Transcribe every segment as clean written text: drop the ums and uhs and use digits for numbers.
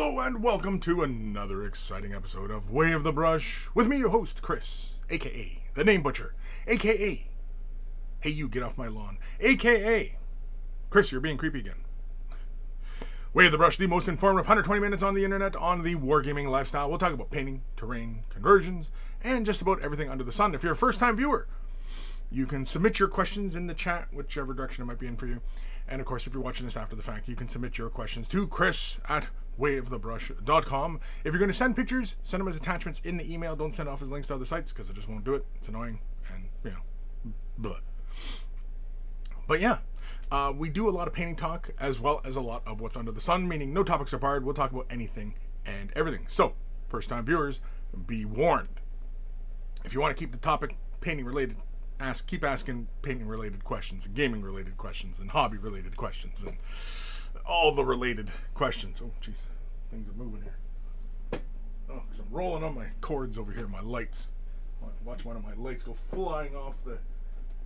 Hello and welcome to another exciting episode of Way of the Brush with me, your host, Kris, aka the Name Butcher, aka Hey You Get Off My Lawn, aka Kris, you're being creepy again. Way of the Brush, the most informative 120 minutes on the internet on the wargaming lifestyle. We'll talk about painting, terrain, conversions, and just about everything under the sun. If you're a first-time viewer, you can submit your questions in the chat, whichever direction it might be in for you. And of course, if you're watching this after the fact, you can submit your questions to Kris at wayofthebrush.com. If you're going to send pictures, send them as attachments in the email. Don't send off as links to other sites because I just won't do it. It's annoying and, blah. But yeah, we do a lot of painting talk as well as a lot of what's under the sun, meaning no topics are barred. We'll talk about anything and everything. So, first-time viewers, be warned. If you want to keep the topic painting related, keep asking painting related questions, and gaming related questions, and hobby related questions, and all the related questions. Oh, jeez, things are moving here. Oh, because I'm rolling on my cords over here, my lights. Watch one of my lights go flying off the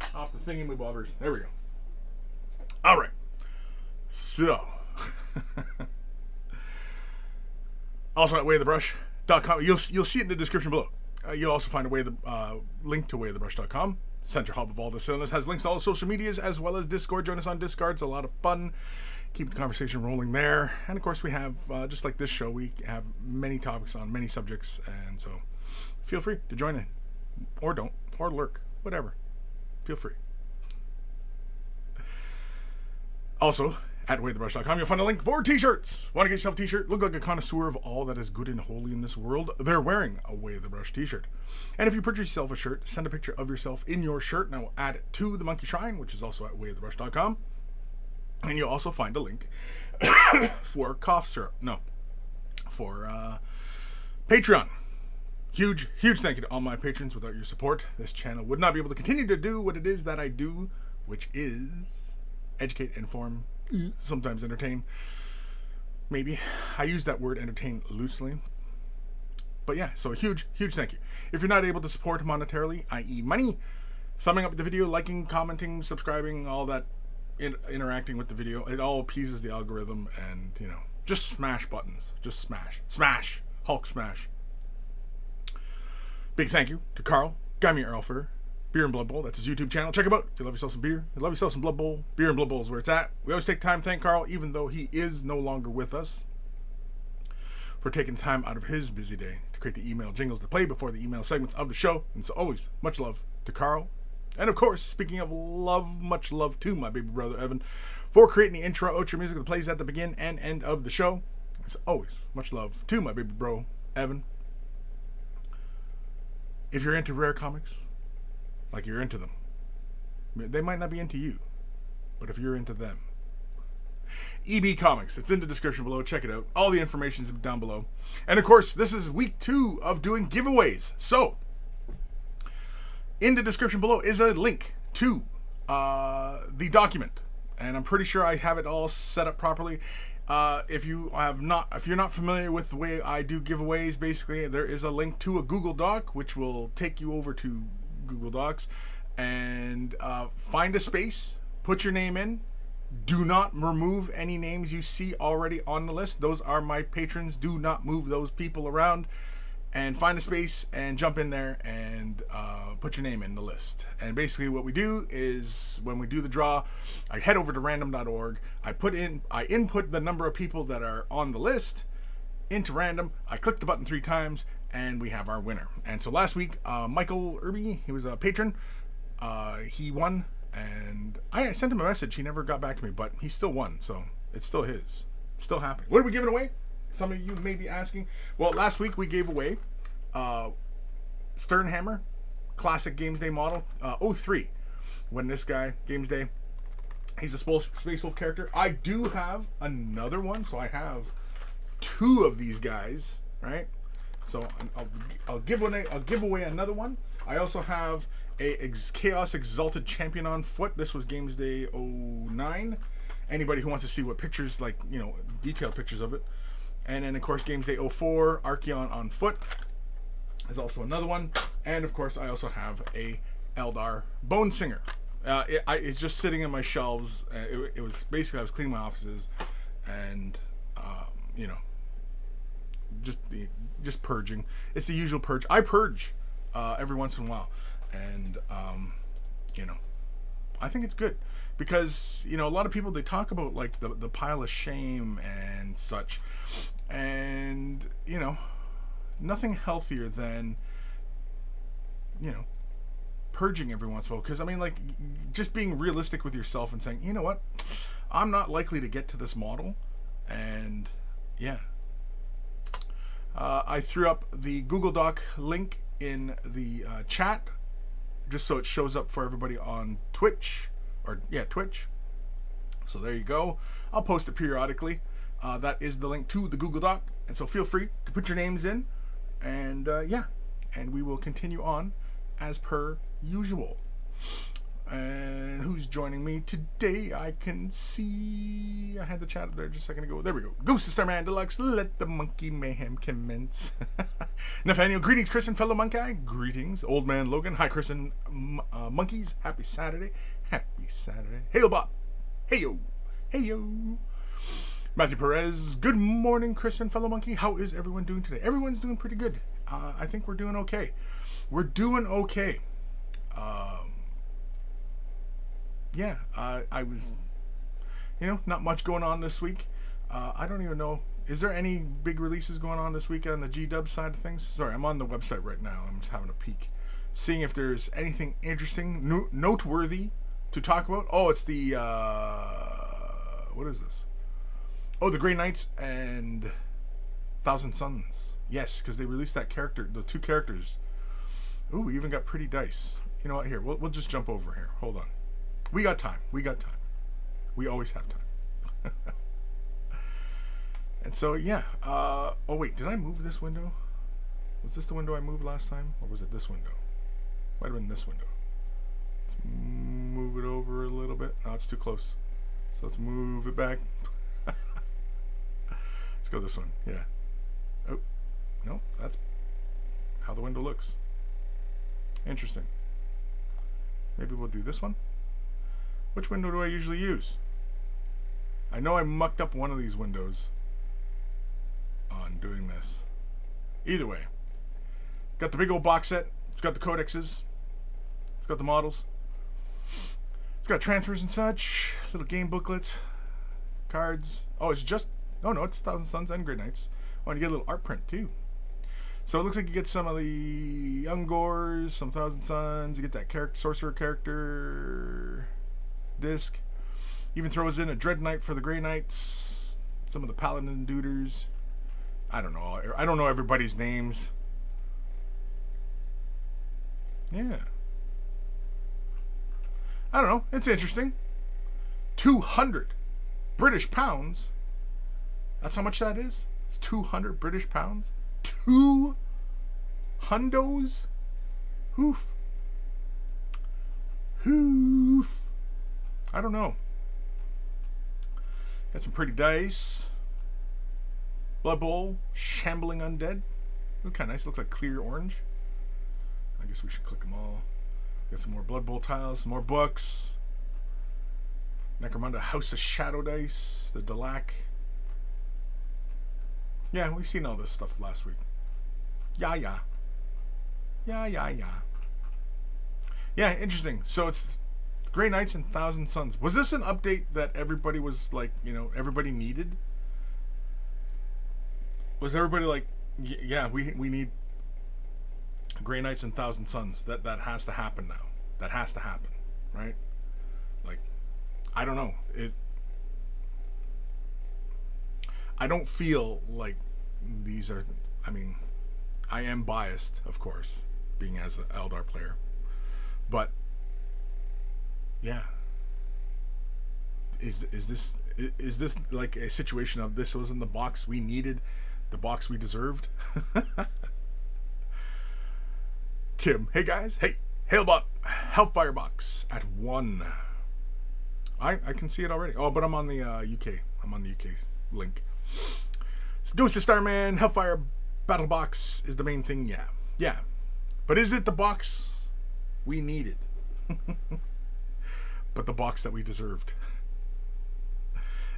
thingy-my-bobbers. There we go. All right. So, also at wayofthebrush.com, you'll see it in the description below. You'll also find a link to wayofthebrush.com. Center hub of all the cylinders has links to all the social medias as well as Discord. Join us on Discord. It's a lot of fun. Keep the conversation rolling there. And of course, we have, just like this show, we have many topics on many subjects. And so feel free to join in. Or don't. Or lurk. Whatever. Feel free. Also, at wayofthebrush.com, you'll find a link for t-shirts. Want to get yourself a t-shirt? Look like a connoisseur of all that is good and holy in this world? They're wearing a Way of the Brush t-shirt. And if you purchase yourself a shirt, send a picture of yourself in your shirt, and I will add it to the Monkey Shrine, which is also at wayofthebrush.com. And you'll also find a link for cough syrup. No, for Patreon. Huge thank you to all my patrons. Without your support, this channel would not be able to continue to do what it is that I do, which is educate, inform, sometimes entertain. Maybe. I use that word entertain loosely. But yeah, so a huge thank you. If you're not able to support monetarily, i.e. money, thumbing up the video, liking, commenting, subscribing, all that, interacting with the video, it all appeases the algorithm, and, just smash buttons. Just smash. Hulk smash. Big thank you to Carl, Guy Me Earlfer, Beer and Blood Bowl. That's his YouTube channel. Check him out. If you love yourself some beer, you love yourself some Blood Bowl, Beer and Blood Bowl is where it's at. We always take time to thank Carl, even though he is no longer with us, for taking time out of his busy day to create the email jingles to play before the email segments of the show. And so always, much love to Carl. And of course, speaking of love, much love to my baby brother, Evan, for creating the intro, outro music that plays at the begin and end of the show. As always, much love to my baby bro, Evan. If you're into rare comics, like you're into them, they might not be into you, but if you're into them, EB Comics, it's in the description below. Check it out. All the information's down below. And of course, this is week 2 of doing giveaways. So, in the description below is a link to the document, and I'm pretty sure I have it all set up properly. If you're not familiar with the way I do giveaways, basically there is a link to a Google Doc which will take you over to Google Docs, and find a space, put your name in. Do not remove any names you see already on the list. Those are my patrons. Do not move those people around. And find a space and jump in there and put your name in the list. And basically what we do is, when we do the draw, I head over to random.org. I input the number of people that are on the list into random. I click the button 3 times, and we have our winner. And so last week, Michael Irby, he was a patron. He won, and I sent him a message. He never got back to me, but he still won, so it's still his. It's still happening. What are we giving away? Some of you may be asking. Well, last week we gave away Sternhammer Classic Games Day model 03. When this guy, Games Day, he's a Space Wolf character. I do have another one, so I have 2 of these guys, right? So I'll give away another one. I also have a Chaos Exalted Champion on foot. This was Games Day 09. Anybody who wants to see what pictures, like, detailed pictures of it. And then, of course, Games Day 04, Archaeon on foot is also another one. And, of course, I also have a Eldar Bone Singer. It's just sitting in my shelves. It was basically, I was cleaning my offices, and, just purging. It's the usual purge. I purge every once in a while, and you know, I think it's good because, you know, a lot of people, they talk about like the pile of shame and such, and, you know, nothing healthier than, you know, purging every once in a while. Because I mean, like, just being realistic with yourself and saying, you know what, I'm not likely to get to this model. And yeah, I threw up the Google Doc link in the chat just so it shows up for everybody on Twitch, or yeah, Twitch. So there you go. I'll post it periodically. That is the link to the Google Doc, and so feel free to put your names in, and yeah, and we will continue on as per usual. And who's joining me today? I can see. I had the chat up there just a second ago. There we go. Ghost of Starman Deluxe. Let the monkey mayhem commence. Nathaniel, greetings, Kris and fellow monkey. Greetings, Old Man Logan. Hi, Kris and monkeys. Happy Saturday. Happy Saturday. Hail Bob. Heyo. Heyo. Matthew Perez. Good morning, Kris and fellow monkey. How is everyone doing today? Everyone's doing pretty good. I think we're doing okay. We're doing okay. Yeah, I was, you know, not much going on this week. I don't even know. Is there any big releases going on this week on the G-Dub side of things? Sorry, I'm on the website right now. I'm just having a peek, seeing if there's anything interesting, noteworthy to talk about. Oh, it's the, what is this? Oh, the Grey Knights and Thousand Suns. Yes, because they released that character, the two characters. Ooh, we even got pretty dice. You know what? Here, we'll just jump over here. Hold on. We got time. We got time. We always have time. And so, yeah. Oh, wait. Did I move this window? Was this the window I moved last time? Or was it this window? Might have been this window. Let's move it over a little bit. No, it's too close. So let's move it back. Let's go this one. Yeah. Oh. No, that's how the window looks. Interesting. Maybe we'll do this one. Which window do I usually use? I know I mucked up one of these windows on doing this. Either way. Got the big old box set. It's got the codexes. It's got the models. It's got transfers and such. Little game booklet. Cards. Oh, it's just... Oh, no, it's Thousand Suns and Grey Knights. Oh, and you get a little art print, too. So it looks like you get some of the Ungors, some Thousand Suns. You get that character, Sorcerer character... disc. Even throws in a Dread Knight for the Grey Knights, some of the Paladin Duders. I don't know everybody's names. Yeah, I don't know, it's interesting. 200 British pounds. That's how much that is. It's 200 British pounds. 2 hundos. Hoof. I don't know. Got some pretty dice. Blood Bowl. Shambling Undead. Looks kind of nice. Looks like clear orange. I guess we should click them all. Got some more Blood Bowl tiles. Some more books. Necromunda House of Shadow Dice. The Delac. Yeah, we've seen all this stuff last week. Yeah. Yeah, interesting. So it's Grey Knights and Thousand Suns. Was this an update that everybody was like, you know, everybody needed? Was everybody like, yeah, we need Grey Knights and Thousand Suns. That has to happen now. That has to happen, right? Like, I don't know. I don't feel like these are, I mean, I am biased, of course, being as an Eldar player. But yeah, is this like a situation of this was in the box we needed, the box we deserved? Kim, hey guys, hey, Hailbot, Hellfire box at 1. I can see it already. Oh, but I'm on the UK. I'm on the UK link. Ghost of Starman, Hellfire Battle Box is the main thing. Yeah. But is it the box we needed? But the box that we deserved.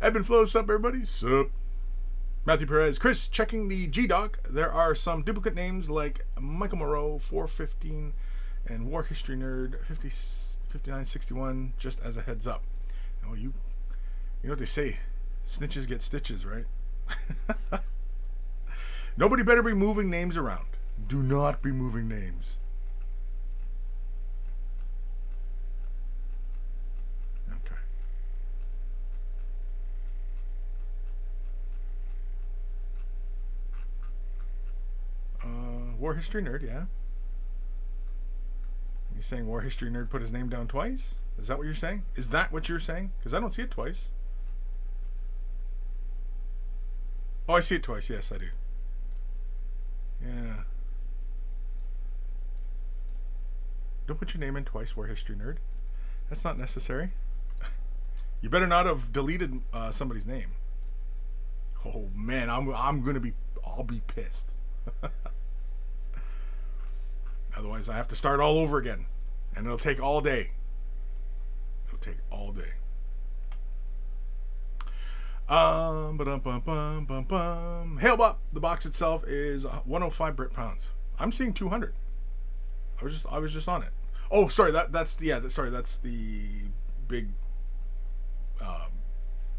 Evan Belleau, sup everybody? Sup. Matthew Perez, Kris, checking the G-Doc. There are some duplicate names like Michael Moreau, 415, and War History Nerd, 5961, just as a heads up. Oh, you know what they say, snitches get stitches, right? Nobody better be moving names around. Do not be moving names. Okay. War History Nerd, yeah. You saying War History Nerd put his name down twice? Is that what you're saying? Is that what you're saying? Because I don't see it twice. Oh, I see it twice. Yes, I do. Yeah. Don't put your name in twice, War History Nerd. That's not necessary. You better not have deleted somebody's name. Oh man, I'll be pissed. Otherwise, I have to start all over again, and it'll take all day. It'll take all day. Hail Bop. The box itself is 105 Brit pounds. I'm seeing 200. I was just on it. Oh, sorry. That's the big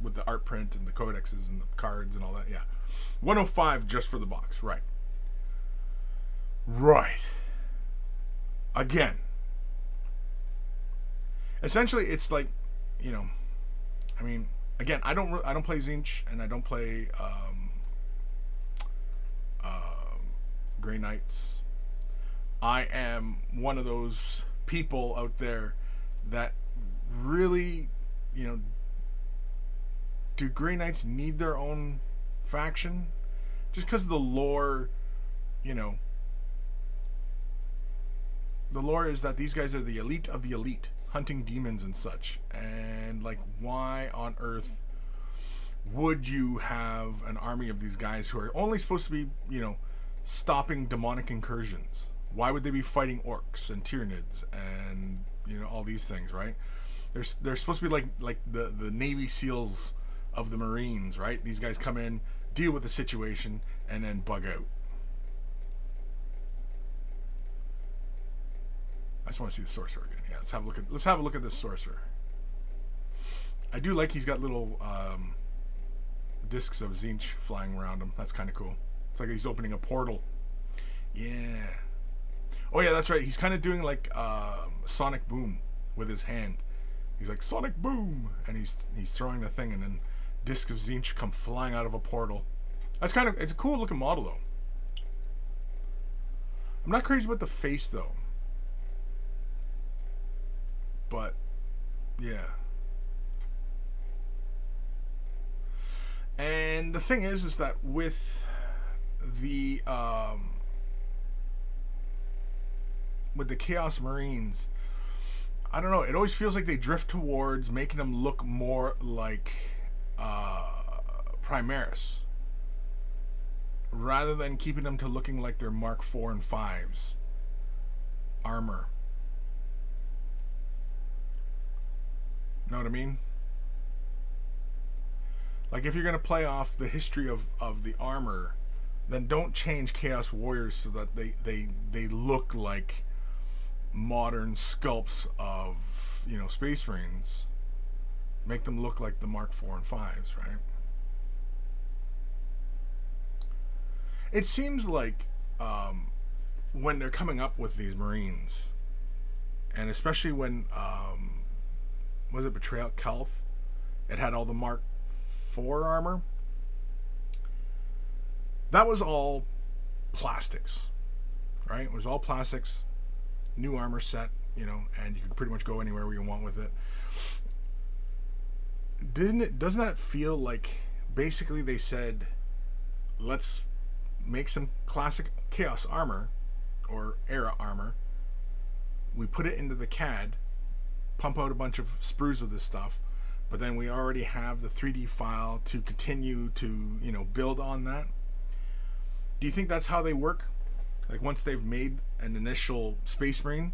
with the art print and the codexes and the cards and all that. Yeah, 105 just for the box. Right. Again. Essentially, it's like, I mean, again, I don't play Tzeentch, and I don't play Grey Knights. I am one of those people out there that really, do Grey Knights need their own faction? Just because of the lore, the lore is that these guys are the elite of the elite, hunting demons and such. And, like, why on earth would you have an army of these guys who are only supposed to be, stopping demonic incursions? Why would they be fighting orcs and Tyranids and, all these things, right? They're supposed to be like the Navy SEALs of the Marines, right? These guys come in, deal with the situation, and then bug out. I just want to see the Sorcerer again. Yeah, let's have a look at this Sorcerer. I do like he's got little discs of Tzeentch flying around him. That's kind of cool. It's like he's opening a portal. Yeah. Oh yeah, that's right. He's kind of doing like Sonic Boom with his hand. He's like Sonic Boom, and he's throwing the thing, and then discs of Tzeentch come flying out of a portal. It's a cool looking model though. I'm not crazy about the face though. But yeah. And the thing is that with the Chaos Marines, I don't know, it always feels like they drift towards making them look more like Primaris, rather than keeping them to looking like their Mark 4 and 5s armor. Know what I mean? Like, if you're going to play off the history of the armor, then don't change Chaos Warriors so that they look like modern sculpts of, Space Marines. Make them look like the Mark 4 and 5s, right? It seems like when they're coming up with these Marines, and especially when was it Betrayal at Kelth? It had all the Mark 4 armor. That was all plastics, right? It was all plastics, new armor set, and you could pretty much go anywhere where you want with it. Doesn't that feel like basically they said, let's make some classic Chaos armor or era armor. We put it into the CAD, pump out a bunch of sprues of this stuff, but then we already have the 3D file to continue to, build on that. Do you think that's how they work? Like, once they've made an initial Space Marine,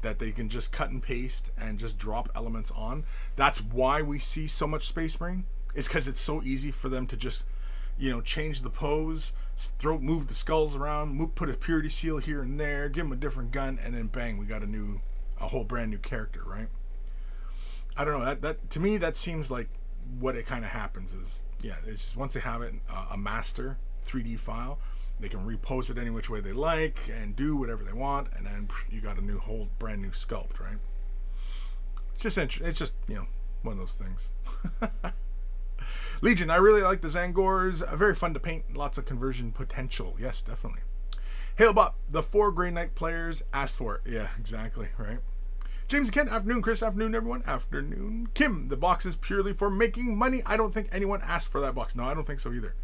that they can just cut and paste and just drop elements on? That's why we see so much Space Marine? Is because it's so easy for them to just change the pose, move the skulls around, put a purity seal here and there, give him a different gun, and then bang, we got a whole brand new character, right? I don't know, that to me, that seems like what it kind of happens is, it's just once they have it, a master 3D file, they can repose it any which way they like and do whatever they want, and then you got a whole brand new sculpt, right? It's just one of those things. Legion, I really like the Zangors. Very fun to paint. Lots of conversion potential. Yes, definitely. Hail Bop, the 4 Grey Knight players asked for it. Yeah, exactly, right? James and Ken, afternoon. Chris, afternoon, everyone. Afternoon. Kim, the box is purely for making money. I don't think anyone asked for that box. No, I don't think so either.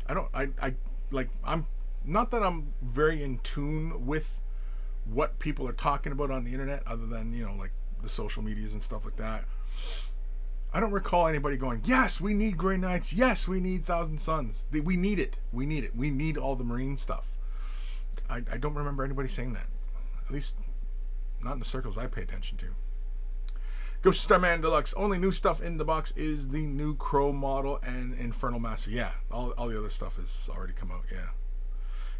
I'm not that I'm very in tune with what people are talking about on the internet, other than, like the social medias and stuff like that. I don't recall anybody going, yes, we need Grey Knights. Yes, we need Thousand Suns. We need it. We need it. We need all the Marine stuff. I don't remember anybody saying that. At least not in the circles I pay attention to. Ghost Starman Deluxe. Only new stuff in the box is the new Crow model and Infernal Master. Yeah, all the other stuff has already come out. Yeah.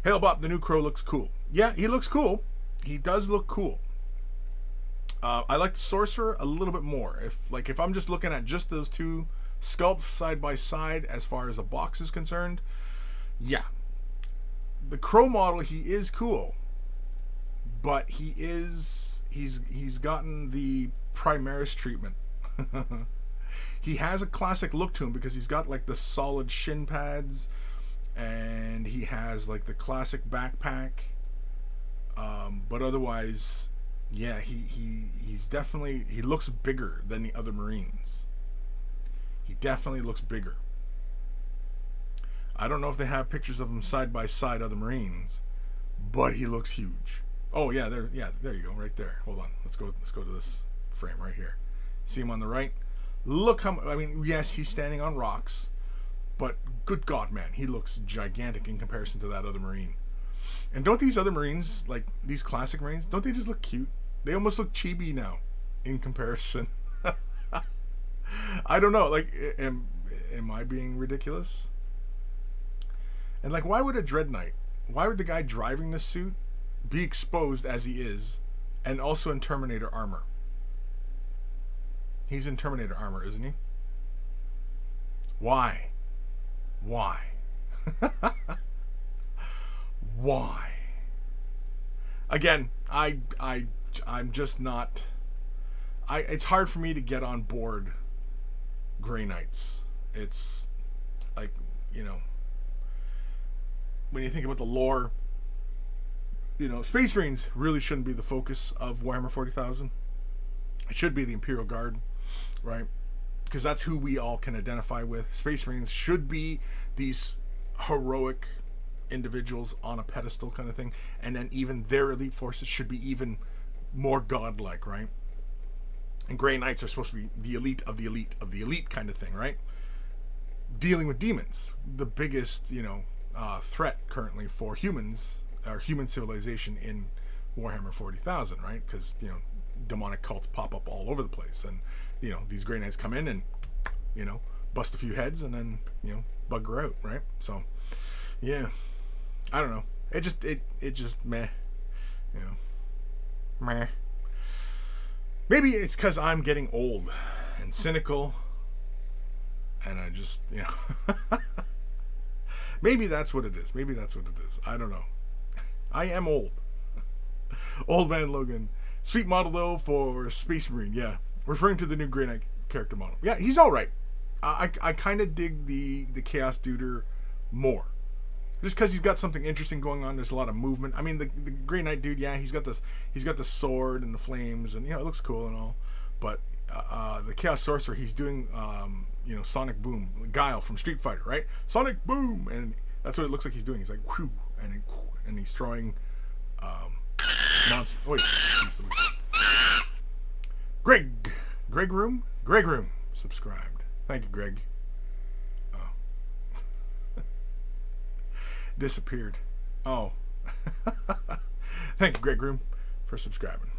Hail Bop, the new Crow looks cool. Yeah, he looks cool. He does look cool. I like the Sorcerer a little bit more. If I'm just looking at just those two sculpts side by side as far as a box is concerned, yeah. The Crow model, he is cool, but he's gotten the Primaris treatment. He has a classic look to him because he's got like the solid shin pads, and he has like the classic backpack. But otherwise, yeah, he's definitely, he looks bigger than the other Marines. He definitely looks bigger. I don't know if they have pictures of him side by side, other Marines, but he looks huge. Oh yeah, there you go, right there. Hold on, let's go to this frame right here. See him on the right? Look how, yes, he's standing on rocks, but good God, man, he looks gigantic in comparison to that other Marine. And don't these other Marines, like these classic Marines, don't they just look cute? They almost look chibi now in comparison. I don't know, like, am I being ridiculous? And like, why would a Dread Knight, why would the guy driving this suit be exposed as he is, and also in Terminator armor? He's in Terminator armor, isn't he? Why? Why? Why? Again, I'm just not. It's hard for me to get on board Grey Knights. It's like, when you think about the lore, Space Marines really shouldn't be the focus of Warhammer 40,000. It should be the Imperial Guard, right? Because that's who we all can identify with. Space Marines should be these heroic individuals on a pedestal kind of thing, and then even their elite forces should be even more godlike, right? And Grey Knights are supposed to be the elite of the elite of the elite kind of thing, right? Dealing with demons, the biggest threat currently for humans, or human civilization in Warhammer 40,000, right? Because demonic cults pop up all over the place, and these Grey Knights come in and bust a few heads and then bugger out, right? So yeah, I don't know. It just meh, meh. Maybe it's because I'm getting old and cynical, and I just maybe that's what it is. Maybe that's what it is. I don't know. I am old. Old Man Logan. Sweet model though for Space Marine. Yeah, referring to the new Grey Knight character model. Yeah, he's all right. I kind of dig the Chaos Duder more, just because he's got something interesting going on. There's a lot of movement. I mean, the Grey Knight dude, yeah, he's got the sword and the flames, and it looks cool and all. But the Chaos Sorcerer, he's doing Sonic Boom, Guile from Street Fighter, right? Sonic Boom, and that's what it looks like he's doing. He's like whew, and he's throwing nonsense. Wait, jeez, Greg Room, subscribed. Thank you, Greg. Oh. Disappeared. Oh. Thank you, Greg Room, for subscribing.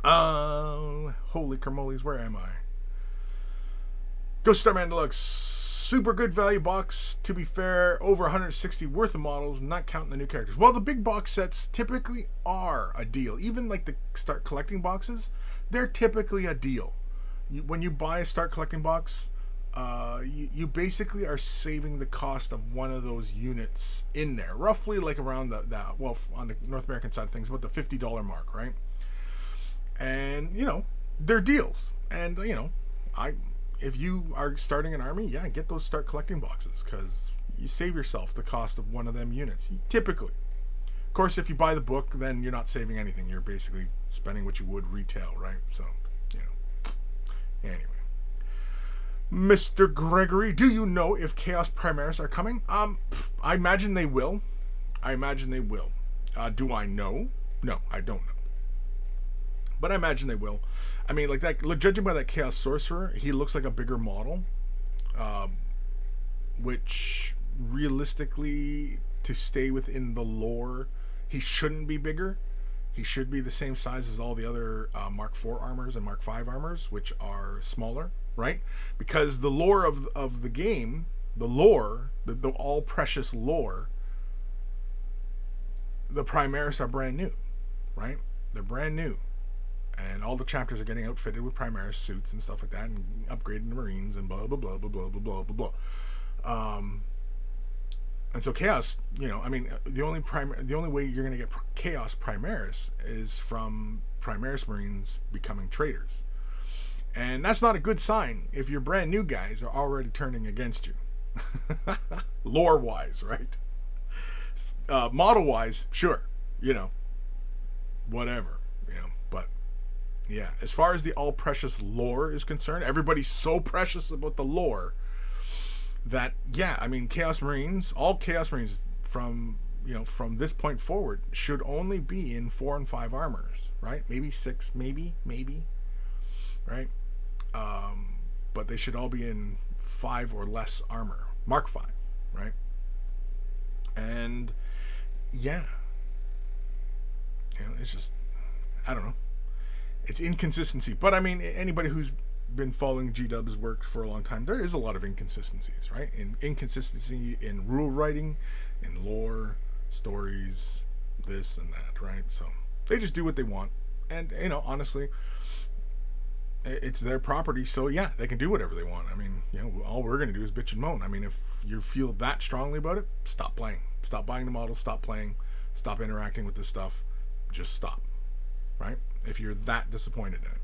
Holy Carmolies, where am I? Ghost Starman Deluxe. super good value box, to be fair, over 160 worth of models, not counting the new characters. Well, the big box sets typically are a deal. Even like the start collecting boxes, they're typically a deal. When you buy a start collecting box, you basically are saving the cost of one of those units in there, roughly like around well, on the North American side of things, about the $50 mark, right? And they're deals. And if you are starting an army, yeah, get those start collecting boxes, because you save yourself the cost of one of them units, typically. Of course, if you buy the book, then you're not saving anything. You're basically spending what you would retail, right? So, anyway. Mr. Gregory, do you know if Chaos Primaris are coming? I imagine they will. Do I know? No, I don't know. But I imagine they will. I mean, like that. Judging by that Chaos Sorcerer, he looks like a bigger model, which realistically, to stay within the lore, he shouldn't be bigger. He should be the same size as all the other Mark IV armors and Mark V armors, which are smaller, right? Because the lore of the game, the all precious lore, the Primaris are brand new, right? They're brand new. And all the chapters are getting outfitted with Primaris suits and stuff like that, and upgrading the Marines and blah blah blah blah blah blah blah blah. And so Chaos, the only way you're gonna get Chaos Primaris is from Primaris Marines becoming traitors, and that's not a good sign if your brand new guys are already turning against you, lore wise, right? Model wise, sure, whatever. But yeah, as far as the all precious lore is concerned, everybody's so precious about the lore that, Chaos Marines, all Chaos Marines from this point forward should only be in 4 and 5 armors, right? Maybe 6, maybe, right? But they should all be in 5 or less armor, Mark 5, right? And yeah, it's just, I don't know. It's inconsistency. But anybody who's been following G-Dub's work for a long time, there is a lot of inconsistencies, right? Inconsistency in rule writing, in lore, stories, this and that, right? So they just do what they want. And, honestly, it's their property. So, yeah, they can do whatever they want. All we're going to do is bitch and moan. If you feel that strongly about it, stop playing. Stop buying the models. Stop playing. Stop interacting with this stuff. Just stop, right? If you're that disappointed in it.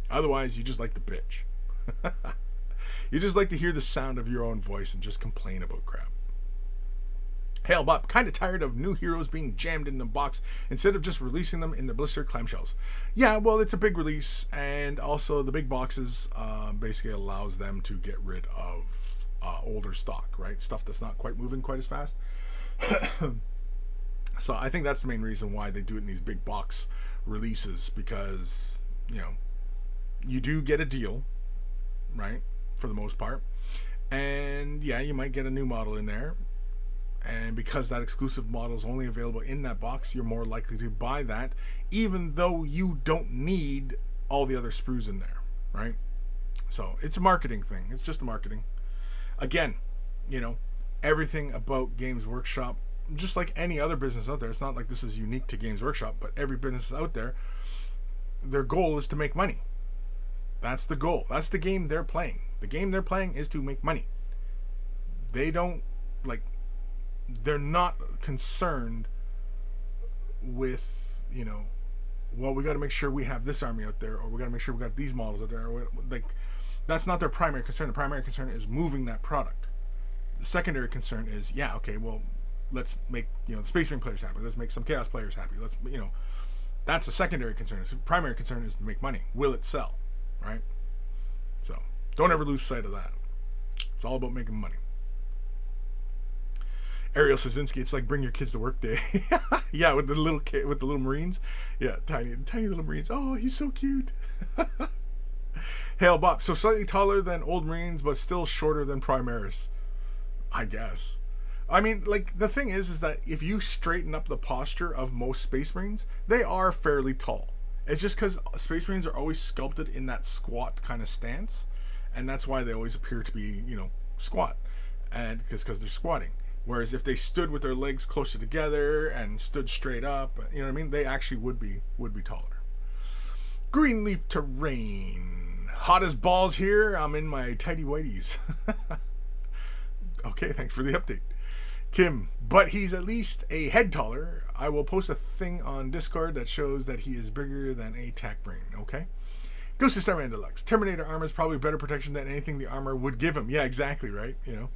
Otherwise, you just like to bitch. You just like to hear the sound of your own voice and just complain about crap. Hell, Bob, kind of tired of new heroes being jammed in the box instead of just releasing them in the blister clamshells. Yeah, well, it's a big release, and also the big boxes basically allows them to get rid of older stock, right? Stuff that's not quite moving quite as fast. So I think that's the main reason why they do it in these big box releases, because you do get a deal, right, for the most part, and yeah, you might get a new model in there, and because that exclusive model is only available in that box, you're more likely to buy that, even though you don't need all the other sprues in there, right? So it's a marketing thing. It's just a marketing. Again, everything about Games Workshop, just like any other business out there, it's not like this is unique to Games Workshop, but every business out there, their goal is to make money. That's the goal. That's the game they're playing. The game they're playing is to make money. They don't, they're not concerned with, well, we got to make sure we have this army out there, or we got to make sure we got these models out there. That's not their primary concern. The primary concern is moving that product. The secondary concern is, let's make, the Space Marine players happy. Let's make some Chaos players happy. Let's, that's a secondary concern. The primary concern is to make money. Will it sell? Right? So don't ever lose sight of that. It's all about making money. Ariel Sazinski, it's like bring your kids to work day. Yeah, with the little kid, with the little Marines. Yeah, tiny little Marines. Oh, he's so cute. Hail Bob. So slightly taller than old Marines, but still shorter than Primaris, I guess. The thing is that if you straighten up the posture of most Space Marines, they are fairly tall. It's just because Space Marines are always sculpted in that squat kind of stance, and that's why they always appear to be, squat, and because they're squatting. Whereas if they stood with their legs closer together and stood straight up, you know what I mean, they actually would be taller. Greenleaf terrain, hot as balls here. I'm in my tighty whities. Okay, thanks for the update, Kim. But he's at least a head taller. I will post a thing on Discord that shows that he is bigger than a tack brain. Okay. Ghost of Starman Deluxe. Terminator armor is probably better protection than anything the armor would give him. Yeah, exactly, right? You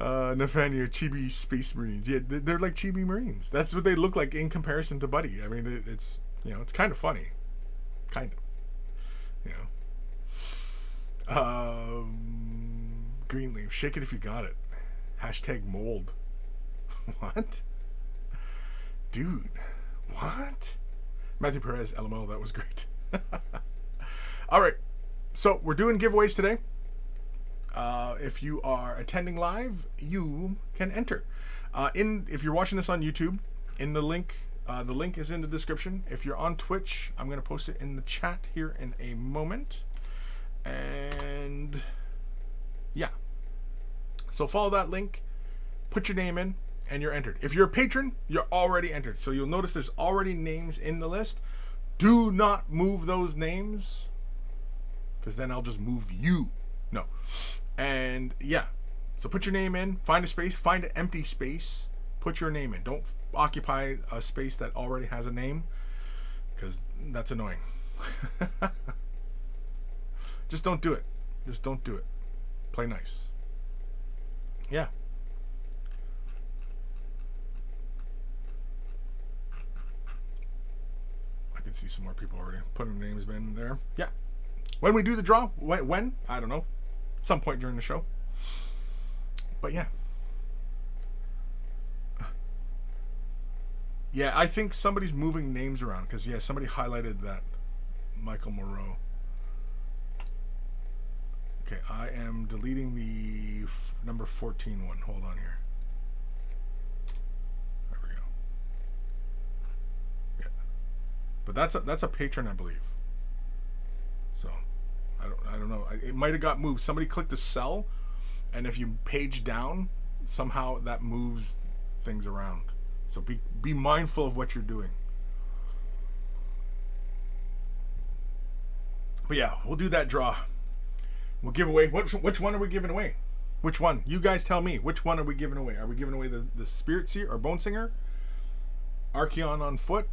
know. Nathaniel, Chibi Space Marines. Yeah, they're like Chibi Marines. That's what they look like in comparison to Buddy. I mean, it's, you know, it's kind of funny. Kind of. You know. Greenleaf. Shake it if you got it. Hashtag mold. What? Dude. What? Matthew Perez, LML, that was great. All right. So we're doing giveaways today. If you are attending live, you can enter. If you're watching this on YouTube, in the link is in the description. If you're on Twitch, I'm going to post it in the chat here in a moment. And yeah. So follow that link, put your name in, and you're entered. If you're a patron, you're already entered. So you'll notice there's already names in the list. Do not move those names, because then I'll just move you. No. And yeah. So put your name in, find a space, find an empty space, put your name in. Don't occupy a space that already has a name, because that's annoying. Just don't do it. Just don't do it. Play nice. Yeah. I can see some more people already putting names in there. Yeah. When we do the draw, when? I don't know. Some point during the show. But yeah. Yeah, I think somebody's moving names around because, yeah, somebody highlighted that Michael Moreau. Okay, I am deleting the number 14 one. Hold on here. There we go. Yeah, but that's a patron, I believe. So I don't know. It might have got moved. Somebody clicked a sell, and if you page down, somehow that moves things around. So be mindful of what you're doing. But yeah, we'll do that draw. We'll give away. Which one are we giving away? Which one? You guys tell me. Which one are we giving away? Are we giving away the Spirit Seer or Bone Singer? Archaeon on foot?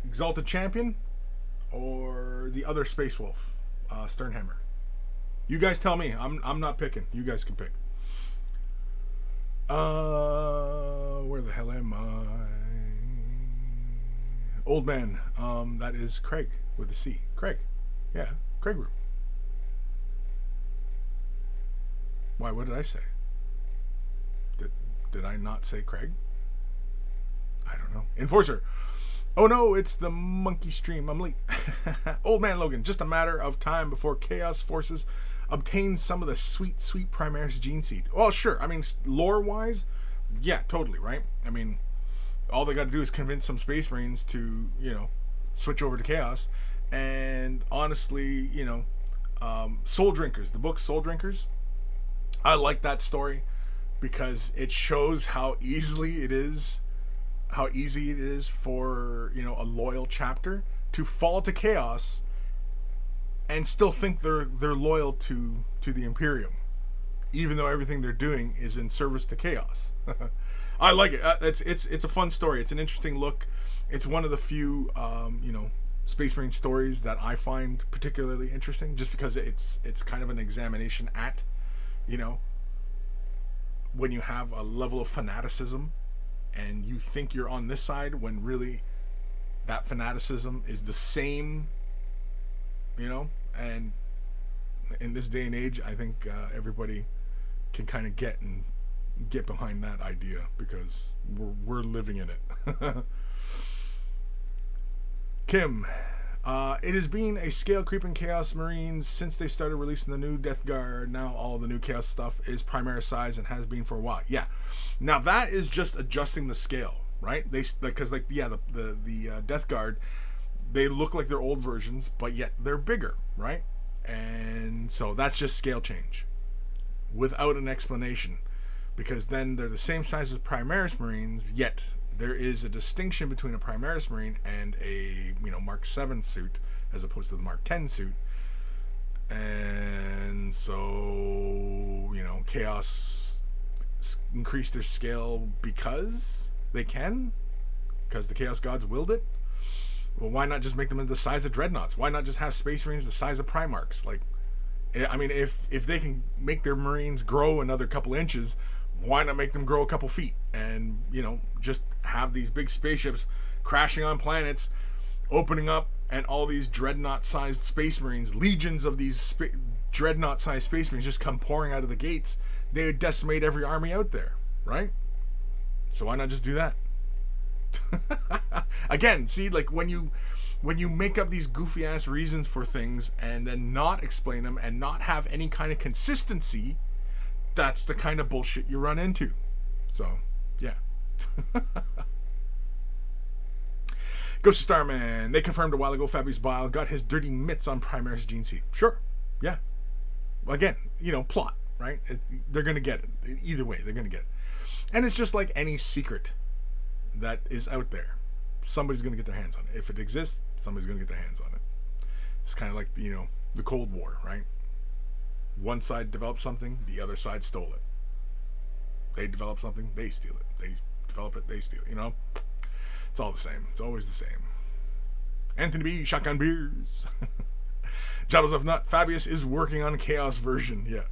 Exalted Champion? Or the other Space Wolf? Sternhammer? You guys tell me. I'm not picking. You guys can pick. Where the hell am I? Old man. That is Craig with a C. Craig. Yeah, Craig Room. Why? What did I say? Did I not say Craig? I don't know. Enforcer. Oh no, it's the monkey stream. I'm late. Old man Logan. Just a matter of time before Chaos Forces obtain some of the sweet Primaris gene seed. Well, sure. I mean, lore-wise, yeah, totally, right? I mean, all they got to do is convince some Space Marines to, you know, switch over to Chaos. And honestly, you know, Soul Drinkers, the book Soul Drinkers, I like that story because it shows how easy it is for, you know, a loyal chapter to fall to Chaos and still think they're loyal to the Imperium, even though everything they're doing is in service to Chaos. I like it. It's a fun story. It's an interesting look. It's one of the few you know, Space Marine stories that I find particularly interesting, just because it's kind of an examination at, you know, when you have a level of fanaticism and you think you're on this side when really that fanaticism is the same, you know. And in this day and age, I think everybody can kind of get behind that idea because we're living in it. Kim, it has been a scale creeping Chaos Marines since they started releasing the new Death Guard. Now all the new Chaos stuff is Primaris size and has been for a while. Yeah, now that is just adjusting the scale, right? Because the Death Guard, they look like their old versions, but yet they're bigger, right? And so that's just scale change without an explanation, because then they're the same size as Primaris Marines, yet there is a distinction between a Primaris Marine and a Mark 7 suit as opposed to the Mark 10 suit. And so Chaos increase their scale because they can, because the Chaos Gods willed it. Well, why not just make them the size of Dreadnoughts? Why not just have Space Marines the size of Primarchs? Like, I mean, if they can make their Marines grow another couple inches, why not make them grow a couple feet? And, just have these big spaceships crashing on planets, opening up, and all these Dreadnought-sized Space Marines, legions of these Dreadnought-sized Space Marines just come pouring out of the gates. They would decimate every army out there, right? So why not just do that? Again, see, like when you make up these goofy ass reasons for things and then not explain them and not have any kind of consistency, that's the kind of bullshit you run into. So, yeah. Ghost of Starman. They confirmed a while ago Fabius Bile got his dirty mitts on Primaris Gene Seed. Sure. Yeah. Again, plot, right? They're going to get it. Either way, they're going to get it. And it's just like any secret that is out there. Somebody's going to get their hands on it. If it exists, somebody's going to get their hands on it. It's kind of like, the Cold War, right? One side developed something, the other side stole it. They develop something, they steal it. They develop it, they steal it, It's all the same. It's always the same. Anthony B. Shotgun Beers. Jaddles of Nut. Fabius is working on Chaos version. Yeah.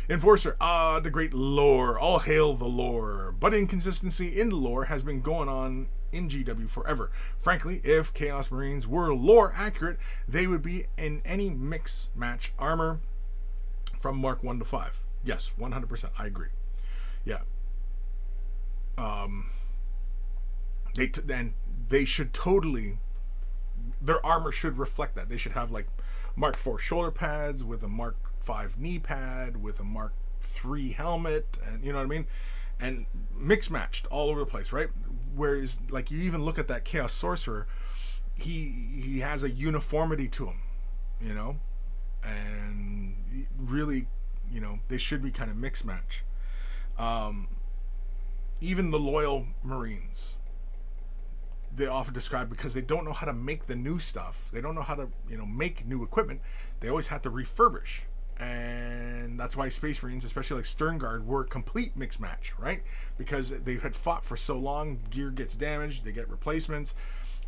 Enforcer. The great lore. All hail the lore. But inconsistency in the lore has been going on in GW forever. Frankly, if Chaos Marines were lore accurate, they would be in any mix match armor from Mark 1 to 5. Yes, 100%. I agree. Yeah. They should totally, their armor should reflect that. They should have like Mark 4 shoulder pads with a Mark 5 knee pad with a Mark 3 helmet, and you know what I mean, and mix matched all over the place, right? Whereas like you even look at that Chaos Sorcerer, he has a uniformity to him, and really, they should be kind of mix match. Even the loyal Marines, they often describe, because they don't know how to make the new stuff. They don't know how to, make new equipment. They always have to refurbish. And that's why Space Marines, especially like Sternguard, were a complete mix match, right? Because they had fought for so long, gear gets damaged, they get replacements.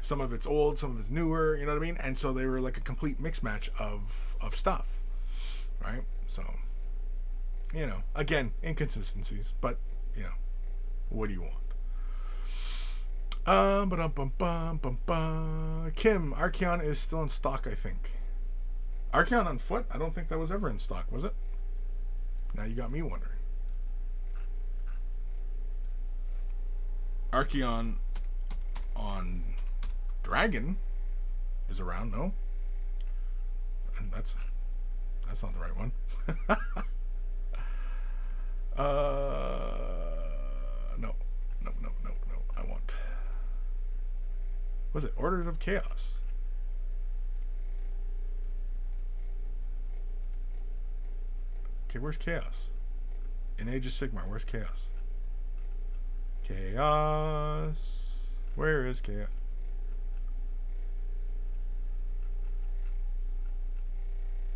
Some of it's old, some of it's newer, you know what I mean? And so they were like a complete mix match of stuff, right? So, again, inconsistencies, but, what do you want? Kim, Archaeon is still in stock, I think. Archaeon on foot? I don't think that was ever in stock, was it? Now you got me wondering. Archaeon on Dragon is around, no? And that's not the right one. No. I want. Was it Orders of Chaos? Okay, where's Chaos? In Age of Sigmar, where's Chaos? Chaos. Where is Chaos?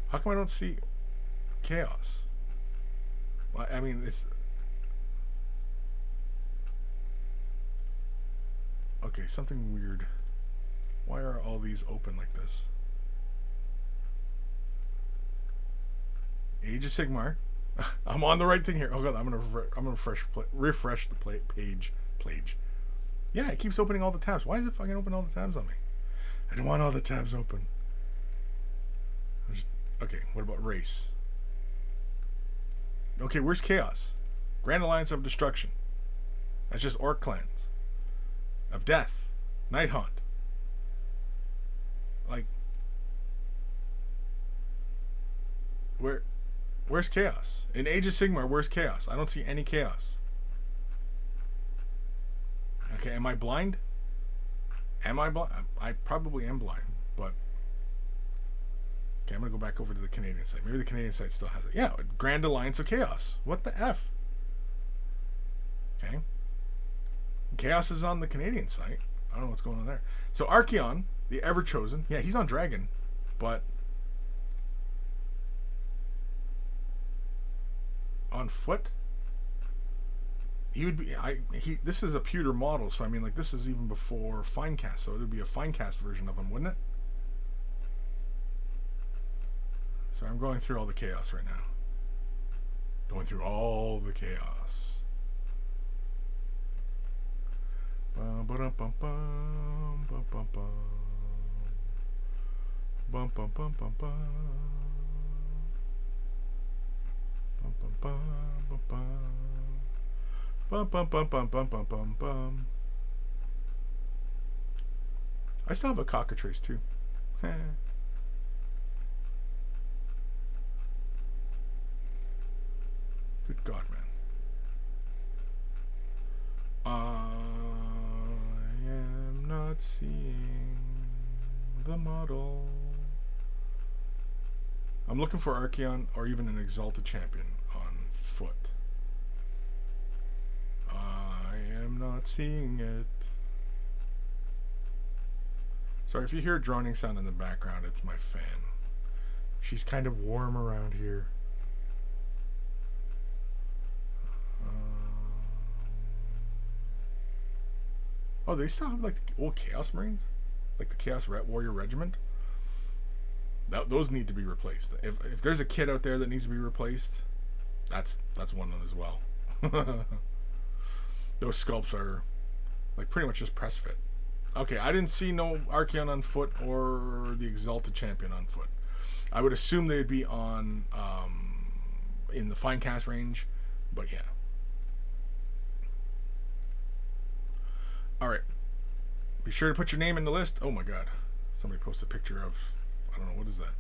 How come I don't see Chaos? Well, I mean, it's... Okay, something weird. Why are all these open like this? Age of Sigmar. I'm on the right thing here. Oh god, I'm gonna refresh the page. Yeah, it keeps opening all the tabs. Why is it fucking open all the tabs on me? I don't want all the tabs open. Okay, what about race? Okay, where's Chaos? Grand Alliance of Destruction. That's just Orc clans. Of Death. Night Haunt. Like, where's Chaos? In Age of Sigmar, where's Chaos? I don't see any Chaos. Okay, am I blind? Am I blind? I probably am blind, but Okay, I'm going to go back over to the Canadian site. Maybe the Canadian site still has it. Yeah, Grand Alliance of Chaos. What the F? Okay. Chaos is on the Canadian site. I don't know what's going on there. So Archaeon, the Ever-Chosen. Yeah, he's on Dragon. But on foot? He would be... This is a pewter model, so I mean, like, this is even before Finecast. So it would be a Finecast version of him, wouldn't it? So I'm going through all the chaos right now. Going through all the chaos. Bum bum bum bum bum bum bum bum bum bum bum bum bum bum bum bum bum bum bum bum. I still have a cockatrice too. Good God, man. I am not seeing the model. I'm looking for Archaeon or even an Exalted Champion on foot. I am not seeing it. Sorry if you hear a droning sound in the background, it's my fan. She's kind of warm around here. Oh, they still have like the old Chaos Marines, like the Chaos Warrior Regiment. Those need to be replaced. If there's a kit out there that needs to be replaced, that's one as well. Those sculpts are like pretty much just press fit. Okay, I didn't see no Archaeon on foot or the Exalted Champion on foot. I would assume they'd be on in the Finecast range, but yeah. Alright. Be sure to put your name in the list. Oh my god. Somebody posted a picture of... I don't know. What is that?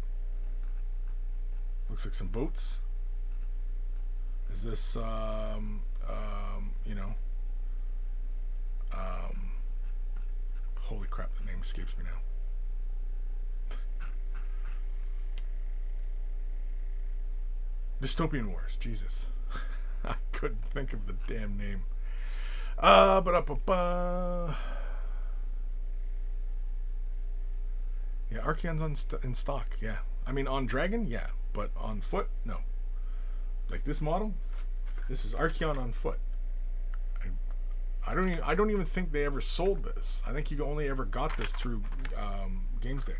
Looks like some boats. Is this... you know... holy crap. The name escapes me now. Dystopian Wars. Jesus. I couldn't think of the damn name. Yeah, Archaeon's in stock. Yeah, I mean on Dragon, yeah, but on foot, no. Like this model, this is Archaeon on foot. I don't even think they ever sold this. I think you only ever got this through Games Day.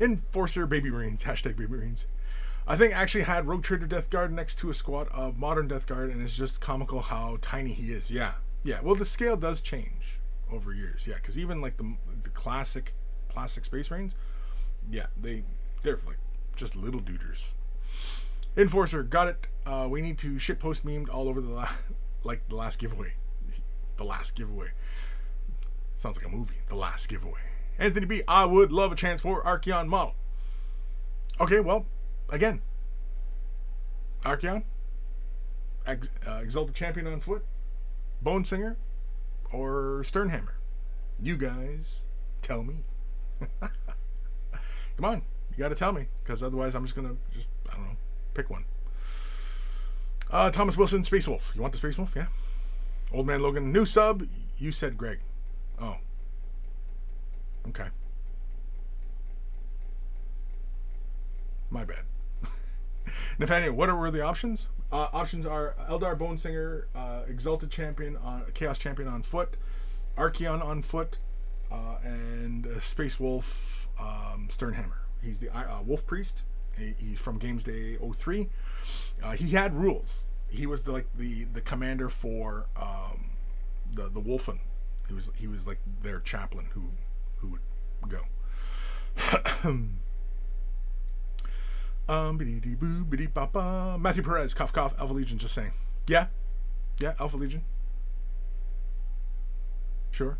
Enforcer Baby Marines, hashtag Baby Marines. I think actually had Rogue Trader Death Guard next to a squad of modern Death Guard, and it's just comical how tiny he is. Yeah. Well, the scale does change over years. Yeah, because even like the classic plastic Space Marines, yeah, they're like just little duders. Enforcer, got it. We need to shitpost memed all over the last giveaway. The last giveaway. Sounds like a movie. The last giveaway. Anthony B, I would love a chance for Archaeon model. Okay, well. Again, Archaeon, Exalted Champion on foot, Bone Singer, or Sternhammer. You guys tell me. Come on, you got to tell me, because otherwise I'm just going to I don't know, pick one. Thomas Wilson, Space Wolf. You want the Space Wolf? Yeah. Old Man Logan, new sub. You said Greg. Oh. Okay. My bad. Nathaniel, what were the options? Options are Eldar Bone Singer, Exalted Champion, Chaos Champion on foot, Archaeon on foot, and Space Wolf Sternhammer. He's the Wolf Priest. He's from Games Day 03. He had rules. He was the commander for the Wolfen. He was like their chaplain who would go. Matthew Perez, cough cough, Alpha Legion, just saying. Yeah, Alpha Legion. Sure.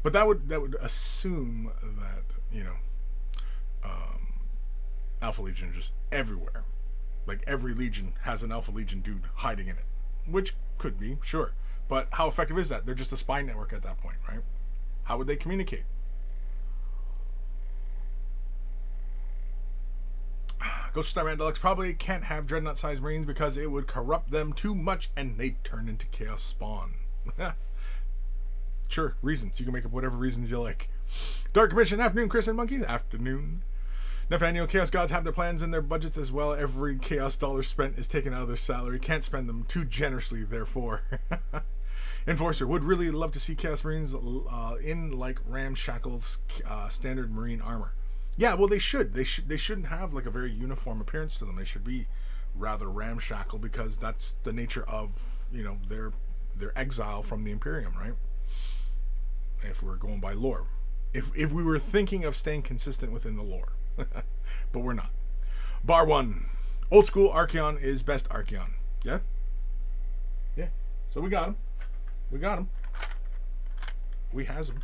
But that would assume that, Alpha Legion are just everywhere. Like every Legion has an Alpha Legion dude hiding in it. Which could be, sure. But how effective is that? They're just a spy network at that point, right? How would they communicate? Ghost Starman Deluxe probably can't have Dreadnought-sized Marines because it would corrupt them too much and they'd turn into Chaos Spawn. Sure, reasons. You can make up whatever reasons you like. Dark Commission, afternoon, Kris and Monkeys. Afternoon. Nathaniel, Chaos Gods have their plans and their budgets as well. Every Chaos dollar spent is taken out of their salary. Can't spend them too generously, therefore. Enforcer, would really love to see Chaos Marines in like ramshackles standard Marine armor. Yeah, well, they should. They shouldn't have like a very uniform appearance to them. They should be rather ramshackle because that's the nature of, you know, their exile from the Imperium, right? If we're going by lore. If we were thinking of staying consistent within the lore. But we're not. Bar 1. Old school Archaeon is best Archaeon. Yeah? Yeah. So we got him. We got him. We has him.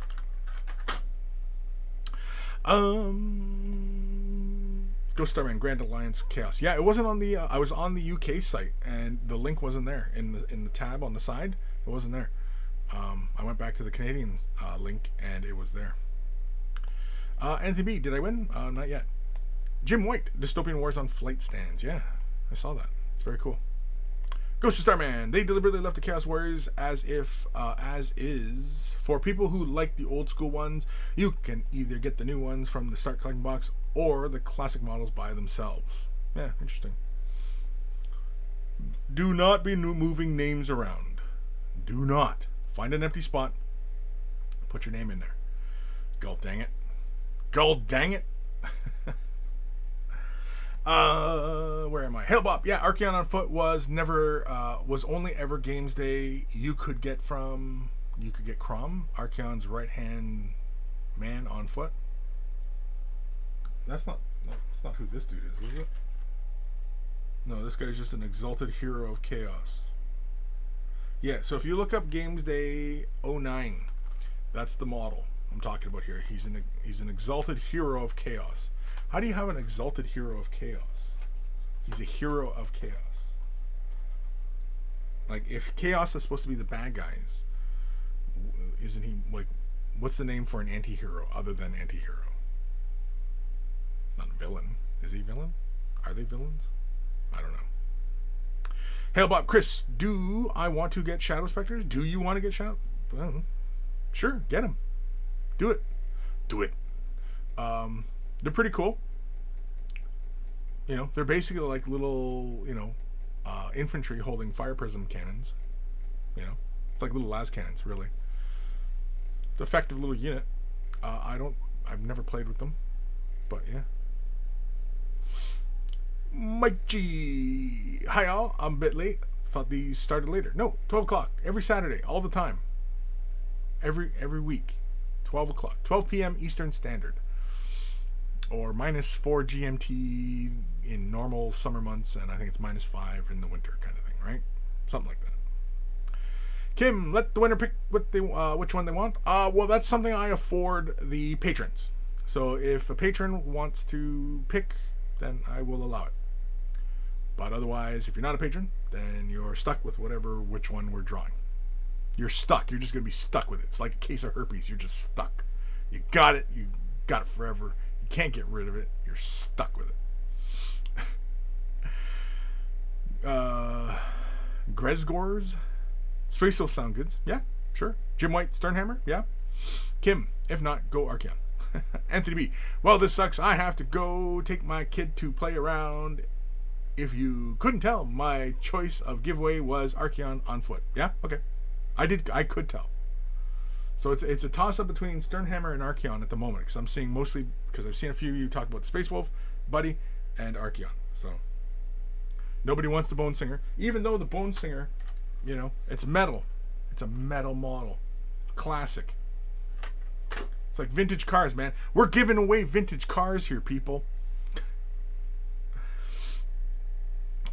Ghost Starman Grand Alliance Chaos. Yeah, it wasn't on the I was on the UK site and the link wasn't there in the tab on the side. It wasn't there. I went back to the Canadian link and it was there. Anthony B, did I win? Not yet. Jim White, Dystopian Wars on Flight Stands. Yeah, I saw that. It's very cool. Ghost of Starman, they deliberately left the Chaos Warriors as is. For people who like the old school ones, you can either get the new ones from the Start Collecting box or the classic models by themselves. Yeah, interesting. Do not be moving names around. Do not. Find an empty spot. Put your name in there. Gull dang it. Gull dang it. Where am I? Hailbop. Yeah, Archaeon on foot was only ever Games Day. You could get Crom, Archaeon's right hand man on foot. That's not who this dude is it? No, this guy's just an exalted hero of chaos. Yeah, so if you look up Games Day 09, that's the model I'm talking about here. He's an exalted hero of chaos. How do you have an exalted hero of chaos? He's a hero of chaos. Like, if chaos is supposed to be the bad guys, isn't he, like, what's the name for an anti-hero other than anti-hero? It's not villain. Is he villain? Are they villains? I don't know. Hailbop, Kris, do I want to get Shadow Specters? Do you want to get Shadow? Well, sure, get them. Do it. Do it. They're pretty cool. You know, they're basically like little, infantry holding fire prism cannons. You know, it's like little las cannons, really. It's an effective little unit. I've never played with them, but yeah. Mike G. Hi all, I'm a bit late. Thought these started later. No, 12 o'clock. Every Saturday, all the time. Every week. 12 o'clock. 12 p.m. Eastern Standard. Or -4 GMT in normal summer months, and I think it's -5 in the winter kind of thing, right? Something like that. Kim, let the winner pick which one they want. Well, that's something I afford the patrons. So if a patron wants to pick, then I will allow it. But otherwise, if you're not a patron, then you're stuck with which one we're drawing. You're stuck. You're just going to be stuck with it. It's like a case of herpes. You're just stuck. You got it. You got it forever. You can't get rid of it. You're stuck with it. Gresgors? Space Wolf sound goods. Yeah, sure. Jim White, Sternhammer. Yeah. Kim, if not, go Archaeon. Anthony B. Well, this sucks. I have to go take my kid to play around. If you couldn't tell, my choice of giveaway was Archaeon on foot. Yeah? Okay. I could tell. So it's a toss-up between Sternhammer and Archaeon at the moment, because I'm seeing mostly, because I've seen a few of you talk about the Space Wolf, Buddy, and Archaeon. So nobody wants the Bone Singer, even though the Bone Singer, it's metal. It's a metal model. It's classic. It's like vintage cars, man. We're giving away vintage cars here, people.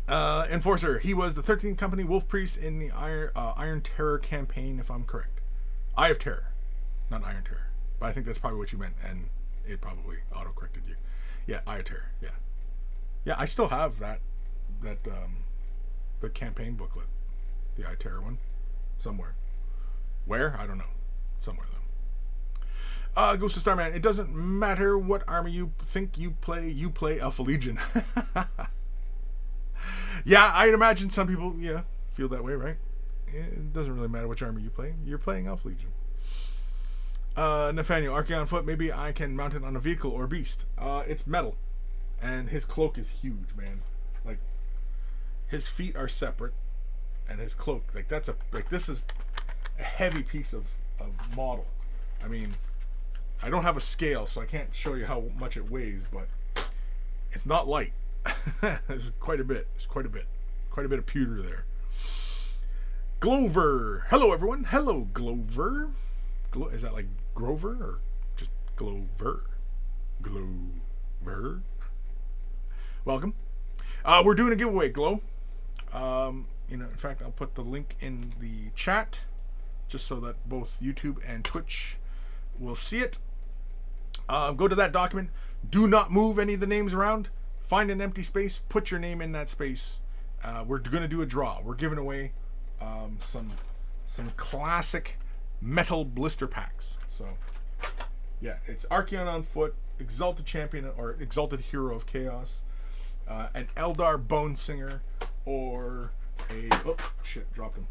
Enforcer, he was the 13th Company Wolf Priest in the Iron Terror campaign, if I'm correct. Eye of Terror, not Iron Terror. But I think that's probably what you meant, and it probably auto-corrected you. Yeah, Eye of Terror, yeah. Yeah, I still have the campaign booklet, the Eye of Terror one, somewhere. Where? I don't know. Somewhere, though. Goes to Starman. It doesn't matter what army you think you play Alpha Legion. Yeah, I'd imagine some people, feel that way, right? It doesn't really matter which army you play. You're playing Alpha Legion. Nathaniel, Archaeon foot. Maybe I can mount it on a vehicle or beast. It's metal, and his cloak is huge, man. Like, his feet are separate, and his cloak, this is a heavy piece of model. I mean, I don't have a scale, so I can't show you how much it weighs, but it's not light. It's quite a bit. Quite a bit of pewter there. Glover. Hello, everyone. Hello, Glover. Is that like Grover or just Glover? Glover. Welcome. We're doing a giveaway, Glow. In fact, I'll put the link in the chat just so that both YouTube and Twitch will see it. Go to that document. Do not move any of the names around. Find an empty space. Put your name in that space. We're going to do a draw. We're giving away some classic metal blister packs. So, yeah, it's Archaeon on foot, Exalted Champion or Exalted Hero of Chaos, an Eldar Bone Singer, or dropped him.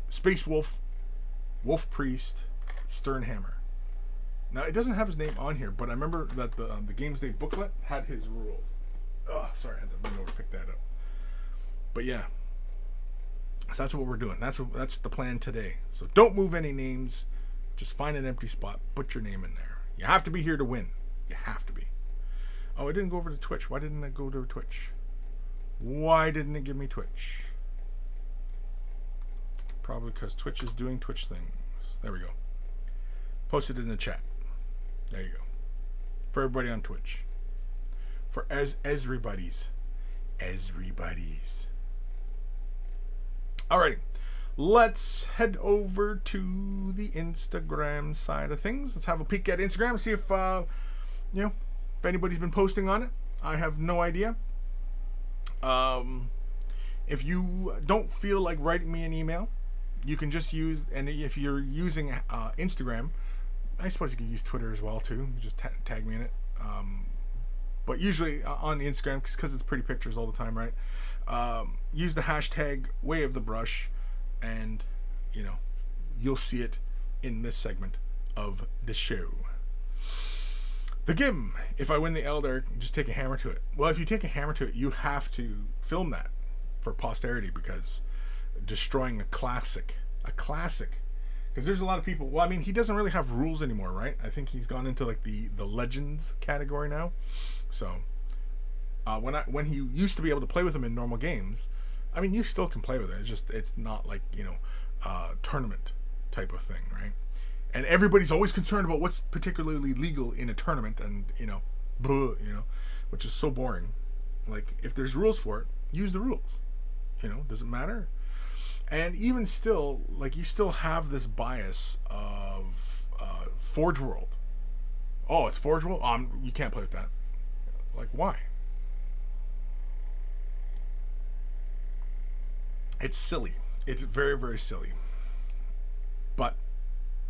Space Wolf, Wolf Priest, Sternhammer. Now, it doesn't have his name on here, but I remember that the Games Day booklet had his rules. Oh, sorry, I had to bring over to pick that up. But yeah, so that's what we're doing. That's the plan today. So don't move any names. Just find an empty spot. Put your name in there. You have to be here to win. You have to be. Oh, it didn't go over to Twitch. Why didn't it go to Twitch? Why didn't it give me Twitch? Probably because Twitch is doing Twitch things. There we go. Post it in the chat. There you go. For everybody on Twitch. For everybody's. Alrighty. Let's head over to the Instagram side of things. Let's have a peek at Instagram. See if if anybody's been posting on it. I have no idea. If you don't feel like writing me an email, you can just use, and if you're using Instagram, I suppose you can use Twitter as well too. Just tag me in it. But usually on Instagram, because it's pretty pictures all the time, right? Use the hashtag Way of the Brush, and you'll see it in this segment of the show. The Gim. If I win the Elder, just take a hammer to it. Well, if you take a hammer to it, you have to film that for posterity, because destroying a classic. Because there's a lot of people. Well, I mean, he doesn't really have rules anymore, right? I think he's gone into like the Legends category now. So when he used to be able to play with him in normal games, I mean, you still can play with it. It's not like tournament type of thing, right? And everybody's always concerned about what's particularly legal in a tournament, and which is so boring. Like, if there's rules for it, use the rules. Does it matter? And even still, like, you still have this bias of Forge World. Oh, it's Forge World? You can't play with that. Like, why? It's silly. It's very, very silly. But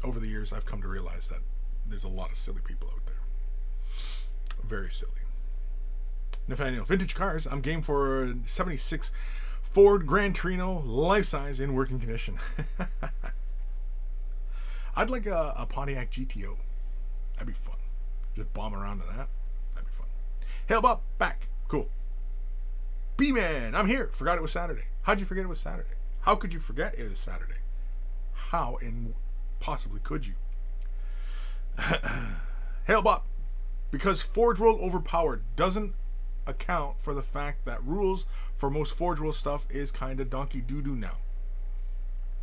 over the years, I've come to realize that there's a lot of silly people out there. Very silly. Nathaniel, vintage cars. I'm game for a 76 Ford Gran Torino, life size, in working condition. I'd like a Pontiac GTO. That'd be fun. Just bomb around to that. That'd be fun. Hail Bob, back. Cool. B-Man, I'm here. Forgot it was Saturday. How'd you forget it was Saturday? How could you forget it was Saturday? How and possibly could you? Hail Bob. Because Forge World Overpowered doesn't account for the fact that rules for most Forge World stuff is kind of donkey doo-doo now.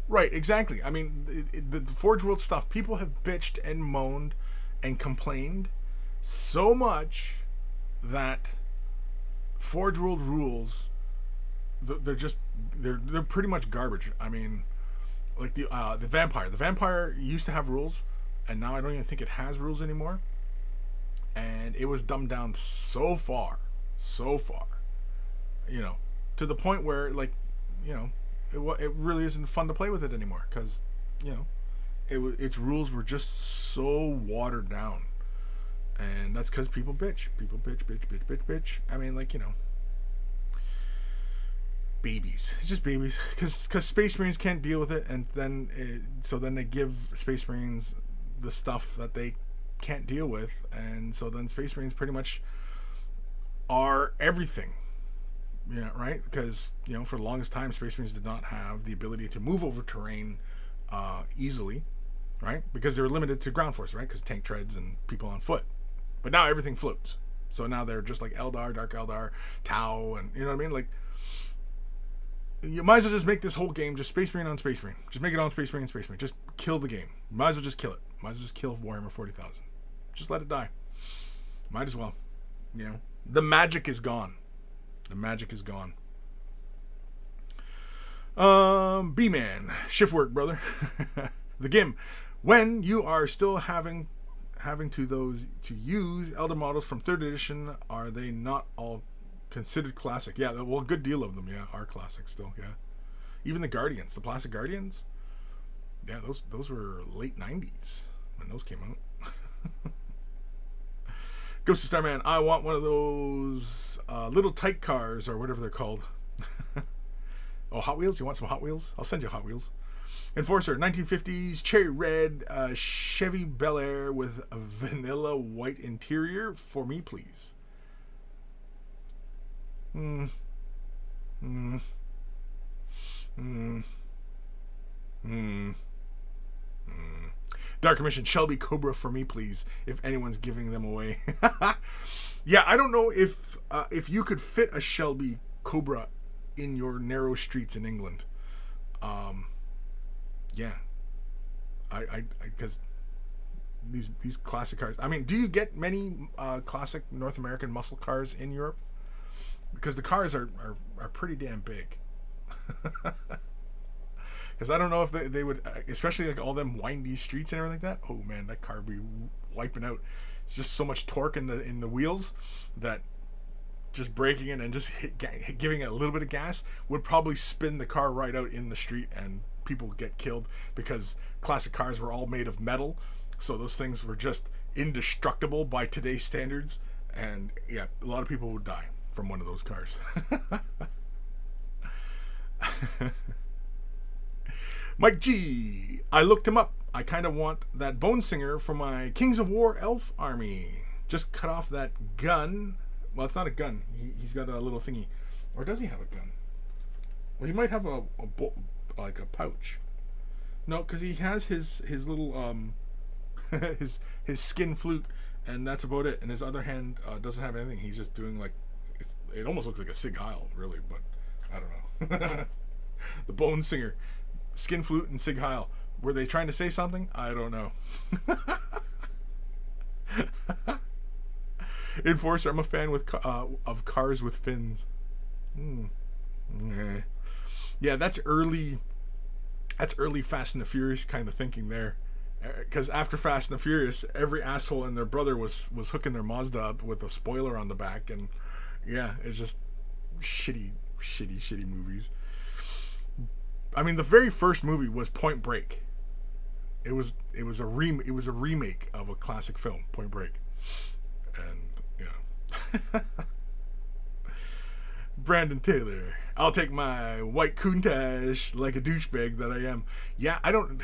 Right, exactly. I mean, the Forge World stuff, people have bitched and moaned and complained so much that Forge World rules, they're pretty much garbage. I mean, like the Vampire. The Vampire used to have rules, and now I don't even think it has rules anymore. And it was dumbed down so far, to the point where, like, it really isn't fun to play with it anymore, because its rules were just so watered down. And that's because people bitch. People bitch. I mean, like, you know, babies. It's just babies. Because Space Marines can't deal with it, and so then they give Space Marines the stuff that they can't deal with, and so then Space Marines pretty much are everything. Yeah, right? Because, you know, for the longest time, Space Marines did not have the ability to move over terrain easily, right? Because they were limited to ground force, right? Because tank treads and people on foot. But now everything floats. So now they're just like Eldar, Dark Eldar, Tau, and you know what I mean? Like, you might as well just make this whole game just Space Marine on Space Marine. Just make it on Space Marine, Space Marine. Just kill the game. Might as well just kill it. Might as well just kill Warhammer 40,000. Just let it die. Might as well. You know? The magic is gone. The magic is gone. B-Man. Shift work, brother. The GIM. When you are still having to use Elder models from 3rd edition, are they not all considered classic? Yeah, well, a good deal of them, yeah, are classic still, yeah. Even the Guardians, the plastic Guardians, yeah, those were late 90s when those came out. Ghost of Starman, I want one of those little tight cars, or whatever they're called. Oh, Hot Wheels? You want some Hot Wheels? I'll send you Hot Wheels. Enforcer, 1950s, cherry red Chevy Bel Air with a vanilla white interior. For me, please. Dark Commission Shelby Cobra for me, please. If anyone's giving them away. Yeah, I don't know if you could fit a Shelby Cobra in your narrow streets in England. Yeah, I because these classic cars. I mean, do you get many classic North American muscle cars in Europe? Because the cars are pretty damn big. Because I don't know if they would, especially like all them windy streets and everything like that. Oh man, that car would be wiping out. It's just so much torque in the wheels that just braking it and just giving it a little bit of gas would probably spin the car right out in the street, and people get killed because classic cars were all made of metal, so those things were just indestructible by today's standards, and yeah, a lot of people would die from one of those cars. Mike G, I looked him up. I kind of want that Bone Singer for my Kings of War elf army. Just cut off that gun. Well, it's not a gun. He's got a little thingy. Or does he have a gun? Well, he might have a pouch. No, because he has his little his skin flute, and that's about it. And his other hand doesn't have anything. He's just doing like, it almost looks like a Sig Heil, really, but I don't know. The Bone Singer, skin flute and Sig Heil. Were they trying to say something? I don't know. Enforcer, I'm a fan of cars with fins. Yeah, that's early Fast and the Furious kind of thinking there. Because after Fast and the Furious, every asshole and their brother was hooking their Mazda up with a spoiler on the back, and yeah, it's just shitty movies. I mean, the very first movie was Point Break. It was a remake of a classic film, Point Break, and yeah. Brandon Taylor, I'll take my white Countach like a douchebag that I am. Yeah, I don't.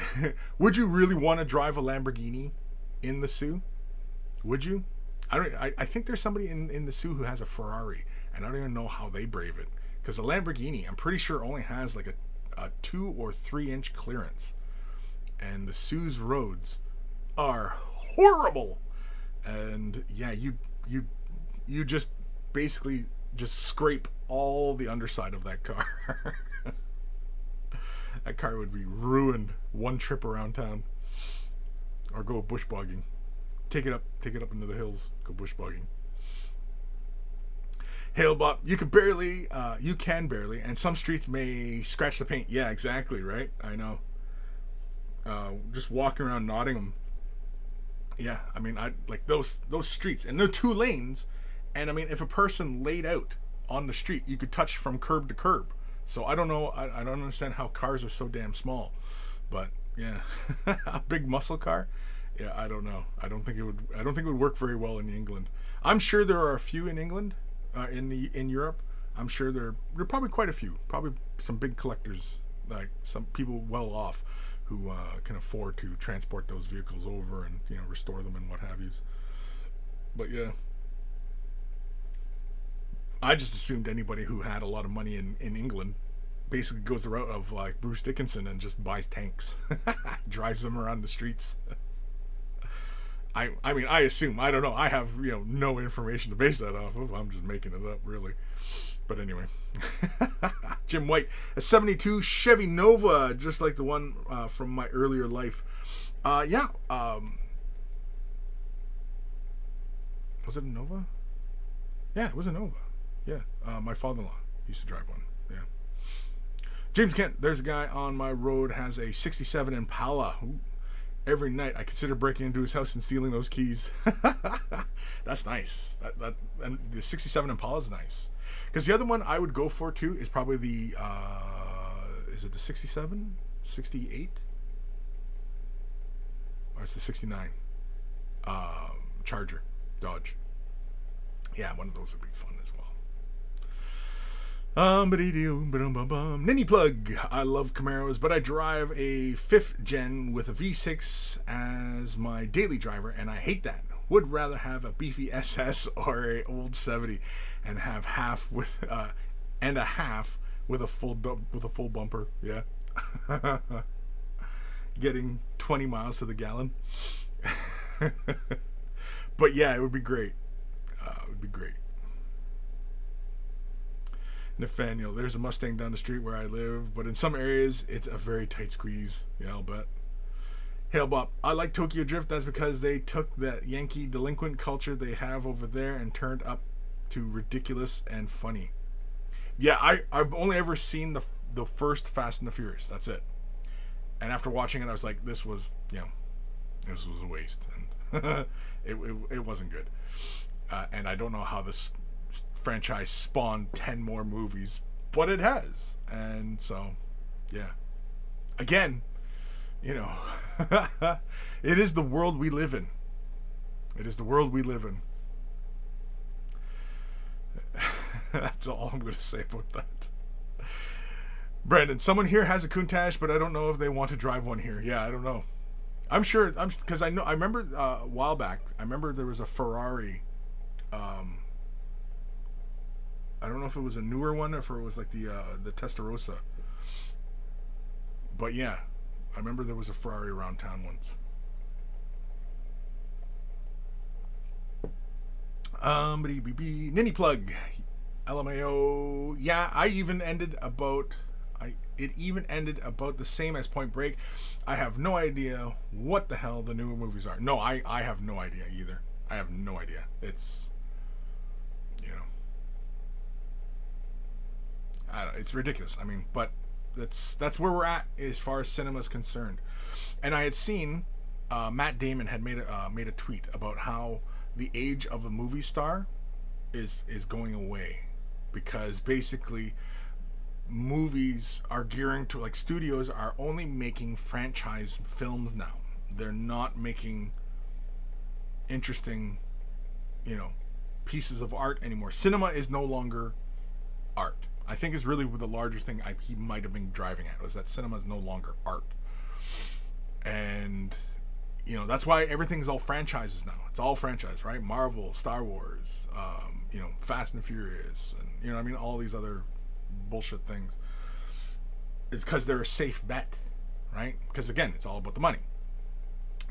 Would you really want to drive a Lamborghini in the Sioux? Would you? I think there's somebody in the Sioux who has a Ferrari, and I don't even know how they brave it. Because a Lamborghini, I'm pretty sure, only has like a 2 or 3 inch clearance, and the Sioux's roads are horrible. And yeah, you just basically just scrape all the underside of that car. That car would be ruined one trip around town, or go bushbogging. Take it up into the hills, go bushbogging. Hailbop, you can barely, and some streets may scratch the paint. Yeah, exactly, right? I know. Just walking around Nottingham. Yeah, I mean, I like those streets, and they're 2 lanes, and I mean, if a person laid out on the street, you could touch from curb to curb. So I don't know, I don't understand how cars are so damn small, but yeah, a big muscle car, Yeah, I don't know. I don't think it would work very well in England. I'm sure there are a few in England, in Europe. I'm sure there are probably quite a few. Probably some big collectors, like some people well off, who can afford to transport those vehicles over and restore them and what have yous. But yeah, I just assumed anybody who had a lot of money in England basically goes the route of like Bruce Dickinson and just buys tanks, drives them around the streets. I mean, I assume. I don't know. I have no information to base that off of. I'm just making it up, really. But anyway, Jim White, a '72 Chevy Nova, just like the one from my earlier life. Yeah. Was it a Nova? Yeah, it was a Nova. Yeah. My father-in-law used to drive one. Yeah. James Kent, there's a guy on my road has a '67 Impala. Ooh. Every night I consider breaking into his house and stealing those keys. That's nice. That and the '67 Impala is nice. Because the other one I would go for too is probably the is it the '67, '68, or it's the '69 Charger Dodge. Yeah, one of those would be fun as well. Ninny plug. I love Camaros, but I drive a 5th gen with a V6 as my daily driver, and I hate that. Would rather have a beefy SS or a old 70, and have half with and a half with a full bumper. Yeah, getting 20 miles to the gallon. But yeah, it would be great. It would be great. Nathaniel, there's a Mustang down the street where I live, but in some areas it's a very tight squeeze. Yeah, I'll bet. Hail Bob, I like Tokyo Drift. That's because they took that Yankee delinquent culture they have over there and turned up to ridiculous and funny. Yeah, I've only ever seen the first Fast and the Furious. That's it. And after watching it, I was like, this was this was a waste, and it wasn't good. And I don't know how this franchise spawned 10 more movies, but it has. And so, yeah. Again, it is the world we live in. It is the world we live in. That's all I'm going to say about that. Brandon, someone here has a Countach, but I don't know if they want to drive one here. Yeah, I don't know. I'm sure, because I remember a while back, I remember there was a Ferrari. I don't know if it was a newer one or if it was like the Testarossa. But yeah, I remember there was a Ferrari around town once. Ninny plug, LMAO. Yeah, it even ended about the same as Point Break. I have no idea what the hell the newer movies are. No, I have no idea either. I have no idea. It's it's ridiculous. I mean, but that's where we're at as far as cinema is concerned. And I had seen Matt Damon had made a tweet about how the age of a movie star is going away, because basically movies are gearing to, like, studios are only making franchise films now. They're not making interesting pieces of art anymore. Cinema is no longer art. I think is really the larger thing he might have been driving at, was that cinema is no longer art. And that's why everything's all franchises now. It's all franchise, right? Marvel, Star Wars, Fast and Furious, and all these other bullshit things. It's because they're a safe bet, right? Because again, it's all about the money.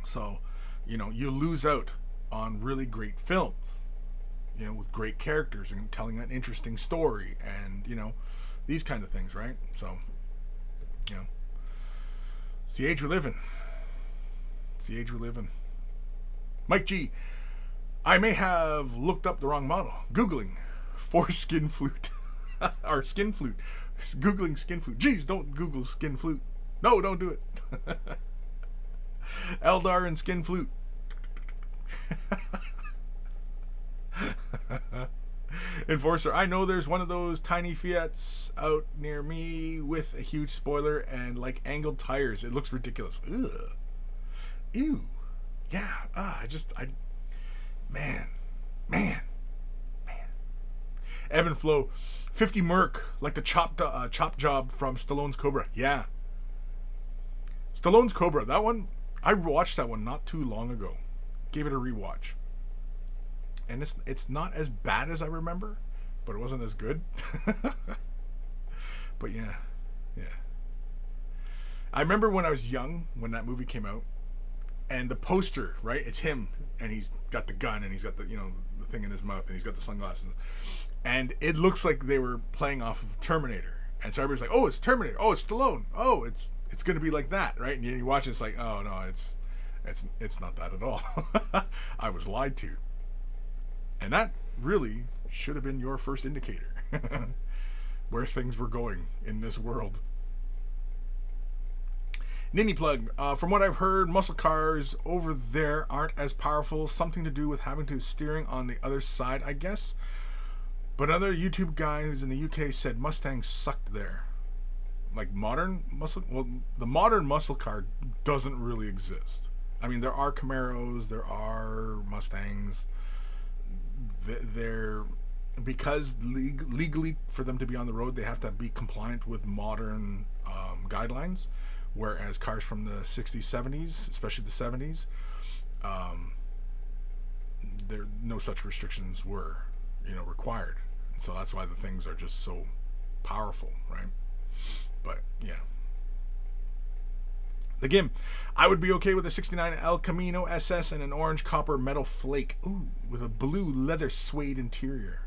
So, you lose out on really great films, with great characters and telling an interesting story, and these kind of things, right? So, it's the age we live in. It's the age we live in. Mike G, I may have looked up the wrong model. Googling for skin flute. Or skin flute. Googling skin flute. Jeez, don't Google skin flute. No, don't do it. Eldar and skin flute. Enforcer, I know there's one of those tiny Fiats out near me with a huge spoiler and like angled tires. It looks ridiculous. Ugh. Ew. yeah, man, man. Evan Belleau, 50 Merc, like the chop job from Stallone's Cobra. Yeah. Stallone's Cobra, that one, I watched that one not too long ago. Gave it a rewatch. And it's not as bad as I remember, but it wasn't as good. But yeah. I remember when I was young, when that movie came out, and the poster, right? It's him, and he's got the gun, and he's got the thing in his mouth, and he's got the sunglasses. And it looks like they were playing off of Terminator. And so everybody's like, oh, it's Terminator. Oh, it's Stallone. Oh, it's going to be like that, right? And you watch it, it's like, oh, no, it's not that at all. I was lied to. And that really should have been your first indicator where things were going in this world. Ninny Plug, from what I've heard, muscle cars over there aren't as powerful. Something to do with having to steering on the other side, I guess. But another YouTube guy who's in the UK said Mustangs sucked there. Like modern muscle... Well, the modern muscle car doesn't really exist. I mean, there are Camaros, there are Mustangs. They're... Because legally, for them to be on the road, they have to be compliant with modern guidelines. Whereas cars from the 60s, 70s, especially the 70s, there no such restrictions were, required. And so that's why the things are just so powerful, right? But yeah. The Gim, I would be okay with a 69 El Camino SS and an orange copper metal flake. Ooh, with a blue leather suede interior.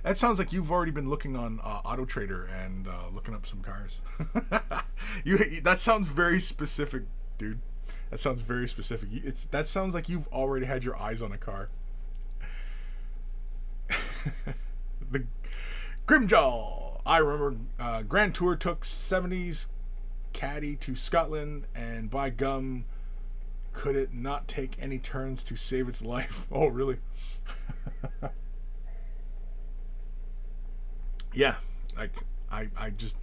That sounds like you've already been looking on Auto Trader and looking up some cars. That sounds very specific, dude. That sounds very specific. That sounds like you've already had your eyes on a car. The Grimjaw. I remember Grand Tour took 70s Caddy to Scotland, and by gum, could it not take any turns to save its life? Oh, really? Yeah, like I just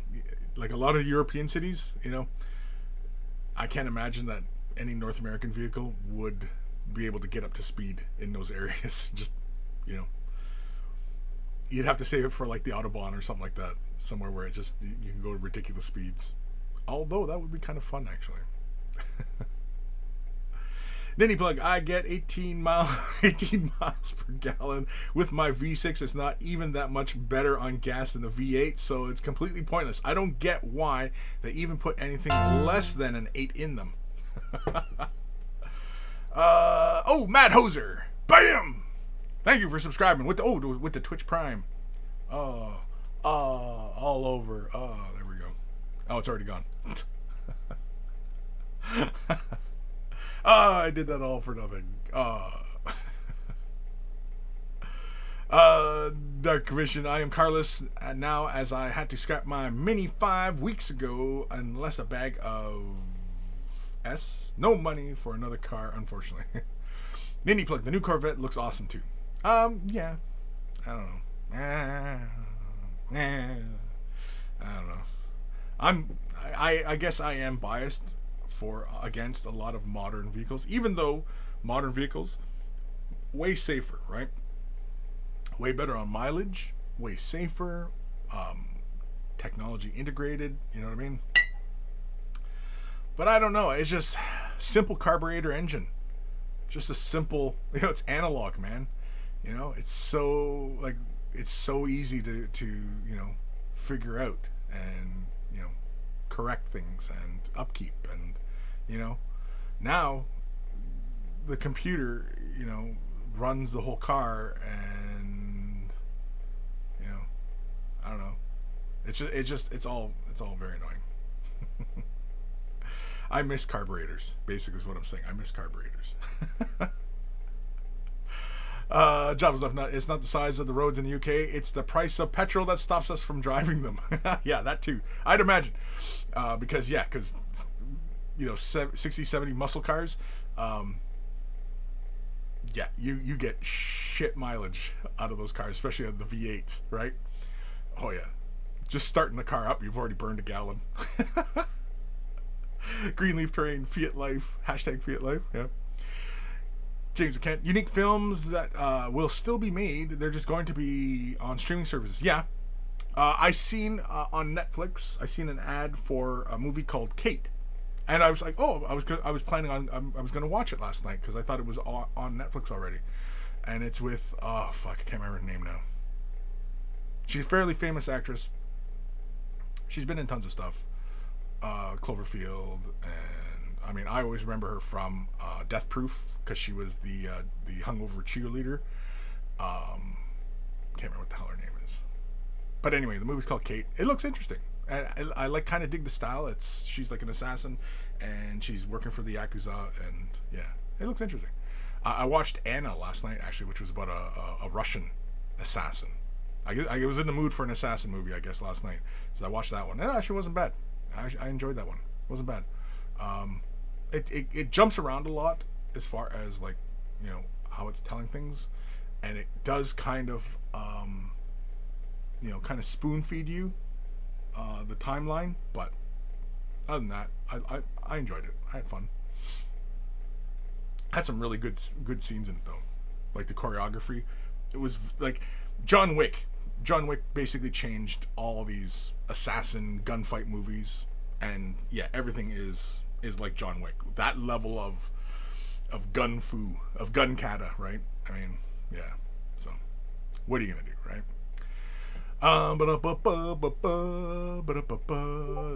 like a lot of European cities, I can't imagine that any North American vehicle would be able to get up to speed in those areas. Just, you'd have to save it for like the Autobahn or something like that, somewhere where you can go to ridiculous speeds. Although that would be kind of fun, actually. Ninny Plug, I get 18 miles per gallon with my V6. It's not even that much better on gas than the V8, so it's completely pointless. I don't get why they even put anything less than an 8 in them. Matt Hoser, bam! Thank you for subscribing with the Twitch Prime. All over. Oh, there we go. Oh, it's already gone. I did that all for nothing. Dark Commission, I am carless now as I had to scrap my Mini 5 weeks ago unless a bag of S. No money for another car, unfortunately. Ninny Plug, the new Corvette looks awesome too. Yeah. I don't know. I guess I am biased against a lot of modern vehicles, even though modern vehicles way safer, right? Way better on mileage, way safer, technology integrated, you know what I mean? But I don't know, it's just simple carburetor engine. Just a simple, it's analog, man. It's so easy to figure out and correct things and upkeep, and now the computer runs the whole car, and I don't know, it's all very annoying. I miss carburetors, basically is what I'm saying. I miss carburetors. Java's left nut. It's not the size of the roads in the UK, it's the price of petrol that stops us from driving them. Yeah, that too, I'd imagine. Because 60, 70 muscle cars, you get shit mileage out of those cars, especially the V8s, right? Oh yeah, just starting the car up, you've already burned a gallon. Greenleaf Terrain, Fiat Life, hashtag Fiat Life. Yeah. James Kent, unique films that will still be made. They're just going to be on streaming services. Yeah. I seen on Netflix, I seen an ad for a movie called Kate. And I was like, oh, I was planning on, I was going to watch it last night because I thought it was on Netflix already. And it's with, oh, fuck, I can't remember her name now. She's a fairly famous actress. She's been in tons of stuff. Cloverfield, and I mean, I always remember her from Death Proof because she was the hungover cheerleader. Can't remember what the hell her name is. But anyway, the movie's called Kate. It looks interesting. I like kind of dig the style. She's like an assassin, and she's working for the Yakuza, and yeah, it looks interesting. I watched Anna last night, actually, which was about a Russian assassin. I was in the mood for an assassin movie, I guess, last night. So I watched that one. It actually wasn't bad. I enjoyed that one. It wasn't bad. It jumps around a lot as far as, like, you know, how it's telling things. And it does kind of, kind of spoon feed you the timeline. But other than that, I enjoyed it. I had fun. Had some really good scenes in it, though. Like the choreography. It was like John Wick. John Wick basically changed all these assassin gunfight movies, and yeah, everything is like John Wick. That level of gun fu, of gun kata, right? I mean, yeah. So, what are you gonna do, right?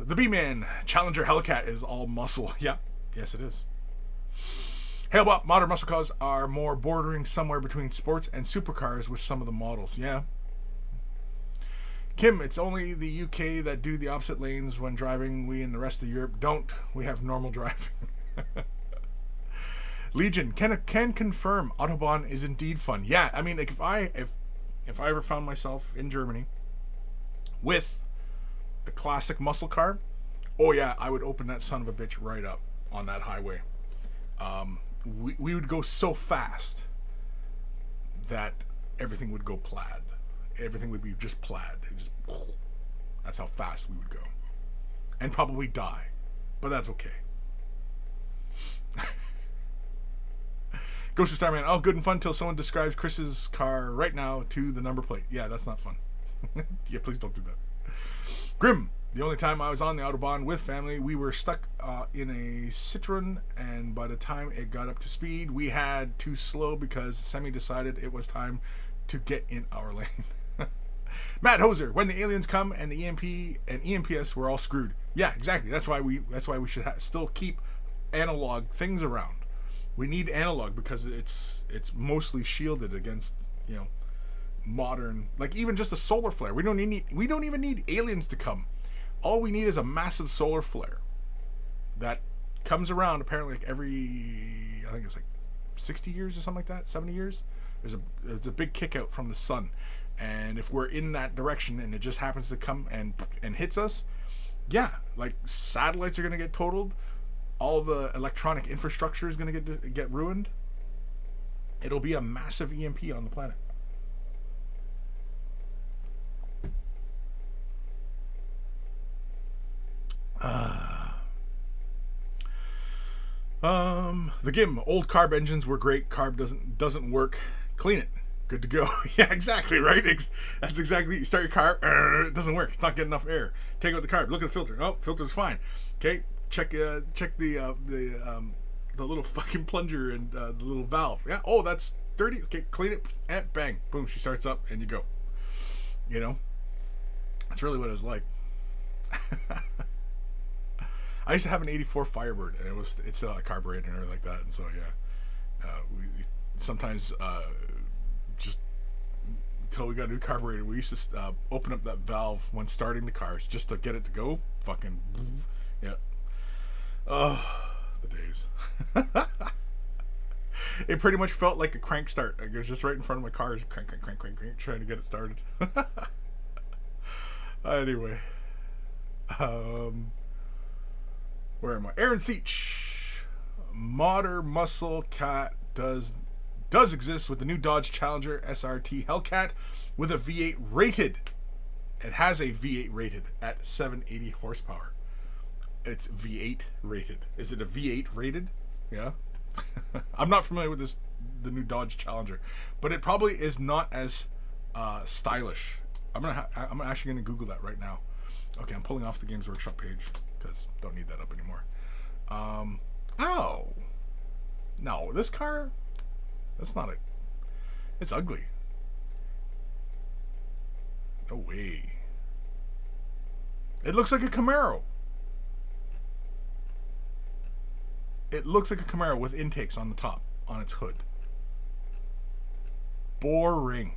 The B-Man Challenger Hellcat is all muscle. Yeah, yes, it is. Hailbop, modern muscle cars are more bordering somewhere between sports and supercars with some of the models. Yeah. Kim, it's only the UK that do the opposite lanes when driving. We in the rest of Europe don't. We have normal driving. Legion, can confirm Autobahn is indeed fun. Yeah, I mean, like if I ever found myself in Germany with a classic muscle car, oh yeah, I would open that son of a bitch right up on that highway. We would go so fast that everything would go plaid. Everything would be just plaid. That's how fast we would go. And probably die. But that's okay. Ghost of Starman. Oh, good and fun till someone describes Chris's car right now to the number plate. Yeah, that's not fun. Yeah, please don't do that. Grim. The only time I was on the Autobahn with family, we were stuck in a Citroen, and by the time it got up to speed, we had too slow because Semi decided it was time to get in our lane. Matt Hoser, when the aliens come and the EMP and EMPS, we're all screwed. Yeah, exactly. That's why we should still keep analog things around. We need analog because it's mostly shielded against, you know, modern, like even just a solar flare. We don't even need aliens to come. All we need is a massive solar flare that comes around apparently like every, I think it's like 60 years or something like that, 70 years. There's a big kick out from the sun. And if we're in that direction and it just happens to come and hits us, yeah, like satellites are going to get totaled. All the electronic infrastructure is going to get ruined. It'll be a massive EMP on the planet. The GIM, old carb engines were great. Carb doesn't work. Clean it. Good to go. Yeah, exactly, right? That's exactly. You start your car, it doesn't work. It's not getting enough air. Take out the carb. Look at the filter. Oh, filter's fine. Okay, check the little fucking plunger and the little valve. Yeah. Oh, that's dirty. Okay, clean it. And bang, boom. She starts up, and you go. You know, that's really what it was like. I used to have an '84 Firebird, and it's a carburetor and everything like that, and so yeah, we sometimes just until we got a new carburetor, we used to open up that valve when starting the cars just to get it to go. Fucking yeah. Oh, the days. It pretty much felt like a crank start. Like it was just right in front of my car, just crank, trying to get it started. Anyway, where am I? Aaron Seach. Modern muscle cat does exist with the new Dodge Challenger SRT Hellcat with a V8 rated. It has a V8 rated at 780 horsepower. It's V8 rated. Is it a V8 rated? Yeah. I'm not familiar with the new Dodge Challenger, but it probably is not as stylish. I'm actually gonna Google that right now. Okay, I'm pulling off the Games Workshop page because don't need that up anymore. Oh no, this car, that's not it. It's ugly. No way. It looks like a Camaro. It looks like a Camaro with intakes on the top, on its hood. Boring.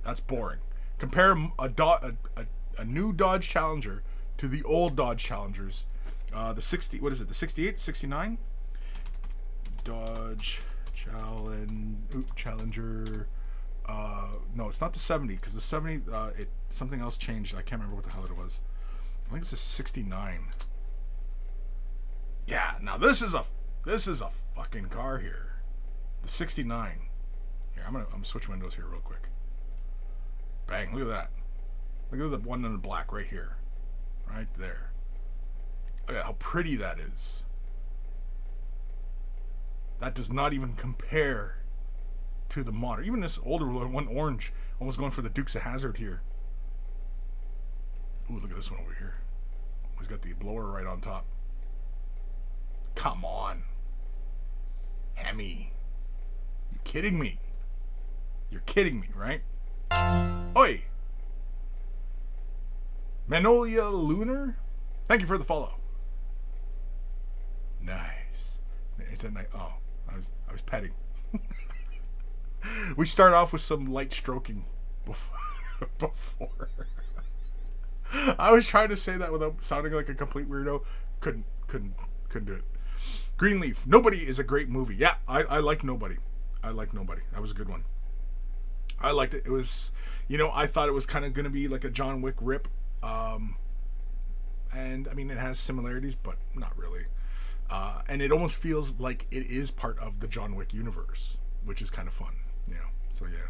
That's boring. Compare a new Dodge Challenger to the old Dodge Challengers. The 60, what is it? The 68, 69? Dodge Challenger. No, it's not the 70 because the 70, something else changed. I can't remember what the hell it was. I think it's a 69. Yeah, now this is a fucking car here. The 69. Here, I'm gonna switch windows here real quick. Bang, look at that. Look at the one in the black right here. Right there. Look at how pretty that is. That does not even compare to the modern. Even this older one, orange, almost going for the Dukes of Hazzard here. Ooh, look at this one over here. He's got the blower right on top. Come on. Hemi. You kidding me? You're kidding me, right? Oi! Manolia Lunar? Thank you for the follow. Nice. It's a nice. Oh, I was petting. We start off with some light stroking before. I was trying to say that without sounding like a complete weirdo. Couldn't do it. Greenleaf. Nobody is a great movie. Yeah, I like Nobody. I like Nobody. That was a good one. I liked it. It was, I thought it was kind of going to be like a John Wick rip. And I mean, it has similarities, but not really. And it almost feels like it is part of the John Wick universe, which is kind of fun. So yeah.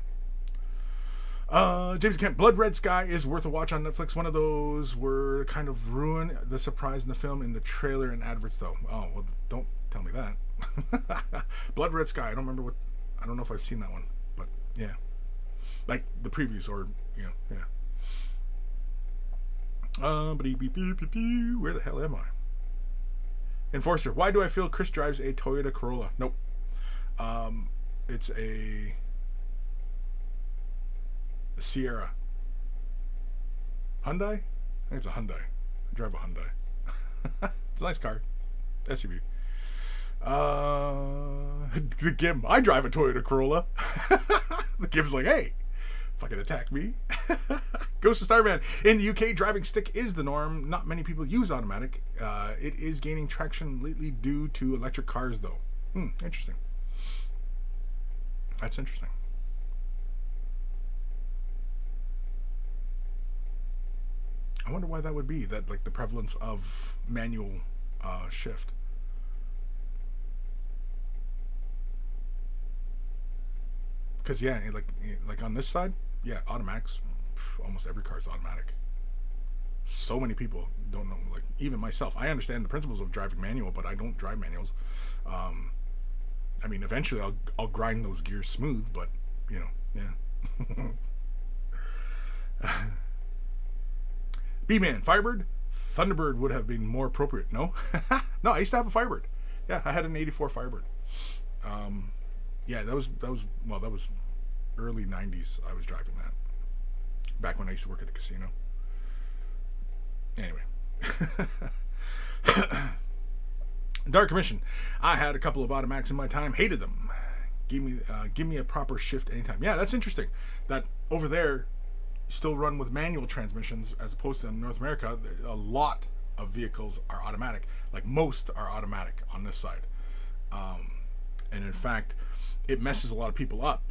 James Kemp, Blood Red Sky is worth a watch on Netflix. One of those were kind of ruin the surprise in the film in the trailer and adverts, though. Oh, well, don't tell me that. Blood Red Sky. I don't know if I've seen that one, but yeah. Like the previews or, yeah. Where the hell am I? Enforcer. Why do I feel Kris drives a Toyota Corolla? Nope. It's a Sierra. Hyundai? I think it's a Hyundai. I drive a Hyundai. It's a nice car. SUV. The Gim. I drive a Toyota Corolla. The Gim's like, hey, fucking attack me. Ghost of Starman. In the UK, driving stick is the norm. Not many people use automatic. It is gaining traction lately due to electric cars, though. Interesting. That's interesting. I wonder why that would be. That like the prevalence of manual shift. Because yeah, like on this side, yeah, automatics. Almost every car is automatic. So many people don't know. Like even myself, I understand the principles of driving manual, but I don't drive manuals. I mean, eventually I'll grind those gears smooth, but yeah. B-Man, Firebird? Thunderbird would have been more appropriate. No? No, I used to have a Firebird. Yeah, I had an 84 Firebird. Yeah, that was early 90s I was driving that. Back when I used to work at the casino. Anyway. Dark Commission. I had a couple of automatics in my time. Hated them. Give me a proper shift anytime. Yeah, that's interesting. That over there, you still run with manual transmissions as opposed to in North America. A lot of vehicles are automatic. Like most are automatic on this side. And in fact, it messes a lot of people up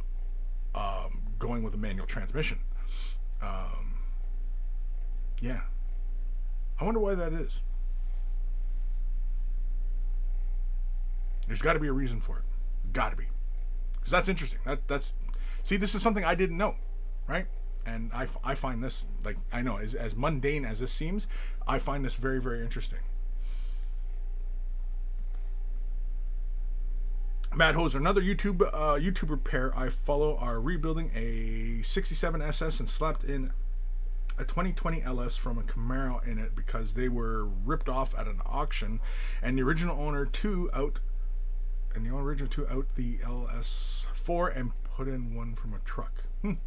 going with a manual transmission. Yeah. I wonder why that is. There's got to be a reason for it. Got to be. Because that's interesting. That's see, this is something I didn't know, right? And I find this, like, I know, as mundane as this seems, I find this very, very interesting. Mad Hoser, another YouTuber pair I follow are rebuilding a 67 SS and slapped in a 2020 LS from a Camaro in it because they were ripped off at an auction, and the original owner two out the LS4 and put in one from a truck.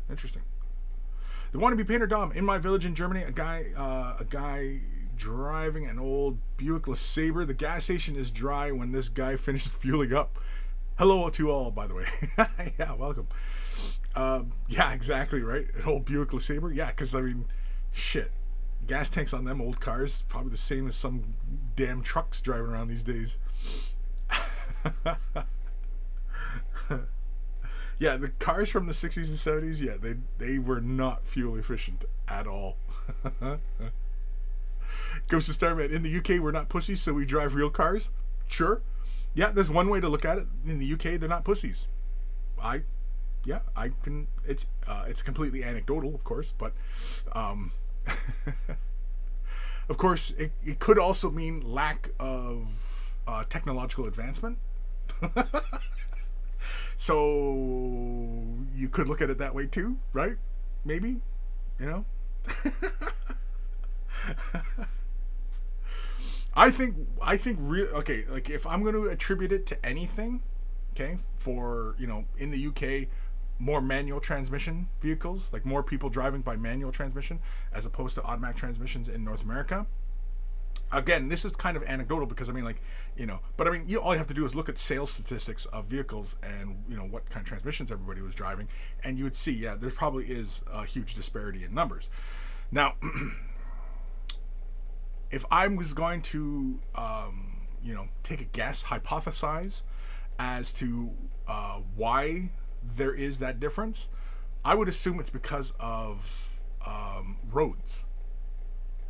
Interesting. The wannabe painter Dom, in my village in Germany, a guy driving an old Buick LeSabre. The gas station is dry when this guy finishes fueling up. Hello to all, by the way. Yeah, welcome. Yeah, exactly, right? An old Buick LeSabre. Yeah, because, I mean, shit. Gas tanks on them old cars, probably the same as some damn trucks driving around these days. Yeah, the cars from the 60s and 70s, yeah, they were not fuel efficient at all. Ghost of Starman, in the UK, we're not pussies, so we drive real cars. Sure. Yeah, there's one way to look at it. In the UK, they're not pussies. I can. It's completely anecdotal, of course, but of course, it could also mean lack of technological advancement. So you could look at it that way too, right? Maybe, you know. I think okay, like if I'm going to attribute it to anything, okay, for, you know, in the UK, more manual transmission vehicles, like more people driving by manual transmission as opposed to automatic transmissions in North America. Again, this is kind of anecdotal because, I mean, like, you know, but I mean, all you have to do is look at sales statistics of vehicles and, you know, what kind of transmissions everybody was driving, and you would see, yeah, there probably is a huge disparity in numbers. Now, if I was going to, you know, take a guess, hypothesize as to why there is that difference, I would assume it's because of roads.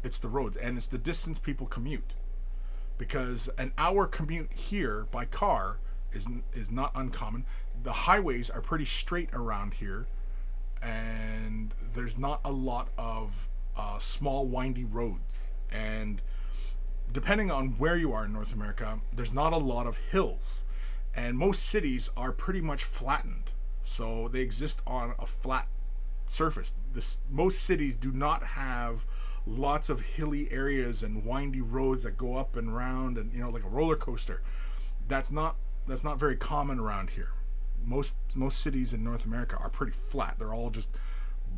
It's the roads, and it's the distance people commute. Because an hour commute here by car is not uncommon. The highways are pretty straight around here, and there's not a lot of small windy roads. And depending on where you are in North America, there's not a lot of hills, and most cities are pretty much flattened, so they exist on a flat surface. Most cities do not have lots of hilly areas and windy roads that go up and around, and, you know, like a roller coaster. That's not very common around here. Most cities in North America are pretty flat. They're all just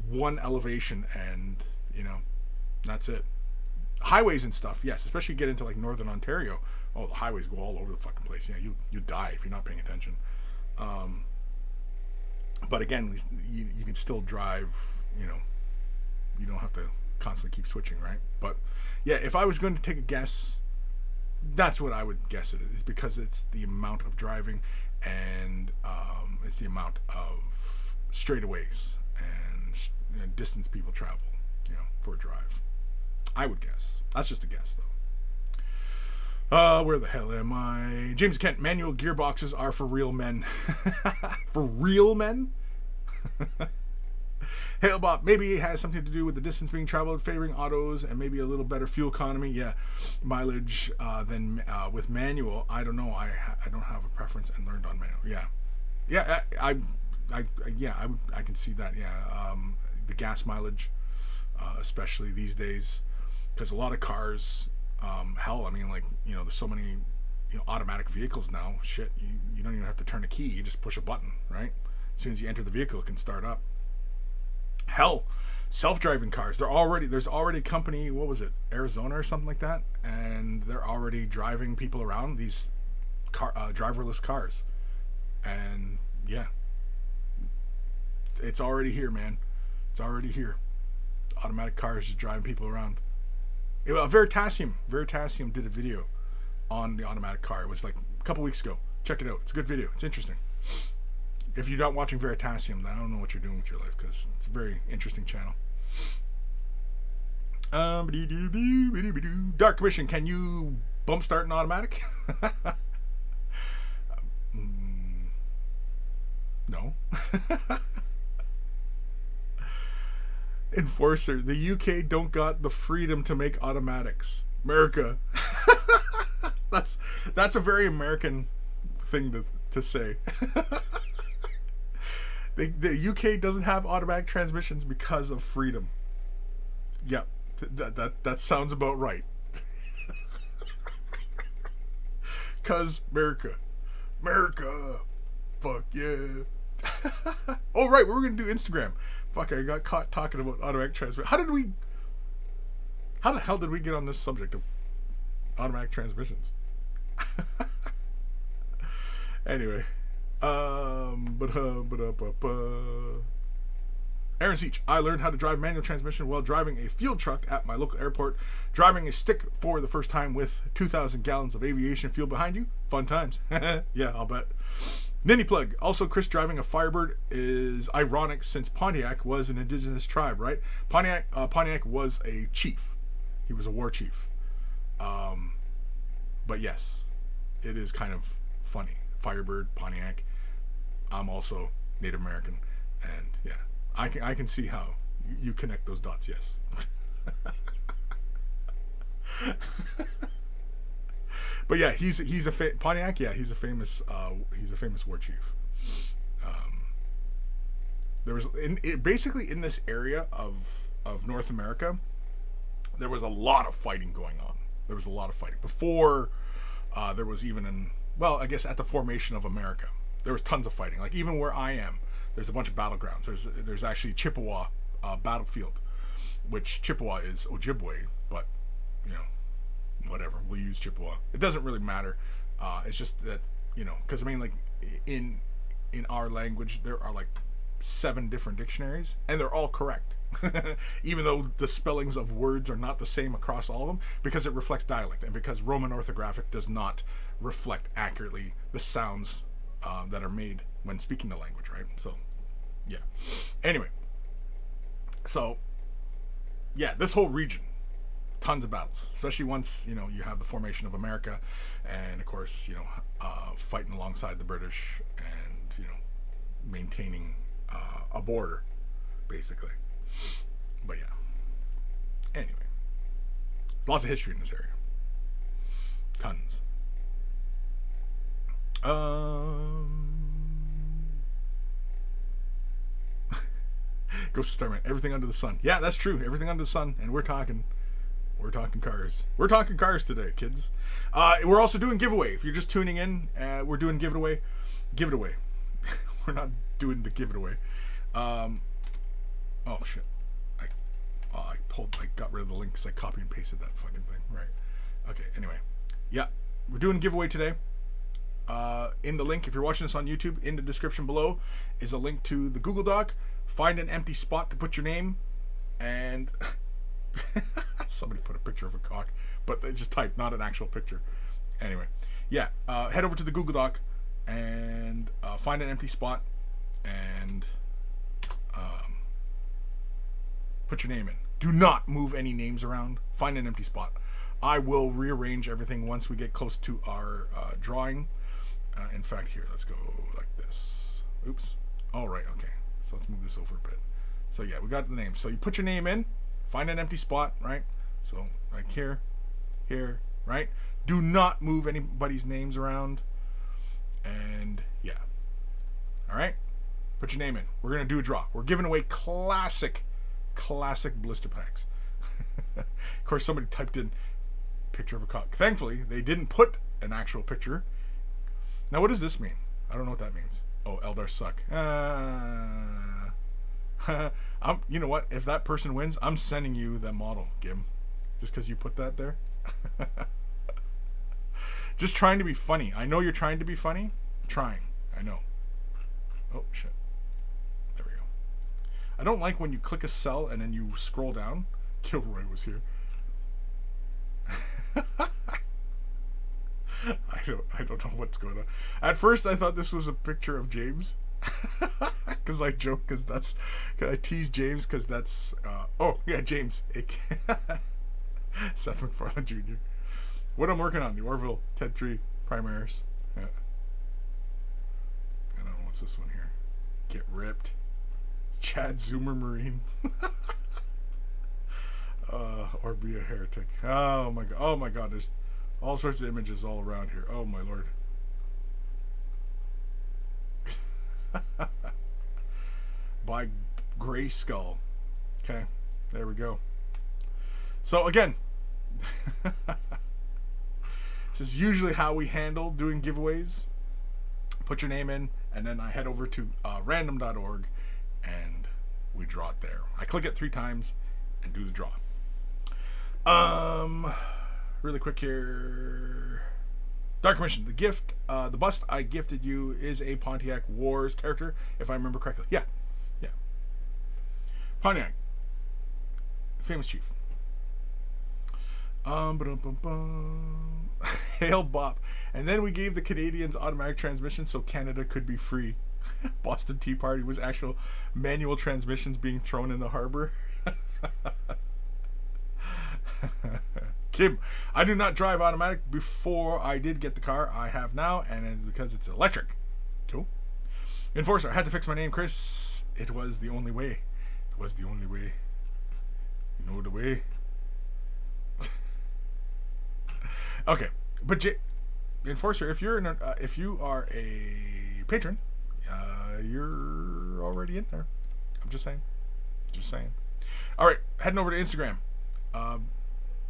one elevation, and, you know, that's it. Highways and stuff, yes, especially you get into like Northern Ontario. Oh, the highways go all over the fucking place. Yeah, you die if you're not paying attention. But again, you can still drive. You know, you don't have to constantly keep switching, right? But yeah, if I was going to take a guess, that's what I would guess it is, because it's the amount of driving, and it's the amount of straightaways and distance people travel, you know, for a drive. I would guess. That's just a guess, though. Where the hell am I? James Kent, manual gearboxes are for real men. For real men? Hail Bob, maybe it has something to do with the distance being traveled, favoring autos, and maybe a little better fuel economy. Yeah, mileage than with manual. I don't know. I don't have a preference and learned on manual. Yeah. I can see that. Yeah, the gas mileage, especially these days, because a lot of cars, hell, I mean, like, you know, there's so many, you know, automatic vehicles now. Shit, you don't even have to turn a key. You just push a button, right? As soon as you enter the vehicle, it can start up. Hell, self-driving cars. There's already a company, what was it, Arizona or something like that, and they're already driving people around these driverless cars. And yeah, it's already here, man. It's already here. Automatic cars just driving people around. Veritasium did a video on the automatic car. It was like a couple weeks ago. Check it out. It's a good video. It's interesting. If you're not watching Veritasium, then I don't know what you're doing with your life, because it's a very interesting channel. Dark Commission, can you bump start an automatic? No. Enforcer, the UK don't got the freedom to make automatics. America. That's a very American thing to to say. The UK doesn't have automatic transmissions because of freedom. Yep, that sounds about right. Cause America, fuck yeah. Oh right, we were gonna do Instagram. Fuck, I got caught talking about automatic transmission. How the hell did we get on this subject of automatic transmissions? Anyway, Aaron Seach, I learned how to drive manual transmission while driving a field truck at my local airport. Driving a stick for the first time with 2,000 gallons of aviation fuel behind you. Fun times. Yeah, I'll bet. Ninny Plug. Also, Kris driving a Firebird is ironic since Pontiac was an indigenous tribe, right? Pontiac was a chief. He was a war chief. But yes, it is kind of funny. Firebird, Pontiac. I'm also Native American. And yeah, I can see how you connect those dots, yes. But yeah, he's a Pontiac. Yeah, he's a famous war chief. There was basically in this area of North America, there was a lot of fighting going on. There was a lot of fighting before there was even I guess at the formation of America, there was tons of fighting. Like even where I am, there's a bunch of battlegrounds. There's actually Chippewa battlefield, which Chippewa is Ojibwe, but you know, whatever, we'll use Chippewa. It doesn't really matter. It's just that, you know, because I mean, like in our language there are like 7 different dictionaries and they're all correct. Even though the spellings of words are not the same across all of them, because it reflects dialect and because Roman orthographic does not reflect accurately the sounds that are made when speaking the language, right? So yeah, anyway, so yeah, this whole region, tons of battles, especially once, you know, you have the formation of America and of course, you know, fighting alongside the British and, you know, maintaining a border basically. But yeah, anyway, there's lots of history in this area, tons. Ghost of Starman, everything under the sun. Yeah, that's true, everything under the sun. And we're talking cars. We're talking cars today, kids. We're also doing giveaway. If you're just tuning in, we're doing give it away. We're not doing the give it away. Oh shit! I got rid of the link because I copy and pasted that fucking thing. Right. Okay. Anyway, yeah, we're doing a giveaway today. In the link, if you're watching this on YouTube, in the description below is a link to the Google Doc. Find an empty spot to put your name, and somebody put a picture of a cock, but they just typed, not an actual picture. Anyway, yeah, head over to the Google Doc and find an empty spot and put your name in. Do not move any names around. Find an empty spot. I will rearrange everything once we get close to our drawing. In fact, here, let's go like this. Oops. All right, okay. So let's move this over a bit. So yeah, we got the name. So you put your name in, find an empty spot, right? So like here, right? Do not move anybody's names around. And yeah. All right? Put your name in. We're going to do a draw. We're giving away classic blister packs. Of course, somebody typed in picture of a cock. Thankfully, they didn't put an actual picture. Now, what does this mean? I don't know what that means. Oh, Eldar suck. You know what? If that person wins, I'm sending you that model, Gim. Just because you put that there. Just trying to be funny. I know you're trying to be funny. Trying. I know. Oh, shit. There we go. I don't like when you click a cell and then you scroll down. Kilroy was here. I don't know what's going on. At first, I thought this was a picture of James. Because I joke, because I tease James, because that's, oh, yeah, James. Seth MacFarlane Jr. What I'm working on, the Orville Ted 3 Primaris. Yeah. I don't know, what's this one here? Get ripped. Chad Zoomer Marine. Or be a heretic. Oh my god, there's all sorts of images all around here. Oh my lord. by Gray Skull. Okay, there we go. So again, this is usually how we handle doing giveaways. Put your name in, and then I head over to random.org and we draw it there. I click it 3 times and do the draw. Really quick here. Dark Commission, the gift, the bust I gifted you is a Pontiac Wars character, if I remember correctly. Yeah. Pontiac, famous chief. Hail Bop. And then we gave the Canadians automatic transmission so Canada could be free. Boston Tea Party was actual manual transmissions being thrown in the harbor. Kim, I do not drive automatic. Before I did get the car I have now, and it's because it's electric. Cool. Enforcer, I had to fix my name, Kris. It was the only way. It was the only way. You know the way. Okay, but Enforcer, if you're if you are a patron, you're already in there. I'm just saying. All right, heading over to Instagram,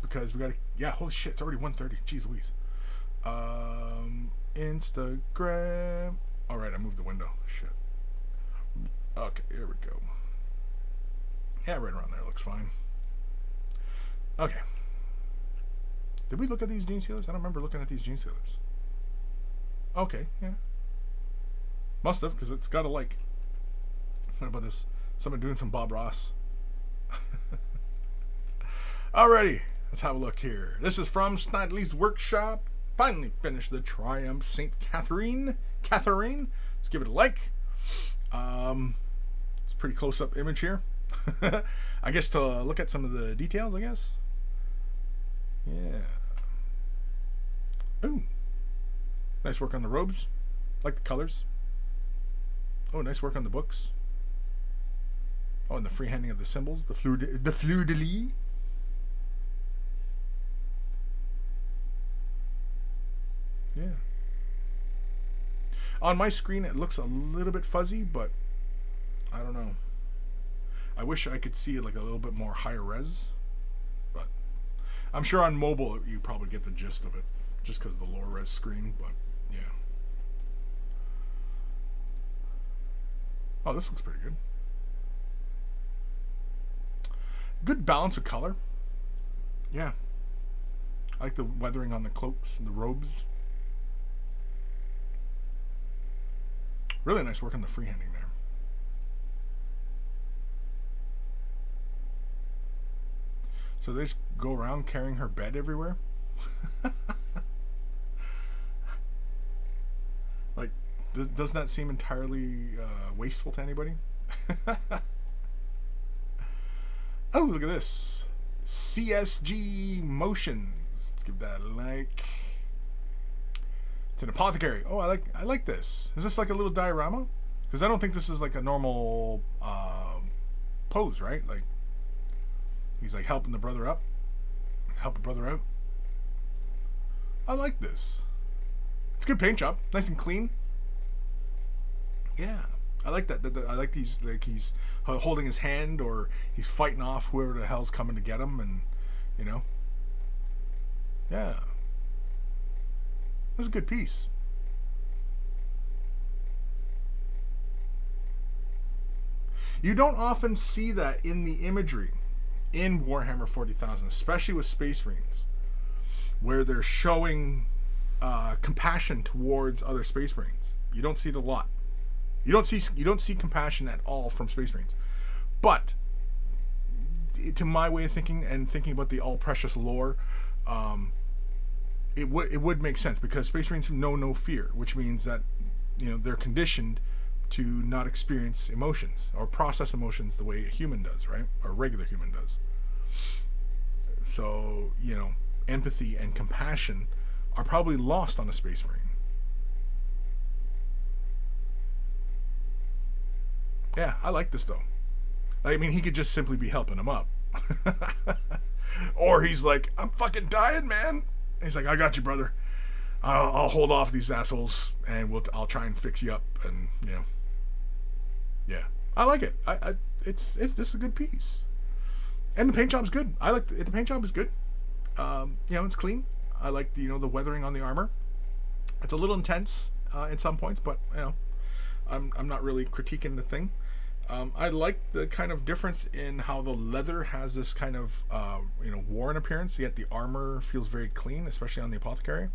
because we got to. Yeah, holy shit, it's already 1:30. Jeez Louise. Instagram. All right, I moved the window. Shit. Okay, here we go. Yeah, right around there looks fine. Okay. Did we look at these gene sealers? I don't remember looking at these gene sealers. Okay, yeah. Must have, because it's got a like. What about this? Someone doing some Bob Ross. Alrighty, let's have a look here. This is from Snidely's Workshop. Finally finished the Triumph St. Catherine. Let's give it a like. It's a pretty close-up image here. I guess to look at some of the details, I guess. Yeah. Ooh. Nice work on the robes. Like the colors. Oh, nice work on the books. Oh, and the freehanding of the symbols. The fleur-de-lis. Yeah. On my screen, it looks a little bit fuzzy, but I don't know. I wish I could see like a little bit more higher res. I'm sure on mobile you probably get the gist of it, just because of the lower res screen, but yeah. Oh, this looks pretty good. Good balance of color. Yeah. I like the weathering on the cloaks and the robes. Really nice work on the freehanding there. So they just go around carrying her bed everywhere? Like, doesn't that seem entirely wasteful to anybody? Oh, look at this. CSG Motions. Let's give that a like. It's an apothecary. Oh, I like this. Is this like a little diorama? Because I don't think this is like a normal pose, right? Like, he's like helping the brother up. Help a brother out. I like this. It's a good paint job. Nice and clean. Yeah. I like that. I like these, like he's holding his hand or he's fighting off whoever the hell's coming to get him, and, you know. Yeah. That's a good piece. You don't often see that in the imagery in Warhammer 40,000, especially with Space Marines, where they're showing compassion towards other Space Marines. You don't see it a lot. You don't see compassion at all from Space Marines. But to my way of thinking and thinking about the all precious lore, it would make sense, because Space Marines know no fear, which means that, you know, they're conditioned to not experience emotions or process emotions the way a human does, right? Or a regular human does. So, you know, empathy and compassion are probably lost on a Space Marine. Yeah, I like this though. I mean, he could just simply be helping him up. Or he's like, I'm fucking dying, man. He's like, I got you, brother. I'll hold off these assholes, and I'll try and fix you up, and, you know. Yeah, I like it. It's this is a good piece, and the paint job's good. I like the paint job is good. It's clean. I like the weathering on the armor. It's a little intense at some points, but I'm not really critiquing the thing. I like the kind of difference in how the leather has this kind of worn appearance, yet the armor feels very clean, especially on the apothecary.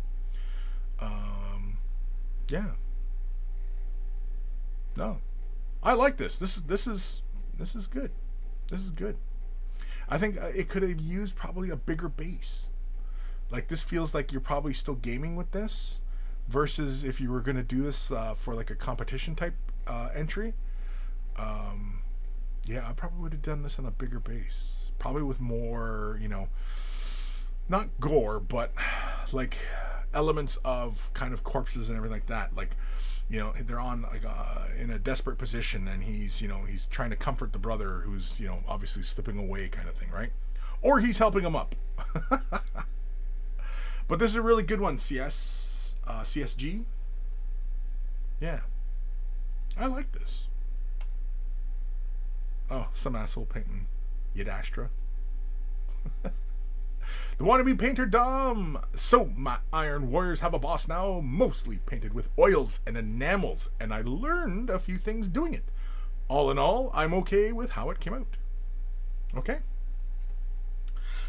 Yeah. No, I like this. This is good. This is good. I think it could have used probably a bigger base. Like, this feels like you're probably still gaming with this, versus if you were going to do this for like a competition type entry. Yeah, I probably would have done this on a bigger base, probably with more, not gore, but like elements of kind of corpses and everything like that. Like, they're on like in a desperate position, and he's trying to comfort the brother who's obviously slipping away, kind of thing, right? Or he's helping him up. But this is a really good one, CSG. Yeah, I like this. Oh, some asshole painting Yadastra. The wannabe painter dumb. So my Iron Warriors have a boss now, mostly painted with oils and enamels, and I learned a few things doing it. All in all, I'm okay with how it came out. Okay.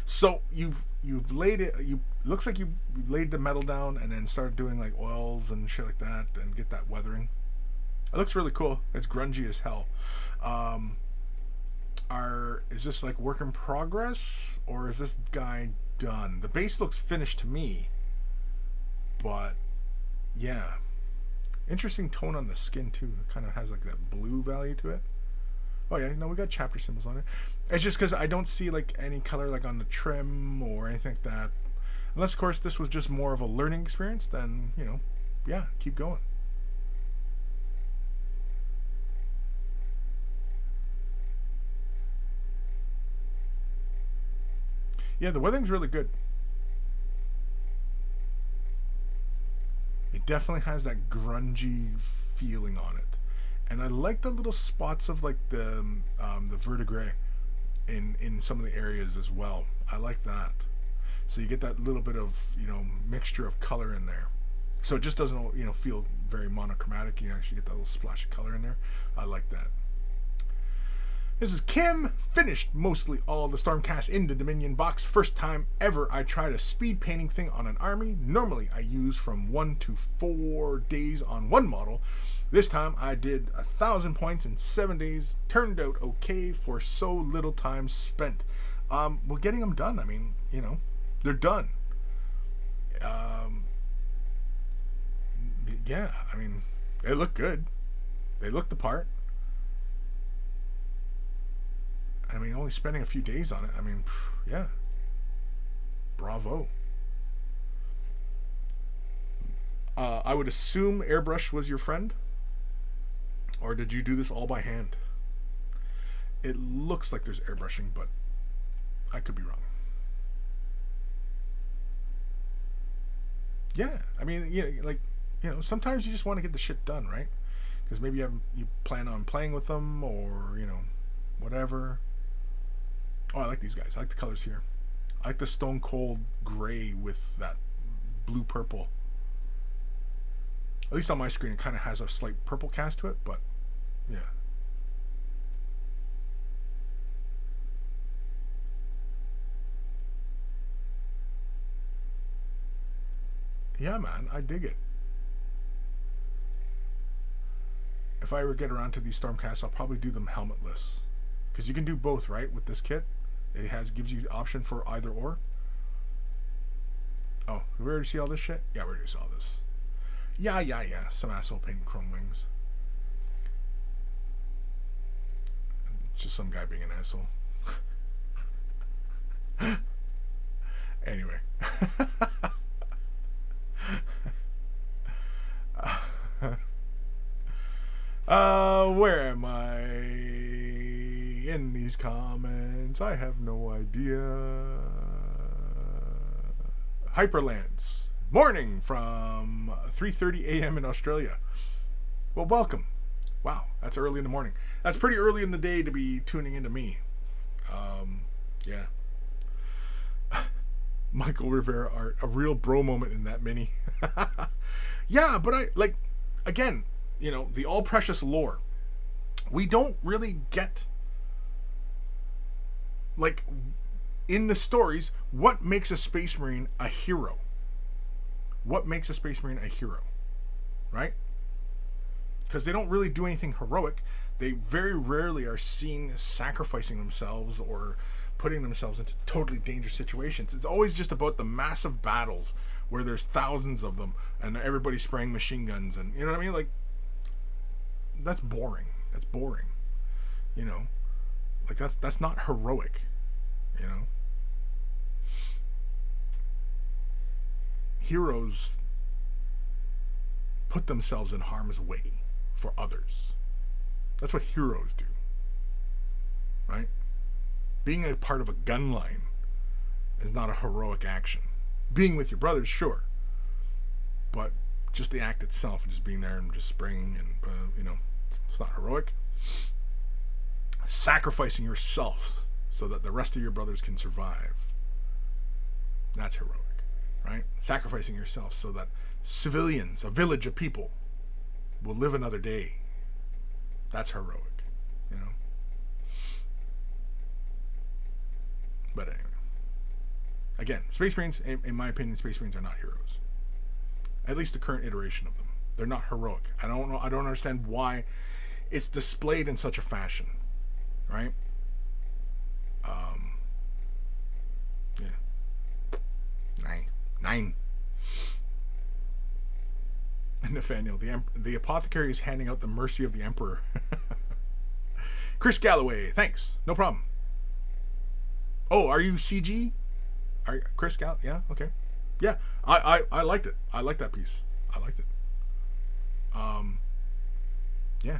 So you've laid it. Looks like you laid the metal down and then started doing like oils and shit like that, and get that weathering. It looks really cool. It's grungy as hell. Is this like work in progress, or is this guy done? The base looks finished to me, but yeah, interesting tone on the skin too. It kind of has like that blue value to it. Oh yeah, we got chapter symbols on it. It's just because I don't see like any color like on the trim or anything like that. Unless of course this was just more of a learning experience, then yeah, keep going. Yeah, the weathering's really good. It definitely has that grungy feeling on it, and I like the little spots of like the verdigris in some of the areas as well. I like that. So you get that little bit of mixture of color in there. So it just doesn't feel very monochromatic. You actually get that little splash of color in there. I like that. This is Kim. Finished mostly all the Stormcast in the Dominion box. First time ever I tried a speed painting thing on an army. Normally I use from 1 to 4 days on one model. This time I did 1,000 points in 7 days. Turned out okay for so little time spent. Well, getting them done, I mean, they're done. Yeah, I mean, they look good. They look the part. I mean, only spending a few days on it. I mean, yeah. Bravo. I would assume airbrush was your friend. Or did you do this all by hand? It looks like there's airbrushing, but I could be wrong. Yeah, I mean, sometimes you just want to get the shit done, right? Because maybe you plan on playing with them, or whatever. Oh, I like these guys. I like the colors here. I like the stone cold gray with that blue purple. At least on my screen, it kind of has a slight purple cast to it, but yeah. Yeah, man, I dig it. If I ever get around to these Stormcasts, I'll probably do them helmetless. Because you can do both, right, with this kit. It gives you the option for either or. Oh, did we already see all this shit? Yeah, we already saw this. Yeah. Some asshole painting chrome wings. It's just some guy being an asshole. Anyway. Where am I in these comments? I have no idea. Hyperlands. Morning from 3:30 a.m. in Australia. Well, welcome. Wow, that's early in the morning. That's pretty early in the day to be tuning into me. Yeah. Michael Rivera art, a real bro moment in that mini. Yeah, but I like, again, you know, the all precious lore. We don't really get, like, in the stories, what makes a Space Marine a hero? What makes a Space Marine a hero? Right? Because they don't really do anything heroic. They very rarely are seen sacrificing themselves or putting themselves into totally dangerous situations. It's always just about the massive battles where there's thousands of them and everybody's spraying machine guns, and you know what I mean? Like, that's boring. That's boring. You know? Like, that's not heroic. You know? Heroes put themselves in harm's way for others. That's what heroes do. Right? Being a part of a gun line is not a heroic action. Being with your brothers, sure. But just the act itself, just being there and just spraying, and you know, it's not heroic. Sacrificing yourself so that the rest of your brothers can survive, that's heroic. Right? Sacrificing yourself so that civilians, a village of people, will live another day. That's heroic, you know? But anyway. Again, Space Marines, in my opinion, Space Marines are not heroes. At least the current iteration of them. They're not heroic. I don't understand why it's displayed in such a fashion. Right? Yeah. Nine. Nathaniel, the apothecary is handing out the mercy of the emperor. Chris Galloway, thanks. No problem. Oh, are you CG? Chris Galloway? Yeah, okay. Yeah, I liked it. I liked that piece. I liked it. Yeah.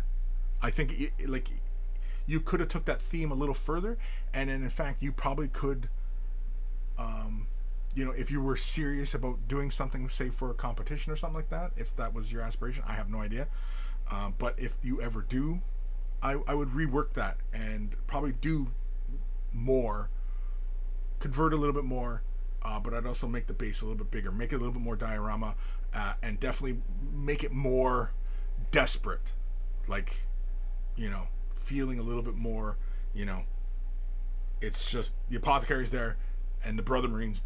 I think like you could have took that theme a little further, and then in fact you probably could you know, if you were serious about doing something, say for a competition or something like that, if that was your aspiration, I have no idea. But if you ever do, I would rework that and probably do more, convert a little bit more, but I'd also make the base a little bit bigger, make it a little bit more diorama, and definitely make it more desperate. Like, you know, feeling a little bit more, you know, it's just the apothecary's there and the brother Marine's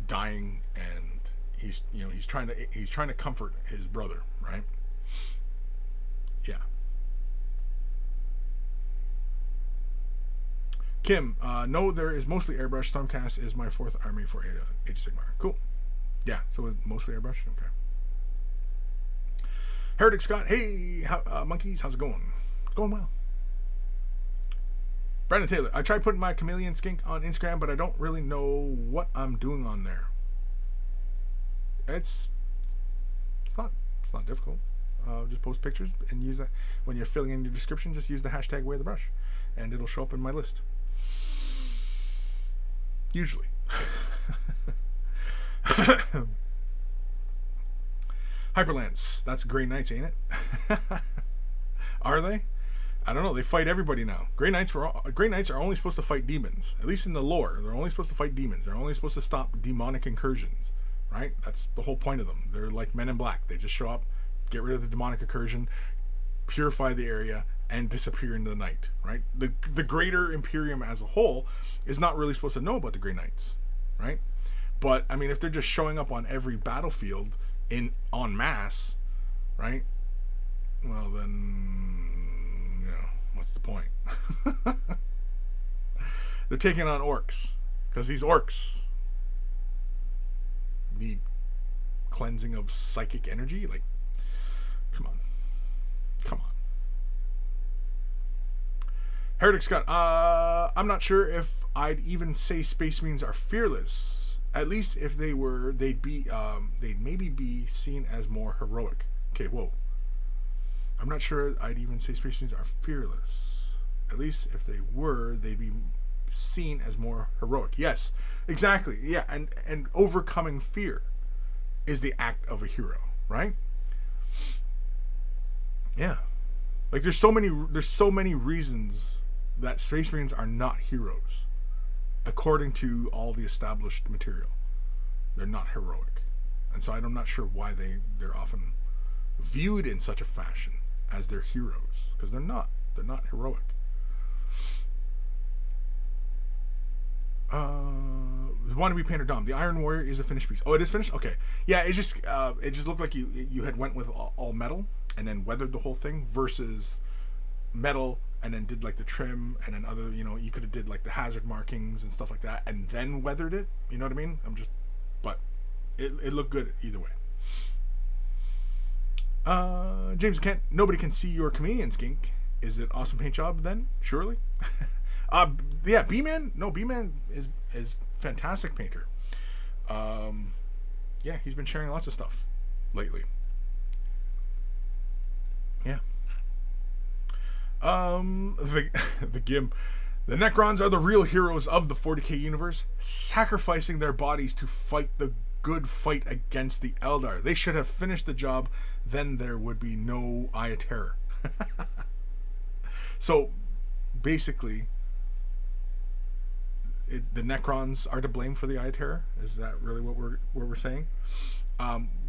dying, and he's trying to comfort his brother, right? Yeah. Kim, no, there is mostly airbrush. Stormcast is my fourth army for Age of Sigmar. Cool. Yeah, so it's mostly airbrush. Okay. Heretic Scott, hey, monkeys, how's it going? Going well. Brandon Taylor, I tried putting my chameleon skink on Instagram, but I don't really know what I'm doing on there. It's not difficult. Just post pictures and use that when you're filling in your description. Just use the hashtag wear the brush, and it'll show up in my list. Usually. Hyperlance, that's Grey Knights, ain't it? Are they? I don't know. They fight everybody now. Grey Knights are only supposed to fight demons. At least in the lore, they're only supposed to fight demons. They're only supposed to stop demonic incursions, right? That's the whole point of them. They're like Men in Black. They just show up, get rid of the demonic incursion, purify the area, and disappear into the night, right? The greater Imperium as a whole is not really supposed to know about the Grey Knights, right? But I mean, if they're just showing up on every battlefield en masse, right? Well, then, you know, what's the point? They're taking on orcs because these orcs need cleansing of psychic energy. Like, come on. Heretic Scott, I'm not sure if I'd even say Space Marines are fearless. At least if they were, they'd maybe be seen as more heroic. Okay, whoa. I'm not sure I'd even say Space Marines are fearless. At least if they were, they'd be seen as more heroic. Yes, exactly. Yeah, and overcoming fear is the act of a hero, right? Yeah. Like there's so many reasons that Space Marines are not heroes, according to all the established material. They're not heroic, and so I'm not sure why they're often viewed in such a fashion as they're heroes, because they're not. They're not heroic. Wannabe Painter Dom. The Iron Warrior is a finished piece. Oh, it is finished? Okay. Yeah, it just looked like you had went with all metal and then weathered the whole thing versus metal and then did like the trim and then other, you could have did like the hazard markings and stuff like that and then weathered it. You know what I mean? But it looked good either way. James Kent, nobody can see your chameleon skink. Is it awesome paint job then? Surely. Yeah, B-Man. No, B-Man is fantastic painter. Yeah, he's been sharing lots of stuff lately. Yeah. The Gim. The Necrons are the real heroes of the 40k universe, sacrificing their bodies to fight the good fight against the Eldar. They should have finished the job, then there would be no Eye of Terror. So, basically, the Necrons are to blame for the Eye of Terror? Is that really what we're saying?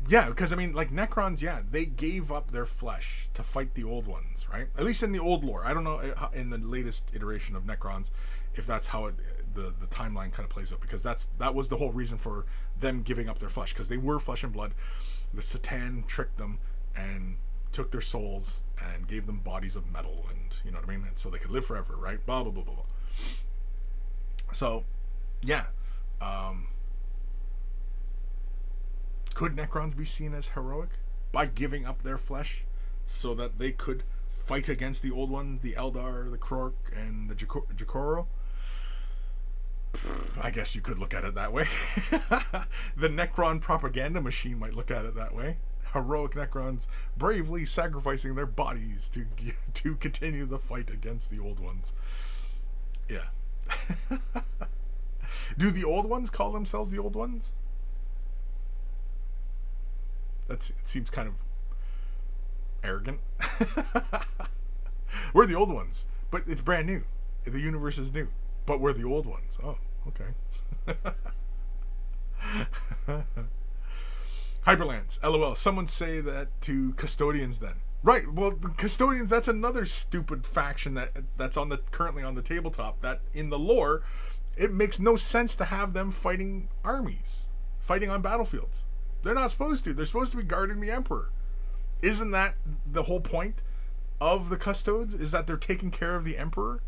Yeah, because like Necrons, yeah, they gave up their flesh to fight the old ones, right? At least in the old lore. I don't know in the latest iteration of Necrons if that's how the timeline kind of plays out, because that was the whole reason for them giving up their flesh, because they were flesh and blood. The Satan tricked them and took their souls and gave them bodies of metal, and you know what I mean, and so they could live forever, right? Blah blah blah blah blah. So, yeah. Could Necrons be seen as heroic by giving up their flesh so that they could fight against the old one, the Eldar, the Krork, and the Jokoro? I guess you could look at it that way. The Necron propaganda machine might look at it that way. Heroic Necrons bravely sacrificing their bodies to continue the fight against the old ones. Yeah. Do the old ones call themselves the old ones? It seems kind of arrogant. We're the old ones, but it's brand new. The universe is new, but we're the old ones. Oh, okay. Hyperlands, LOL. Someone say that to custodians then. Right, well, the custodians, that's another stupid faction that's currently on the tabletop, that in the lore, it makes no sense to have them fighting armies, fighting on battlefields. They're not supposed to. They're supposed to be guarding the Emperor. Isn't that the whole point of the Custodes? Is that they're taking care of the Emperor?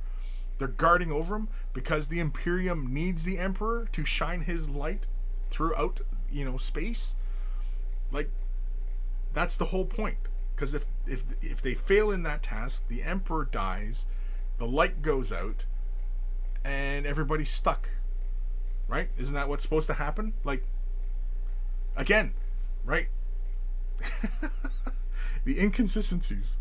They're guarding over him because the Imperium needs the Emperor to shine his light throughout, space. Like, that's the whole point. Because if they fail in that task, the Emperor dies, the light goes out, and everybody's stuck. Right? Isn't that what's supposed to happen? Like, again, right? The inconsistencies.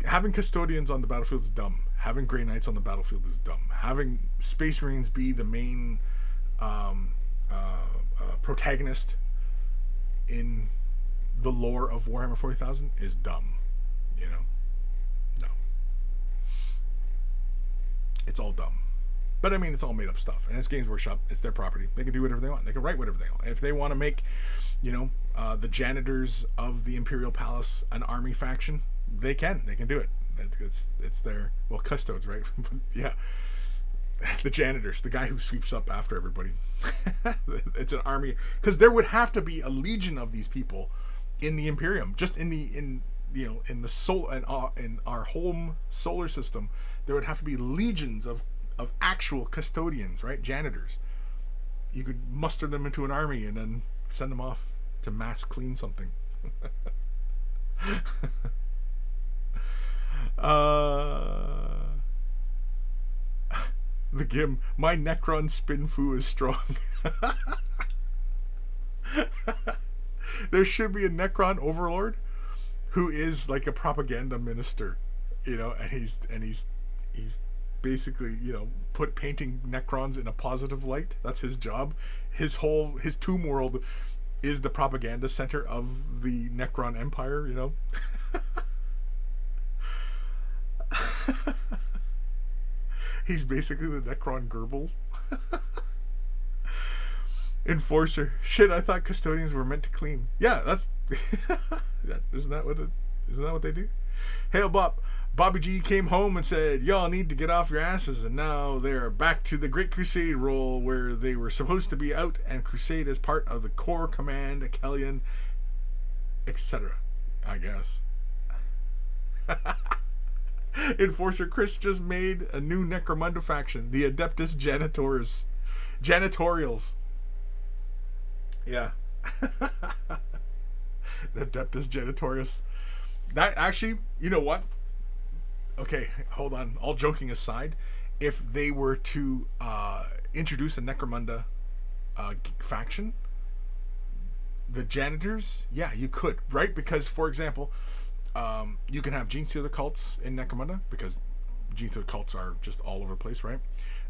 Having custodians on the battlefield is dumb. Having Grey Knights on the battlefield is dumb. Having Space Marines be the main protagonist in the lore of Warhammer 40,000 is dumb. No. It's all dumb. But I mean, it's all made up stuff, and it's Games Workshop. It's their property. They can do whatever they want. They can write whatever they want. If they want to make, the janitors of the Imperial Palace an army faction, they can. They can do it. It's their custodes, right? But yeah, the janitors, the guy who sweeps up after everybody. It's an army, because there would have to be a legion of these people in the Imperium, just in our home solar system. There would have to be legions of actual custodians, right? Janitors. You could muster them into an army and then send them off to mass clean something. The Gim, my Necron spin foo is strong. There should be a Necron overlord who is like a propaganda minister, and he's basically, painting Necrons in a positive light. That's his job. His tomb world is the propaganda center of the Necron Empire, He's basically the Necron Gerbil. Enforcer. Shit, I thought custodians were meant to clean. Yeah, that's isn't that what they do? Hail Bop. Bobby G came home and said, y'all need to get off your asses, and now they're back to the Great Crusade role where they were supposed to be out and crusade as part of the Core Command, archaeon, etc. I guess. Enforcer Kris just made a new Necromunda faction, the Adeptus Janitorials. Yeah. The Adeptus Janitorius. That actually, you know what? Okay, hold on. All joking aside, if they were to introduce a Necromunda faction, the janitors, yeah, you could, right? Because, for example, you can have Gene Stealer cults in Necromunda, because Gene Stealer cults are just all over the place, right?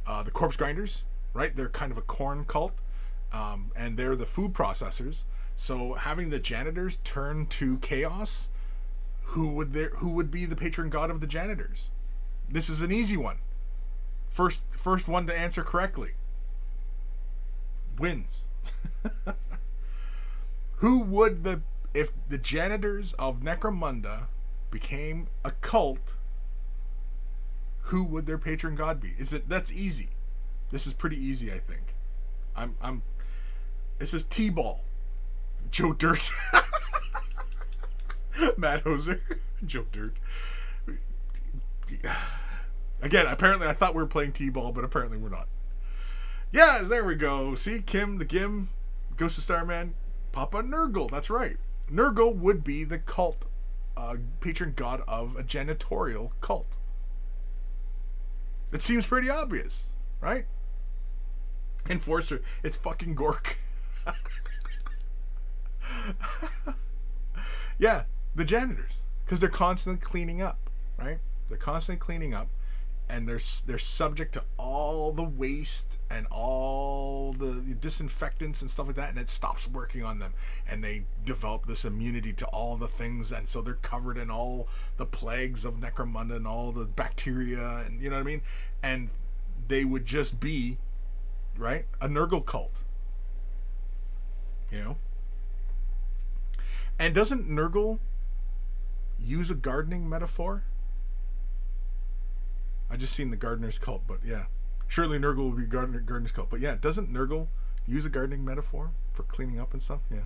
The Corpse Grinders, right? They're kind of a corn cult, and they're the food processors. So having the janitors turn to chaos, who would be the patron god of the janitors? This is an easy one. First one to answer correctly wins. Who would if the janitors of Necromunda became a cult, who would their patron god be? That's easy. This is pretty easy, I think. This is T-Ball. Joe Dirt. Matt Hoser. Joe Dirt. Again, apparently I thought we were playing T-Ball, but apparently we're not. Yes, there we go. See, Kim the Gim, Ghost of Starman, Papa Nurgle. That's right. Nurgle would be the cult patron god of a janitorial cult. It seems pretty obvious, right? Enforcer, it's fucking Gork. Yeah, the janitors, because they're constantly cleaning up, right? They're constantly cleaning up, and they're subject to all the waste and all the disinfectants and stuff like that, and it stops working on them, and they develop this immunity to all the things, and so they're covered in all the plagues of Necromunda and all the bacteria, and you know what I mean? And they would just be, right, a Nurgle cult, you know? And doesn't Nurgle use a gardening metaphor? I just seen the gardener's cult, but yeah. Surely Nurgle would be gardener's cult. But yeah, doesn't Nurgle use a gardening metaphor for cleaning up and stuff? Yeah.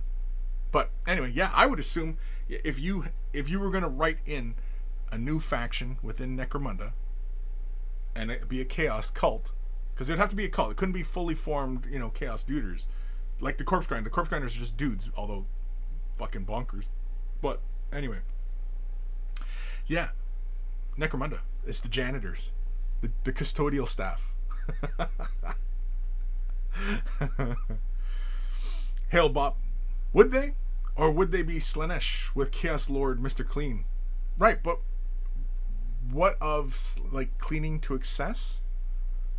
But anyway, yeah, I would assume if you were going to write in a new faction within Necromunda and it be a chaos cult, because it would have to be a cult. It couldn't be fully formed, chaos duders. Like the Corpse Grinder. The Corpse Grinders are just dudes, although fucking bonkers. But anyway. Yeah. Necromunda. It's the janitors. The custodial staff. Hail Bop. Would they? Or would they be Slanesh with Chaos Lord Mr. Clean? Right, but what of like cleaning to excess?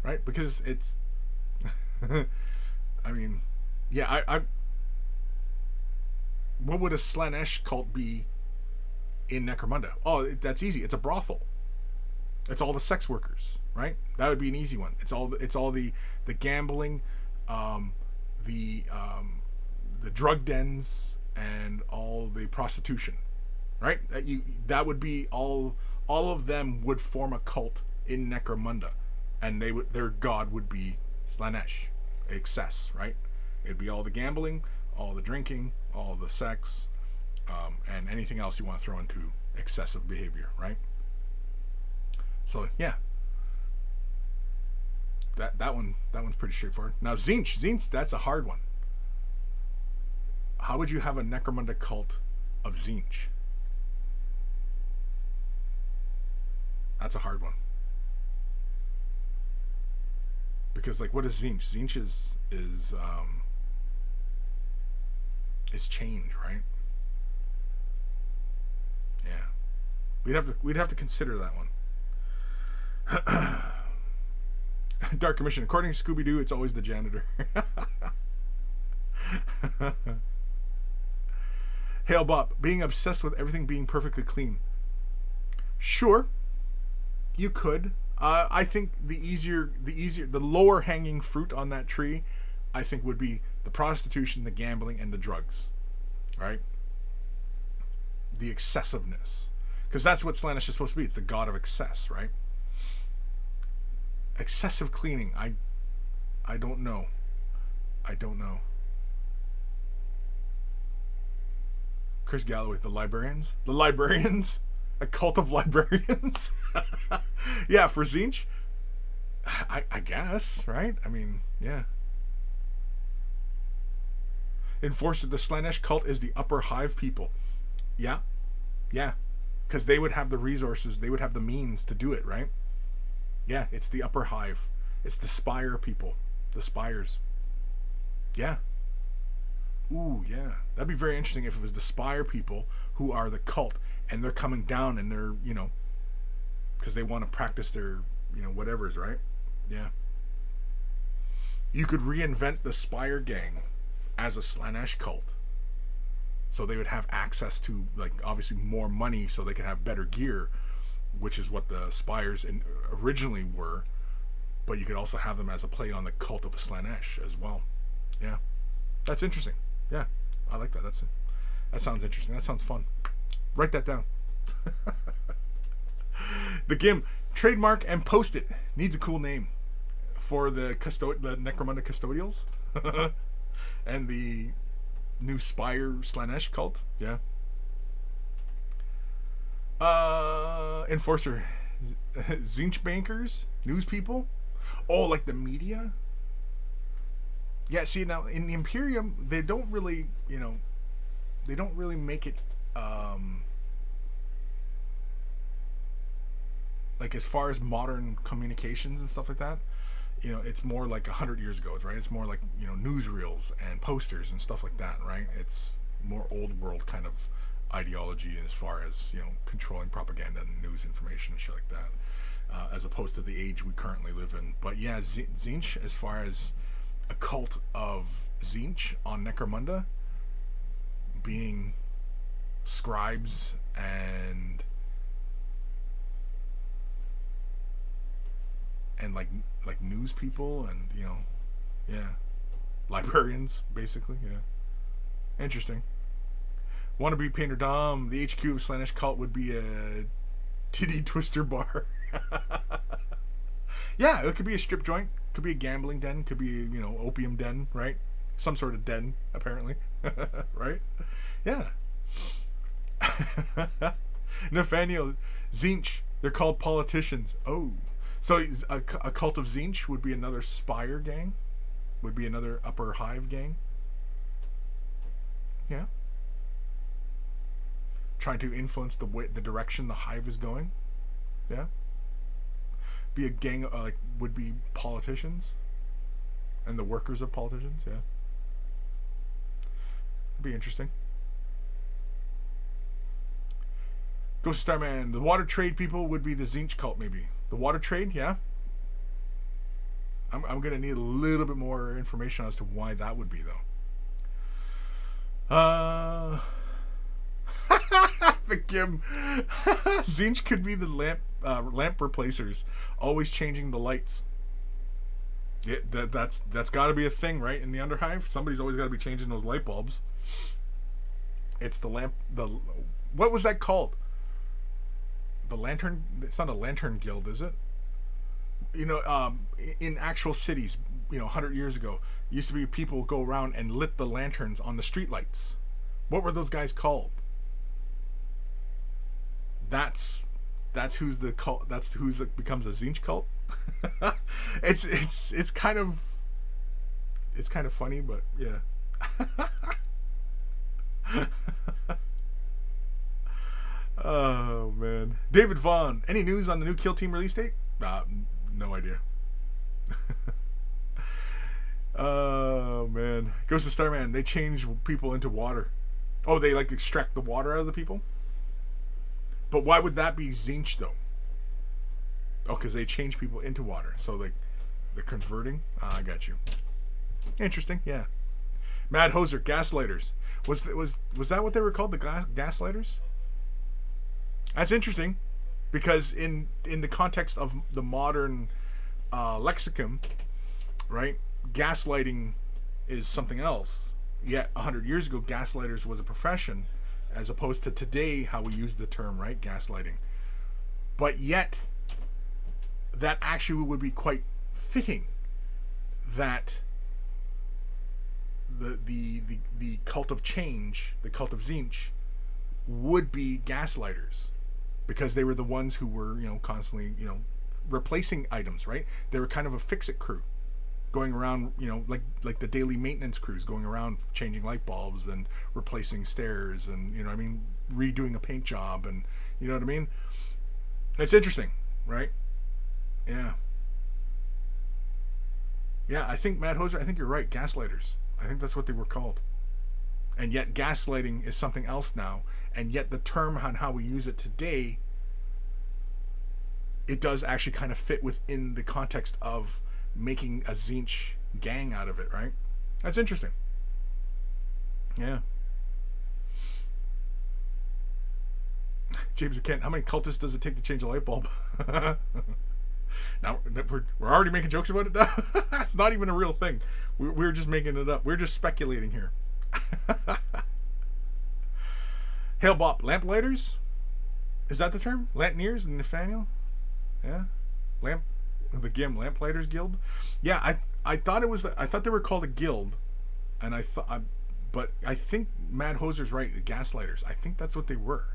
Right? Because it's I mean, yeah, I what would a Slanesh cult be in Necromunda? Oh, that's easy. It's a brothel. It's all the sex workers, right? That would be an easy one. It's all the gambling, the drug dens, and all the prostitution, right? That would be all of them would form a cult in Necromunda, and their god would be Slanesh, excess, right? It'd be all the gambling, all the drinking, all the sex, and anything else you want to throw into excessive behavior, right? So yeah, that one's pretty straightforward. Now Tzeentch, that's a hard one. How would you have a Necromunda cult of Tzeentch? That's a hard one. Because like, what is Tzeentch? Tzeentch is change, right? Yeah, we'd have to consider that one. Dark Commission. According to Scooby-Doo, it's always the janitor. Hail Bop. Being obsessed with everything being perfectly clean. Sure. You could. I think the lower hanging fruit on that tree, I think would be the prostitution, the gambling, and the drugs, right? The excessiveness, because that's what Slaanesh is supposed to be. It's the god of excess, right? Excessive cleaning. I don't know. I don't know. Chris Galloway, the librarians. The librarians. A cult of librarians. Yeah, for Tzeentch, I guess, right? I mean, yeah. Enforcer, the Slaanesh cult is the upper hive people. Yeah. Yeah. Because they would have the resources, they would have the means to do it, right? Yeah, it's the upper hive. It's the spire people. The spires. Yeah. Ooh, yeah. That'd be very interesting if it was the spire people who are the cult and they're coming down and they're, you know, because they want to practice their, you know, whatevers, right? Yeah. You could reinvent the spire gang as a Slaanesh cult. So they would have access to, like, obviously more money so they could have better gear, which is what the spires originally were. But you could also have them as a play on the cult of Slaanesh as well. Yeah. That's interesting. Yeah. I like that. That sounds interesting. That sounds fun. Write that down. The Gim, trademark and post it. Needs a cool name for the Necromunda custodials. And the new Spire Slaanesh cult. Yeah. Enforcer. Tzeentch bankers? News people? Oh, like the media? Yeah, see, now, in the Imperium, they don't really, you know, they don't really make it, like, as far as modern communications and stuff like that, you know, it's more like 100 years ago, right? It's more like, you know, newsreels and posters and stuff like that, right? It's more old world kind of ideology as far as, you know, controlling propaganda and news information and shit like that, as opposed to the age we currently live in. But yeah, Tzeentch, as far as a cult of Tzeentch on Necromunda, being scribes and like news people and, you know, yeah, librarians basically. Yeah, interesting. Wannabe Painter Dom, the HQ of Slaanesh cult would be a titty twister bar. Yeah, it could be a strip joint, could be a gambling den, could be, you know, opium den, right? Some sort of den, apparently. Right? Yeah. Nathaniel, Tzeentch, they're called politicians. Oh. So a cult of Tzeentch would be another spire gang? Would be another upper hive gang? Yeah. Trying to influence the direction the hive is going? Yeah. Be a gang of, like, would be politicians and the workers of politicians. Yeah, it'd be interesting. Ghost Starman, the water trade people would be the Tzeentch cult. Maybe the water trade. Yeah, I'm gonna need a little bit more information as to why that would be, though. The Gim. Tzeentch could be the lamp replacers, always changing the lights. Yeah, that's got to be a thing, right? In the Underhive, somebody's always got to be changing those light bulbs. It's the lamp. What was that called? The lantern. It's not a lantern guild, is it? You know, in actual cities, you know, 100 years ago, used to be people go around and lit the lanterns on the street lights. What were those guys called? That's who's the cult. That's who's becomes a Tzeentch cult. It's kind of funny, but yeah. Oh man, David Vaughn. Any news on the new Kill Team release date? No idea. Oh man, Ghost of Starman. They change people into water. Oh, they like extract the water out of the people. But why would that be Tzeentch, though? Oh, because they change people into water. So they're converting? I got you. Interesting, yeah. Mad Hoser, gaslighters. Was that what they were called, the gaslighters? That's interesting. because in the context of the modern lexicon, right, gaslighting is something else. Yet 100 years ago, gaslighters was a profession, as opposed to today how we use the term, right, gaslighting. But yet, that actually would be quite fitting that the cult of change, the cult of Tzeentch, would be gaslighters, because they were the ones who were, constantly, replacing items, right? They were kind of a fix-it crew, going around, like the daily maintenance crews, going around changing light bulbs and replacing stairs and, redoing a paint job, and, you know what I mean? It's interesting, right? Yeah. Yeah, I think, Matt Hoser, I think you're right. Gaslighters. I think that's what they were called. And yet gaslighting is something else now. And yet the term on how we use it today, it does actually kind of fit within the context of making a Tzeentch gang out of it, right? That's interesting. Yeah. James Kent, how many cultists does it take to change a light bulb? Now we're already making jokes about it now. It's not even a real thing. We're just making it up. We're just speculating here. Hail Bop, lamp-lighters? Is that the term? Lantneers and Nathaniel? Yeah. The GIM Lamp-Lighters Guild? Yeah, I thought it was. I thought they were called a guild, and but I think Mad Hoser's right. The gaslighters. I think that's what they were.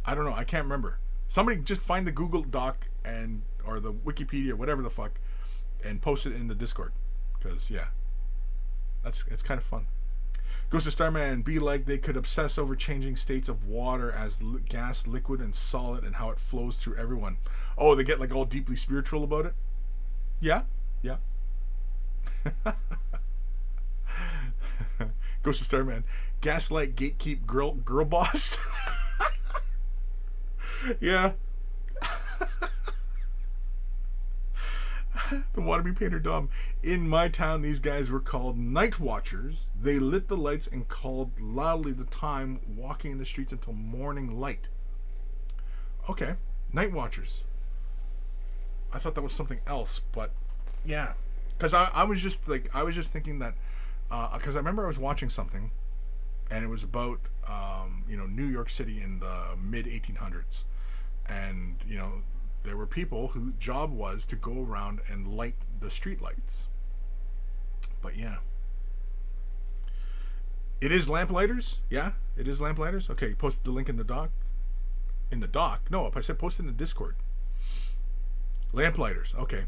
I don't know. I can't remember. Somebody just find the Google Doc or the Wikipedia, whatever the fuck, and post it in the Discord, because yeah, it's kind of fun. Ghost of Starman, be like they could obsess over changing states of water as gas, liquid, and solid, and how it flows through everyone. Oh, they get like all deeply spiritual about it. Yeah. Ghost of Starman, gaslight, gatekeep, girl boss. Yeah. The Wannabe Painter Dom. In my town, these guys were called night watchers. They lit the lights and called loudly the time, walking in the streets until morning light. Okay, night watchers. I thought that was something else, but yeah, because I was just thinking that because I remember I was watching something, and it was about New York City in the mid 1800s, and there were people whose job was to go around and light the street lights. But yeah, it is lamplighters. Yeah, it is lamplighters. Okay, posted the link in the doc. In the doc? No, I said post in the Discord. Lamplighters. Okay.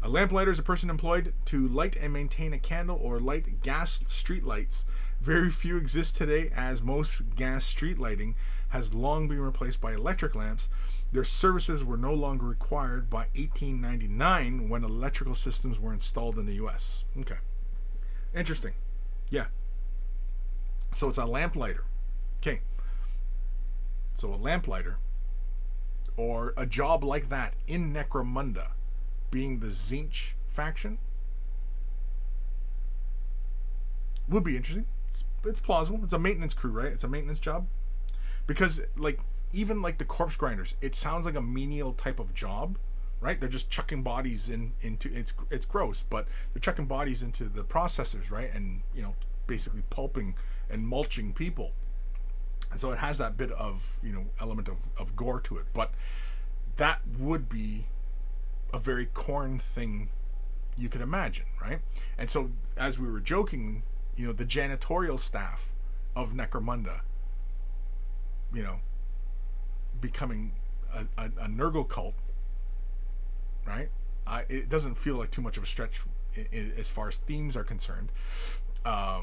A lamplighter is a person employed to light and maintain a candle or light gas street lights. Very few exist today, as most gas street lighting has long been replaced by electric lamps. Their services were no longer required by 1899 when electrical systems were installed in the U.S. Okay. Interesting. Yeah. So it's a lamplighter. Okay. So a lamplighter, or a job like that in Necromunda, being the Tzeentch faction, would be interesting. It's plausible. It's a maintenance crew, right? It's a maintenance job. Because, even the corpse grinders, it sounds like a menial type of job, right? They're just chucking bodies into it's gross, but they're chucking bodies into the processors, right? And, basically pulping and mulching people. And so it has that bit of, element of gore to it. But that would be a very Khorne thing you could imagine, right? And so, as we were joking, the janitorial staff of Necromunda, becoming a Nurgle cult, right? It doesn't feel like too much of a stretch as far as themes are concerned. The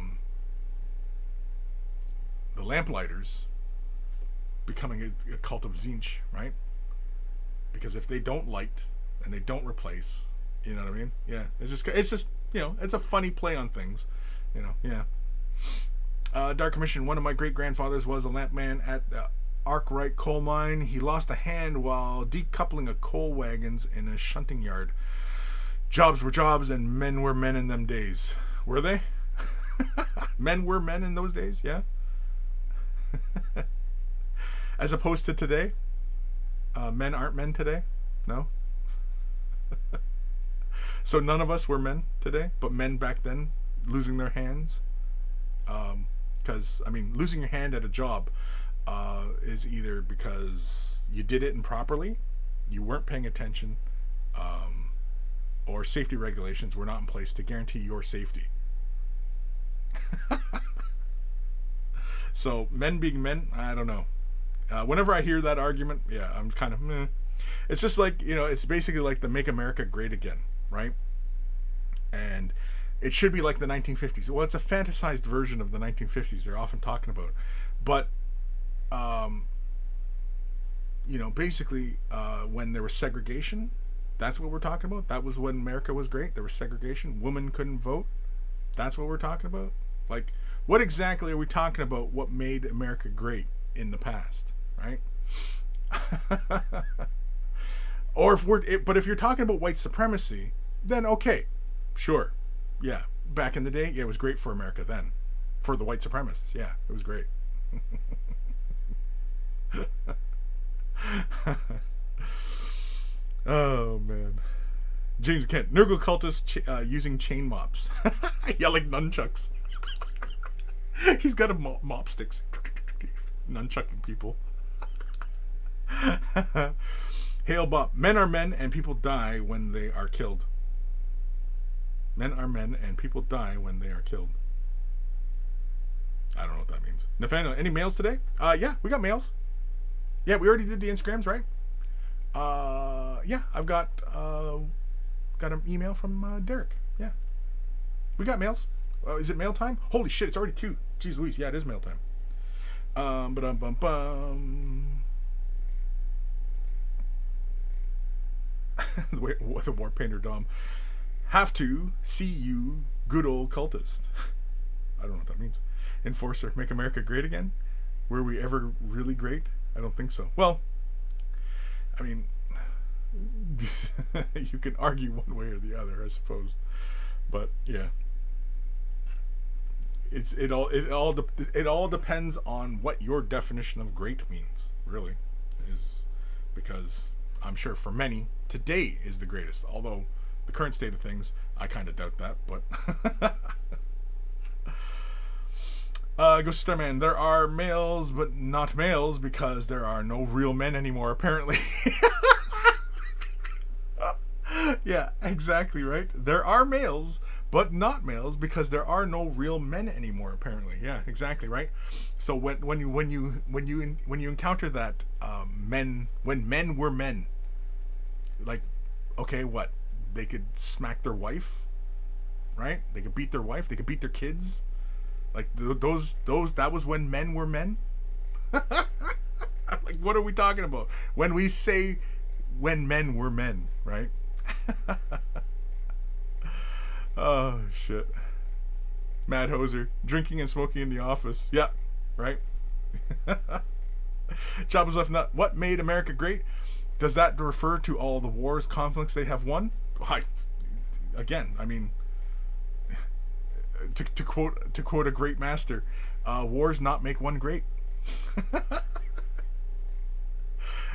Lamplighters becoming a cult of Tzeentch, right? Because if they don't light and they don't replace, you know what I mean? Yeah, it's just it's a funny play on things, yeah. Dark Commission, one of my great grandfathers was a lampman at the Arkwright coal mine. He lost a hand while decoupling a coal wagons in a shunting yard. Jobs were jobs, and men were men in them days. Were they? Men were men in those days, yeah. As opposed to today. Men aren't men today? No? So none of us were men today, but men back then losing their hands. Because, losing your hand at a job is either because you did it improperly, you weren't paying attention, or safety regulations were not in place to guarantee your safety. So men being men, I don't know. Whenever I hear that argument, yeah, I'm kind of meh. It's just like, it's basically like the Make America Great Again, right? And it should be like the 1950s. Well, it's a fantasized version of the 1950s they're often talking about. But, basically, when there was segregation, that's what we're talking about. That was when America was great. There was segregation. Women couldn't vote. That's what we're talking about. Like, what exactly are we talking about? What made America great in the past, right? But if you're talking about white supremacy, then okay, sure, yeah. Back in the day, yeah, it was great for America then. For the white supremacists, yeah, it was great. Oh man. James Kent, Nurgle cultists using chain mops. Yeah, like nunchucks. He's got a mop sticks. Nunchucking people. Hail Bob. Men are men and people die when they are killed. Men are men and people die when they are killed. I don't know what that means. Nathaniel, any mails today? Yeah, we got mails. Yeah, we already did the Instagrams, right? Yeah, I've got an email from Derek. Yeah. We got mails. Is it mail time? Holy shit, it's already 2. Jeez Louise, yeah, it is mail time. The war painter Dom. Have to see you, good old cultist. I don't know what that means. Enforcer, make America great again? Were we ever really great? I don't think so. Well, you can argue one way or the other, I suppose. But yeah. It all depends on what your definition of great means, really. Is because I'm sure for many today is the greatest, although the current state of things I kind of doubt that. But Ghost Starman, there are males but not males because there are no real men anymore apparently. Yeah, exactly right. There are males but not males because there are no real men anymore apparently. Yeah, exactly right. So when you encounter that when men were men, like, okay, what, they could smack their wife, right? They could beat their wife, they could beat their kids, like those that was when men were men. Like, what are we talking about when we say when men were men, right? Oh shit. Mad Hoser, drinking and smoking in the office. Yeah, right. Jabba's left nut. What made America great? Does that refer to all the wars, conflicts they have won? To quote a great master, wars not make one great.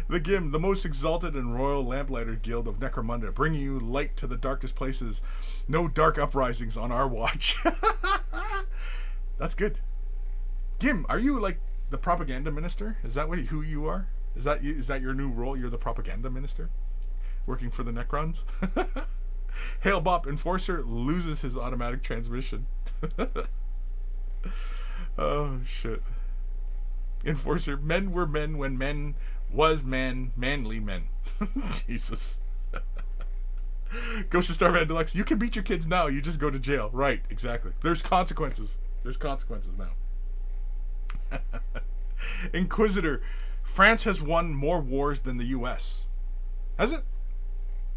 The Gim, the most exalted and royal lamplighter guild of Necromunda, bringing you light to the darkest places. No dark uprisings on our watch. That's good. Gim, are you like the propaganda minister? Is that who you are? Is that your new role? You're the propaganda minister, working for the Necrons. Hail Bop, Enforcer loses his automatic transmission. Oh shit. Enforcer, men were men when men was manly men. Jesus. Ghost of Starman Deluxe, you can beat your kids now, you just go to jail. Right, exactly. There's consequences now. Inquisitor, France has won more wars than the US. Has it?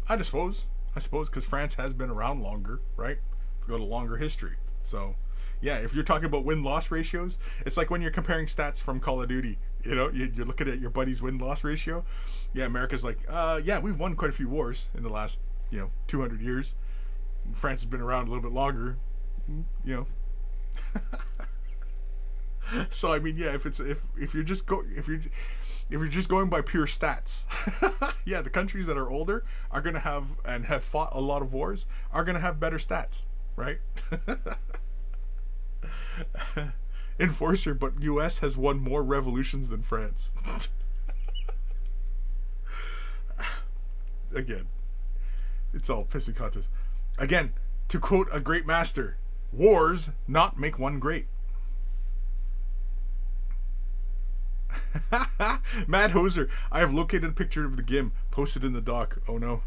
I suppose, because France has been around longer, right? It's got a longer history. So, yeah, if you're talking about win-loss ratios, it's like when you're comparing stats from Call of Duty. You know, you're looking at your buddy's win-loss ratio. Yeah, America's like, yeah, we've won quite a few wars in the last, 200 years. France has been around a little bit longer, So I mean, yeah, if you're just going by pure stats, yeah, the countries that are older are gonna have and have fought a lot of wars are gonna have better stats, right? Enforcer, but U.S. has won more revolutions than France. Again, it's all pissing contest. Again, to quote a great master, wars not make one great. Mad Hoser, I have located a picture of the GIM posted in the doc. Oh no.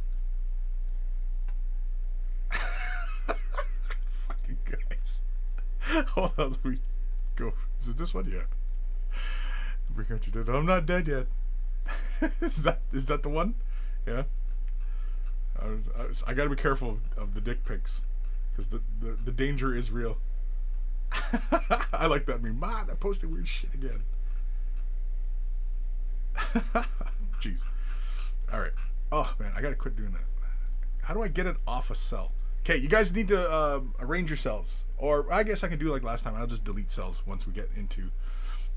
Fucking guys. Hold on, let me go. Is it this one? Yeah. Bring out your dead. I'm not dead yet. Is that the one? Yeah. I gotta be careful of the dick pics, because the danger is real. I like that meme. Ma, they're posting weird shit again. Jeez. Alright. Oh man, I gotta quit doing that. How do I get it off a cell? Okay, you guys need to arrange your cells. Or I guess I can do like last time. I'll just delete cells once we get into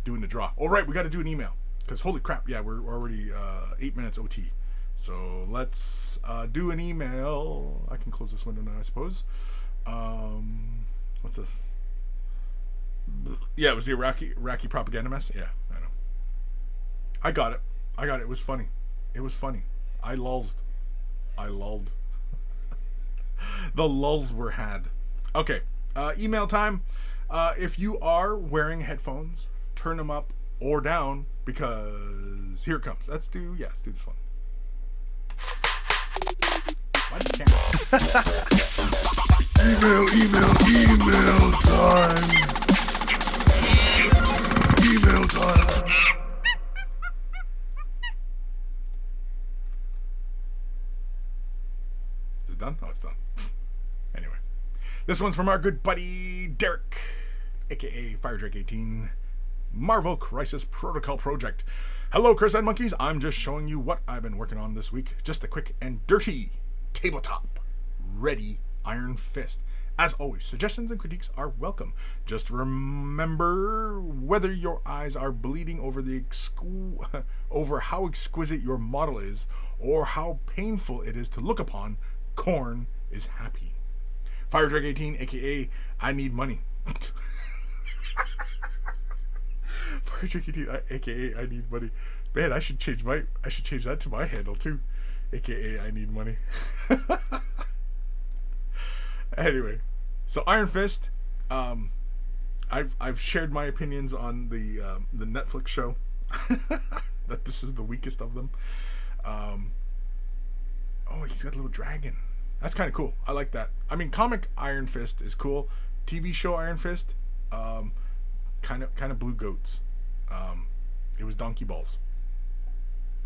doing the draw. Alright, we gotta do an email. Because holy crap, yeah, we're already 8 minutes OT. So let's do an email. I can close this window now, I suppose. What's this? Yeah, it was the Iraqi propaganda mess. Yeah, I know. I got it. It was funny. I lulled. The lulls were had. Okay. Email time. If you are wearing headphones, turn them up or down, because here it comes. Let's do this one. Why do you email time. Email time. Is it done? Oh, it's done. Anyway. This one's from our good buddy Derek, aka FireDrake18, Marvel Crisis Protocol Project. Hello, Kris and Monkeys. I'm just showing you what I've been working on this week. Just a quick and dirty tabletop ready Iron Fist. As always, suggestions and critiques are welcome. Just remember, whether your eyes are bleeding over over how exquisite your model is, or how painful it is to look upon, Korn is happy. FireDrake18, aka I need money. FireDrake18, aka I need money. Man, I should change that to my handle too. AKA I need money. Anyway, so Iron Fist. I've shared my opinions on the Netflix show. That this is the weakest of them. Oh, he's got a little dragon. That's kind of cool. I like that. I mean, comic Iron Fist is cool. TV show Iron Fist, kind of blue goats. It was donkey balls.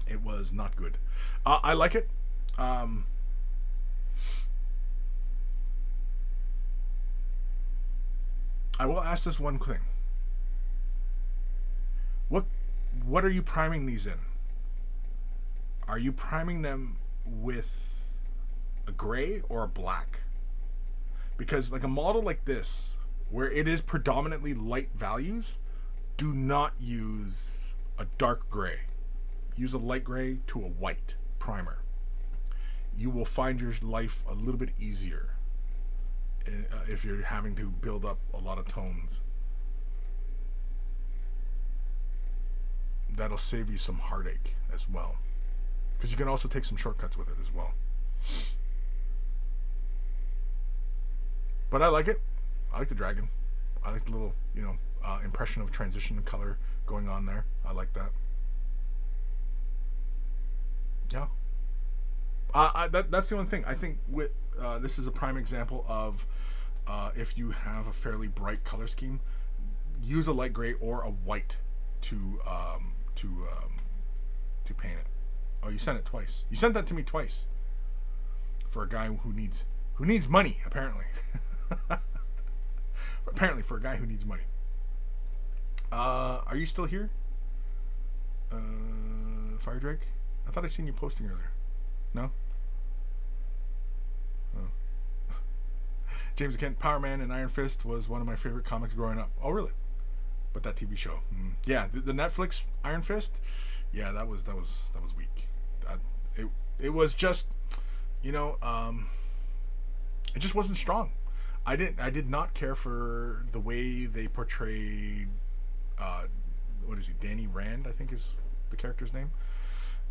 It was not good. I like it. I will ask this one thing. What are you priming these in? Are you priming them with a gray or a black? Because like a model like this, where it is predominantly light values, do not use a dark gray. Use a light gray to a white primer. You will find your life a little bit easier if you're having to build up a lot of tones. That'll save you some heartache as well, because you can also take some shortcuts with it as well. But I like it. I like the dragon. I like the little, impression of transition of color going on there. I like that. Yeah. That's the only thing. I think with this is a prime example of if you have a fairly bright color scheme, use a light gray or a white to paint it. Oh, you sent it twice. You sent that to me twice. For a guy who needs money, apparently. Apparently, for a guy who needs money. Are you still here? Fire Drake? I thought I seen you posting earlier. No? Oh. James Kent, Power Man and Iron Fist was one of my favorite comics growing up. Oh, really? But that TV show, yeah, the Netflix Iron Fist, yeah, that was weak. It was just, you know, it just wasn't strong. I did not care for the way they portrayed, what is he, Danny Rand, I think is the character's name.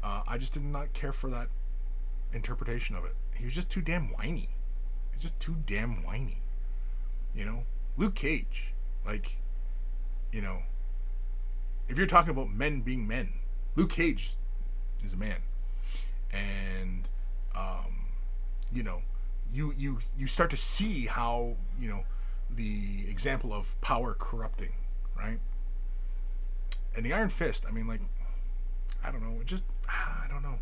I just did not care for that interpretation of it. He was just too damn whiny. He's just too damn whiny. You know, Luke Cage, like, you know, if you're talking about men being men, Luke Cage is a man. And you know, you start to see how, you know, the example of power corrupting, right? And the Iron Fist, I mean, like, I don't know, it just, I don't know.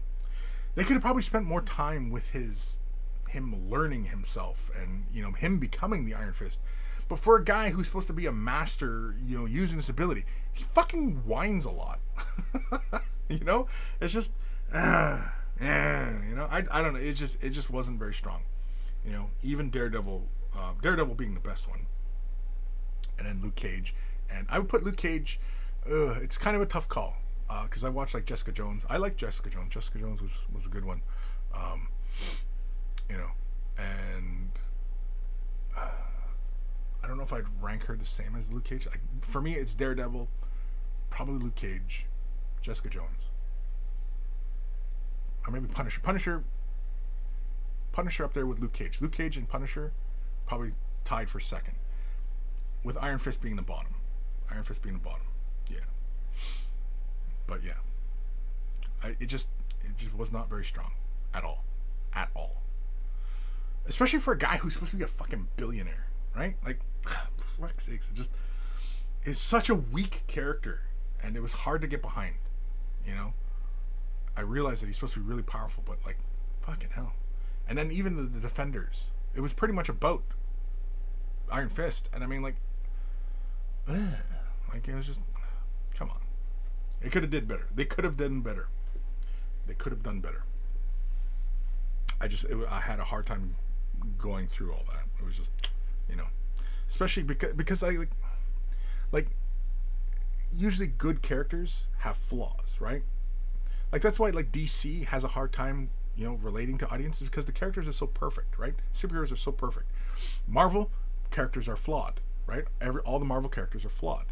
They could have probably spent more time with him learning himself and, you know, him becoming the Iron Fist. But for a guy who's supposed to be a master, you know, using this ability, he fucking whines a lot. You know, it's just, you know, I don't know. It just wasn't very strong. You know, even Daredevil being the best one, and then Luke Cage, and I would put Luke Cage. It's kind of a tough call because I watched like Jessica Jones. I like Jessica Jones. Jessica Jones was a good one. You know, and I don't know if I'd rank her the same as Luke Cage. Like, for me, it's Daredevil, probably Luke Cage, Jessica Jones, or maybe Punisher. Punisher up there with Luke Cage. Luke Cage and Punisher probably tied for second, with Iron Fist being the bottom. Yeah. But yeah, it just was not very strong at all. Especially for a guy who's supposed to be a fucking billionaire, right? Like, for fuck's sakes, it's such a weak character, and it was hard to get behind. You know, I realized that he's supposed to be really powerful, but like, fucking hell. And then even the Defenders, it was pretty much about Iron Fist, and I mean, like, like, it was just, come on. They could have did better. They could have done better. I had a hard time going through all that. It was just, you know, especially because I like usually good characters have flaws, right? Like, that's why, like, DC has a hard time, you know, relating to audiences, because the characters are so perfect, right? Superheroes are so perfect. Marvel characters are flawed, right? All the Marvel characters are flawed.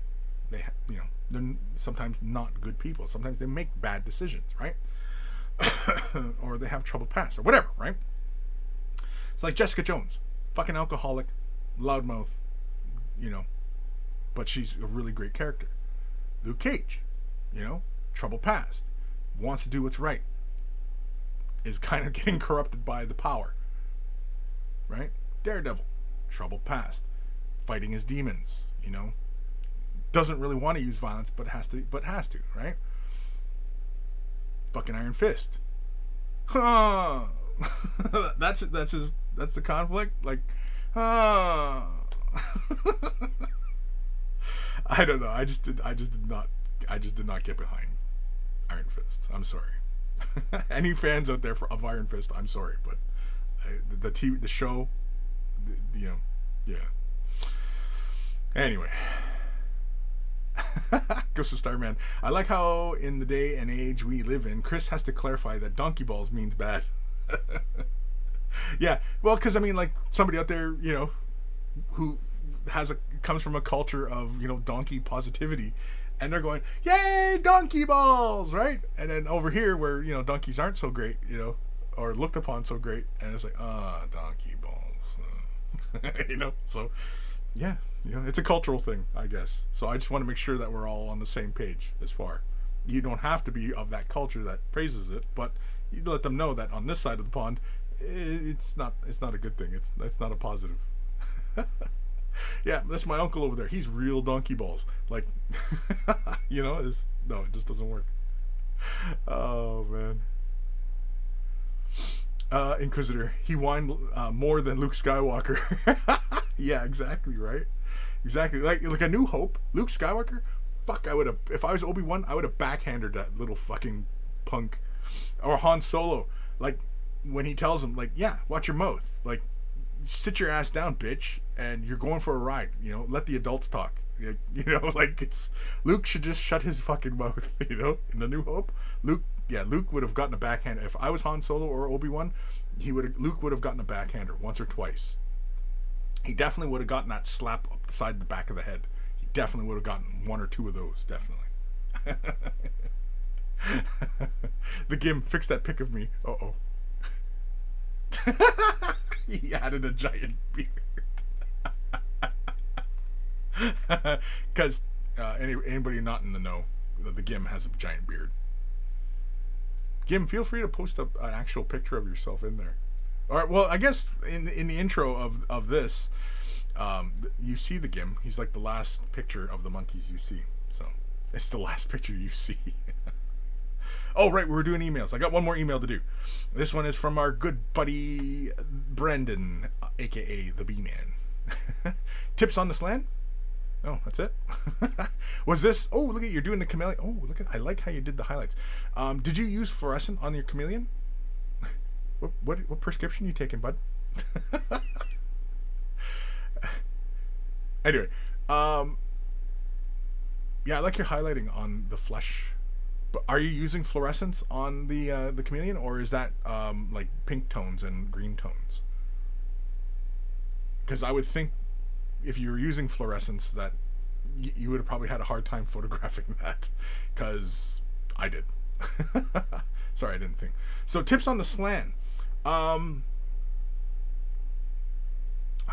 They, you know, they're sometimes not good people. Sometimes they make bad decisions, right? Or they have troubled past, or whatever, right? It's like Jessica Jones, fucking alcoholic, loudmouth, you know, but she's a really great character. Luke Cage, you know, troubled past, wants to do what's right, is kind of getting corrupted by the power, right? Daredevil, troubled past, fighting his demons, you know, doesn't really want to use violence, but has to, right? Fucking Iron Fist. Huh. That's the conflict. Like, I don't know. I just did not get behind Iron Fist. I'm sorry. Any fans out there of Iron Fist, I'm sorry, but the show, you know, yeah. Anyway. Ghost of Starman. I like how in the day and age we live in, Kris has to clarify that donkey balls means bad. Yeah, well, because I mean, like, somebody out there, you know, who comes from a culture of, you know, donkey positivity, and they're going, yay, donkey balls, right? And then over here, where, you know, donkeys aren't so great, you know, or looked upon so great, and it's like, donkey balls, you know. So yeah, you know, it's a cultural thing, I guess. So I just want to make sure that we're all on the same page as far. You don't have to be of that culture that praises it, but you let them know that on this side of the pond, it's not a good thing. It's not a positive. Yeah, that's my uncle over there. He's real donkey balls. Like, you know, it just doesn't work. Oh man. Inquisitor, he whined more than Luke Skywalker. Yeah, exactly, right? Exactly. Like A New Hope, Luke Skywalker, fuck, I would have, if I was Obi-Wan, I would have backhanded that little fucking punk. Or Han Solo, like, when he tells him, like, yeah, watch your mouth. Like, sit your ass down, bitch, and you're going for a ride, you know, let the adults talk. You know, like it's Luke should just shut his fucking mouth. You know, in the New Hope, Luke would have gotten a backhand if I was Han Solo or Obi-Wan. Luke would have gotten a backhander once or twice. He definitely would have gotten that slap upside the back of the head. He definitely would have gotten one or two of those. Definitely. The Gim, fix that pic of me. Uh-oh. He added a giant beard. Because anybody not in the know, the Gim has a giant beard. Gim, feel free to post an actual picture of yourself in there. All right. Well, I guess in the intro of this, you see the Gim. He's like the last picture of the monkeys you see. So it's the last picture you see. Oh, right. We were doing emails. I got one more email to do. This one is from our good buddy Brendan, aka the B-Man. Tips on the slan? Oh, that's it. Was this? Oh, look at you're doing the chameleon. Oh, look at I like how you did the highlights. Did you use fluorescent on your chameleon? What prescription you taking, bud? Anyway, yeah, I like your highlighting on the flesh. But are you using fluorescence on the chameleon, or is that like pink tones and green tones? Because I would think if you were using fluorescence that you would have probably had a hard time photographing that, because I did. Sorry, I didn't think. So tips on the slan. I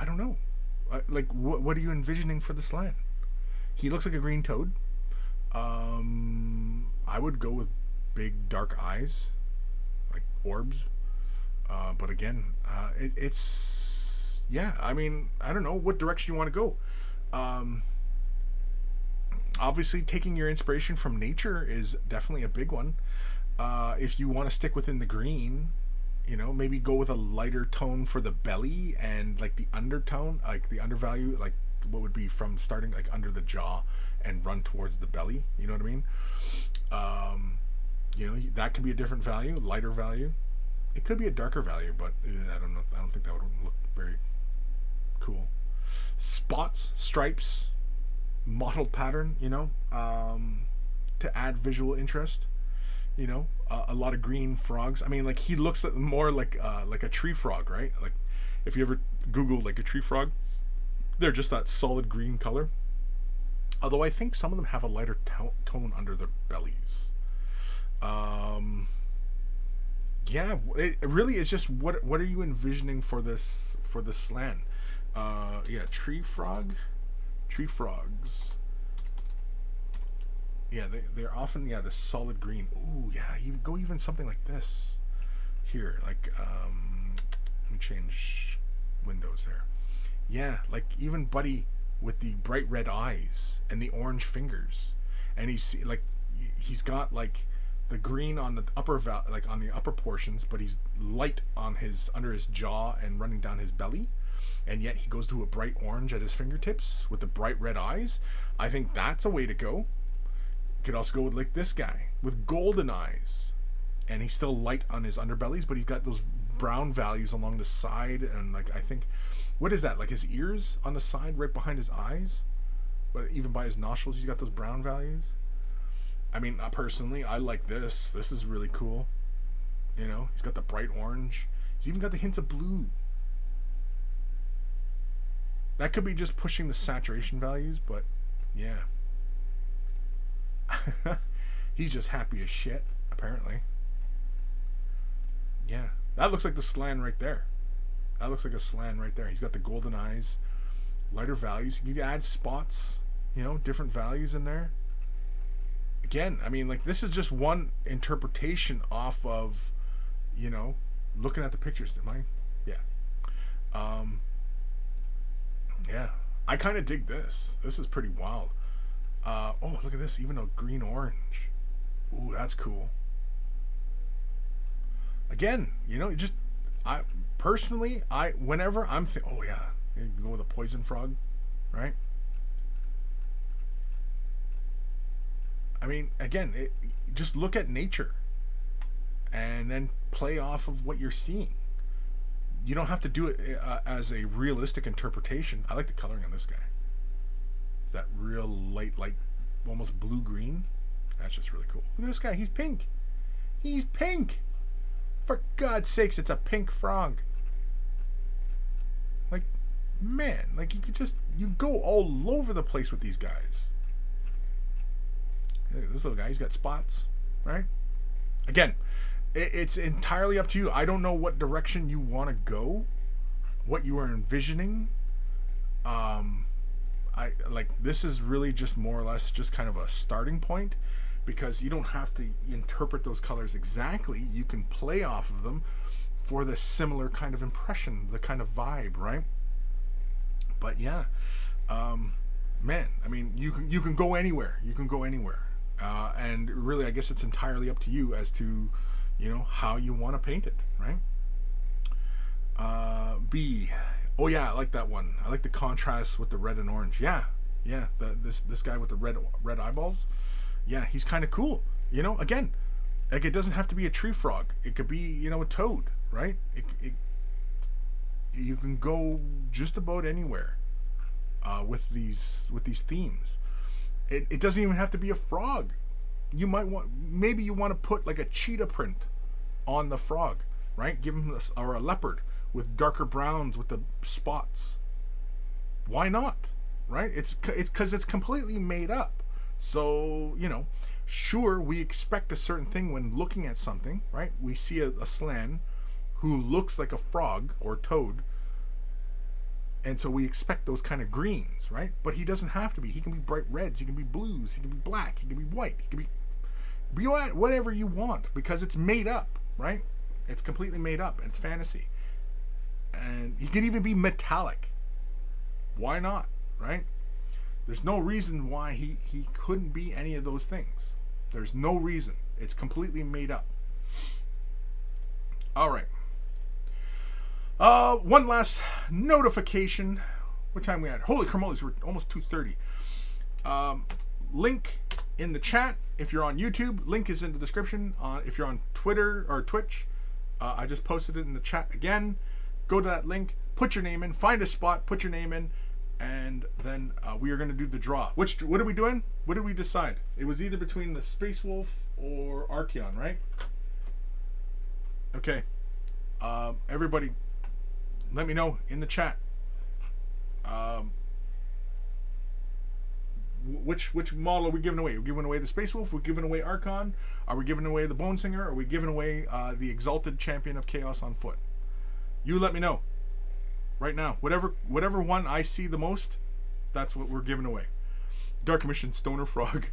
don't know. Like, what are you envisioning for the slan? He looks like a green toad. I would go with big dark eyes, like orbs. But again, it's yeah. I mean, I don't know what direction you want to go. Obviously, taking your inspiration from nature is definitely a big one. If you want to stick within the green, you know, maybe go with a lighter tone for the belly and like the undertone, like the undervalue, like what would be from starting like under the jaw and run towards the belly. You know what I mean? You know, that could be a different value, lighter value. It could be a darker value, but I don't know. I don't think that would look very cool. Spots, stripes, mottled pattern, you know, to add visual interest. You know, a lot of green frogs. I mean, like he looks more like a tree frog, right? Like if you ever Google like a tree frog, they're just that solid green color. Although I think some of them have a lighter tone under their bellies. Yeah, it really is just what are you envisioning for this slan? Yeah, tree frogs. Yeah, they're often the solid green. Ooh, yeah, you go even something like this. Here, like let me change windows there. Yeah, like even Buddy with the bright red eyes and the orange fingers, and he's got like the green on the on the upper portions, but he's light on under his jaw and running down his belly, and yet he goes to a bright orange at his fingertips with the bright red eyes. I think that's a way to go. You could also go with like this guy with golden eyes, and he's still light on his underbellies, but he's got those brown values along the side, and like I think, what is that? Like his ears on the side, right behind his eyes, but even by his nostrils, he's got those brown values. I mean, personally, I like this. This is really cool. You know, he's got the bright orange. He's even got the hints of blue. That could be just pushing the saturation values, but yeah. He's just happy as shit, apparently. Yeah. That looks like the slan right there. That looks like a slan right there. He's got the golden eyes, lighter values. You can add spots, you know, different values in there. Again, I mean, like, this is just one interpretation off of, you know, looking at the pictures. Am I? Yeah. Yeah. I kind of dig this. This is pretty wild. Oh, look at this. Even a green orange. Ooh, that's cool. Again, you know, whenever I'm oh yeah, you can go with a poison frog, right? I mean, again, just look at nature and then play off of what you're seeing. You don't have to do it as a realistic interpretation. I like the coloring on this guy. That real light, almost blue-green. That's just really cool. Look at this guy. He's pink. He's pink. For God's sakes, it's a pink frog. Like, man, like you go all over the place with these guys. This little guy, he's got spots, right? Again, it's entirely up to you. I don't know what direction you want to go, what you are envisioning. This is really just more or less just kind of a starting point, because you don't have to interpret those colors exactly. You can play off of them for the similar kind of impression, the kind of vibe, right? But yeah, man, I mean, you can go anywhere. You can go anywhere. And really, I guess it's entirely up to you as to, how you want to paint it, right? B. Oh yeah, I like that one. I like the contrast with the red and orange. Yeah. This guy with the red eyeballs. Yeah, he's kind of cool. Again, like, it doesn't have to be a tree frog. It could be, a toad, right? You can go just about anywhere with these themes. It doesn't even have to be a frog. Maybe you want to put like a cheetah print on the frog, right? Give him or a leopard with darker browns with the spots. Why not? Right? It's because it's completely made up. So, sure, we expect a certain thing when looking at something, right? We see a slan who looks like a frog or toad, and so we expect those kind of greens, right? But he doesn't have to be. He can be bright reds, he can be blues, he can be black, he can be white, he can be whatever you want, because it's made up, right? It's completely made up, and it's fantasy. And he can even be metallic. Why not, right? There's no reason why he couldn't be any of those things. There's no reason. It's completely made up. All right. One last notification. What time we at? Holy cramoles, we're almost 2:30. Link in the chat if you're on YouTube. Link is in the description. If you're on Twitter or Twitch, I just posted it in the chat again. Go to that link, put your name in, find a spot, put your name in, and then we are going to do the draw. What are we doing? What did we decide? It was either between the Space Wolf or Archaeon, right? Okay. Everybody, let me know in the chat. Which model are we giving away? Are we giving away the Space Wolf? Are we giving away Archon? Are we giving away the Bone Singer? Are we giving away the Exalted Champion of Chaos on foot? You let me know right now. Whatever one I see the most, that's what we're giving away. Dark Commission Stoner Frog.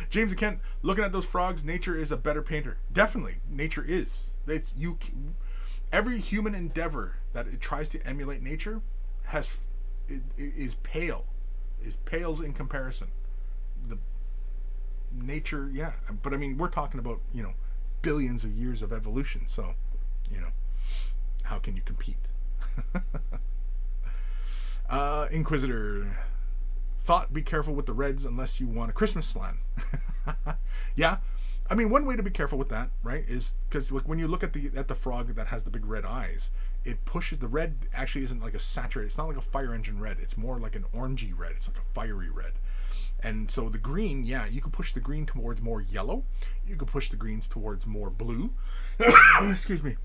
James and Kent, looking at those frogs, nature is a better painter. Definitely, nature is. Every human endeavor that it tries to emulate nature is pales in comparison. The nature, yeah, but I mean, we're talking about billions of years of evolution, so how can you compete? Inquisitor thought, be careful with the reds unless you want a Christmas slan. Yeah, I mean, one way to be careful with that, right, is because when you look at the frog that has the big red eyes, it pushes the red. Actually isn't like a saturated, it's not like a fire engine red, it's more like an orangey red. It's like a fiery red. And so the green, yeah, you can push the green towards more yellow, you can push the greens towards more blue. Excuse me,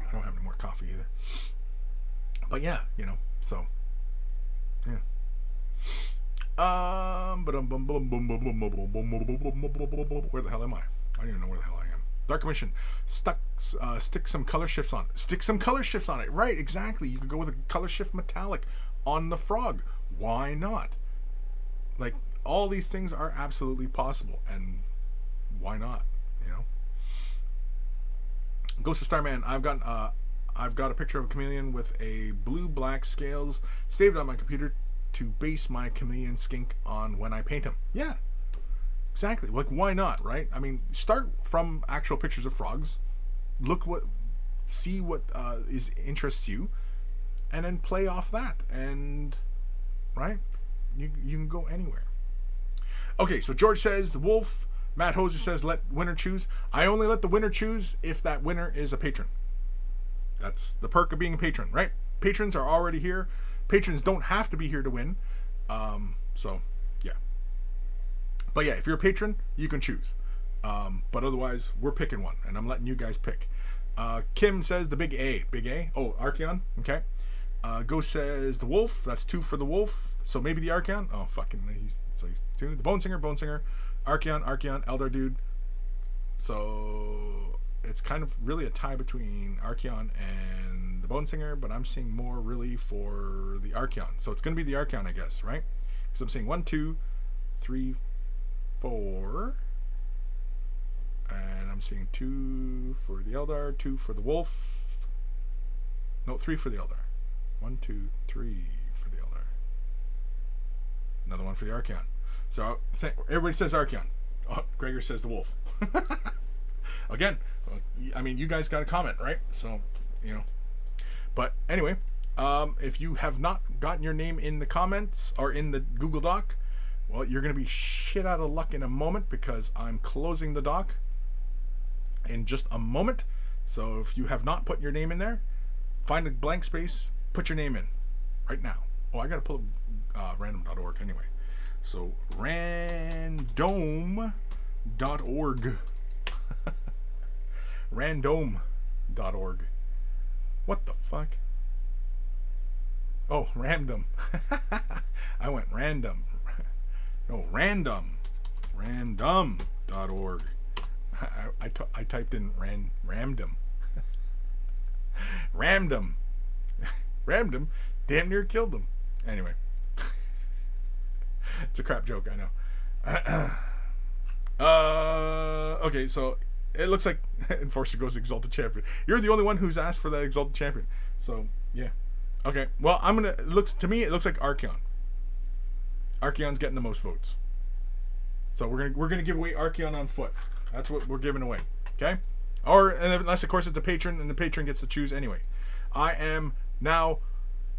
I don't have any more coffee either. But yeah, so yeah. Where the hell am I? I don't even know where the hell I am. Dark Commission. Stick some color shifts on it. Stick some color shifts on it. Right, exactly. You could go with a color shift metallic on the frog. Why not? Like, all these things are absolutely possible, and why not? Ghost of Starman. I've got a picture of a chameleon with a blue-black scales saved on my computer to base my chameleon skink on when I paint him. Yeah, exactly. Like, why not, right? I mean, start from actual pictures of frogs, see what interests you, and then play off that, and right, you can go anywhere. Okay, so George says the wolf. Matt Hoser says let winner choose. I only let the winner choose if that winner is a patron. That's the perk of being a patron, right? Patrons are already here. Patrons don't have to be here to win. So yeah. But yeah, if you're a patron, you can choose. But otherwise, we're picking one, and I'm letting you guys pick. Kim says the big A. Big A? Oh, Archaeon? Okay. Ghost says the wolf. That's 2 for the wolf. So maybe the Archaeon? Oh, fucking. He's 2. The Bone Singer. Archaeon. Eldar Dude. So it's kind of really a tie between Archaeon and the Bone Singer, but I'm seeing more really for the Archaeon. So it's going to be the Archaeon, I guess, right? So I'm seeing 1, 2, 3, 4. And I'm seeing 2 for the Eldar, 2 for the Wolf. No, 3 for the Eldar. 1, 2, 3 for the Eldar. Another one for the Archaeon. So everybody says Archaeon. Oh, Gregor says the Wolf. Again, I mean, you guys got a comment, right? So, you know. But anyway, if you have not gotten your name in the comments or in the Google Doc, well, you're going to be shit out of luck in a moment because I'm closing the doc in just a moment. So if you have not put your name in there, find a blank space, put your name in right now. Oh, I got to pull up random.org anyway. So random.org. random.org. What the fuck? Oh, random. I went random. No, random. Random.org. I typed in random. Ramdom. Ramdom damn near killed them. Anyway. It's a crap joke, I know. Okay, so it looks like Enforcer goes Exalted Champion. You're the only one who's asked for that Exalted Champion. So, yeah. Okay, well, it looks like Archaeon. Archaeon's getting the most votes. So we're gonna give away Archaeon on foot. That's what we're giving away. Okay? Or unless of course it's a patron and the patron gets to choose anyway. I am now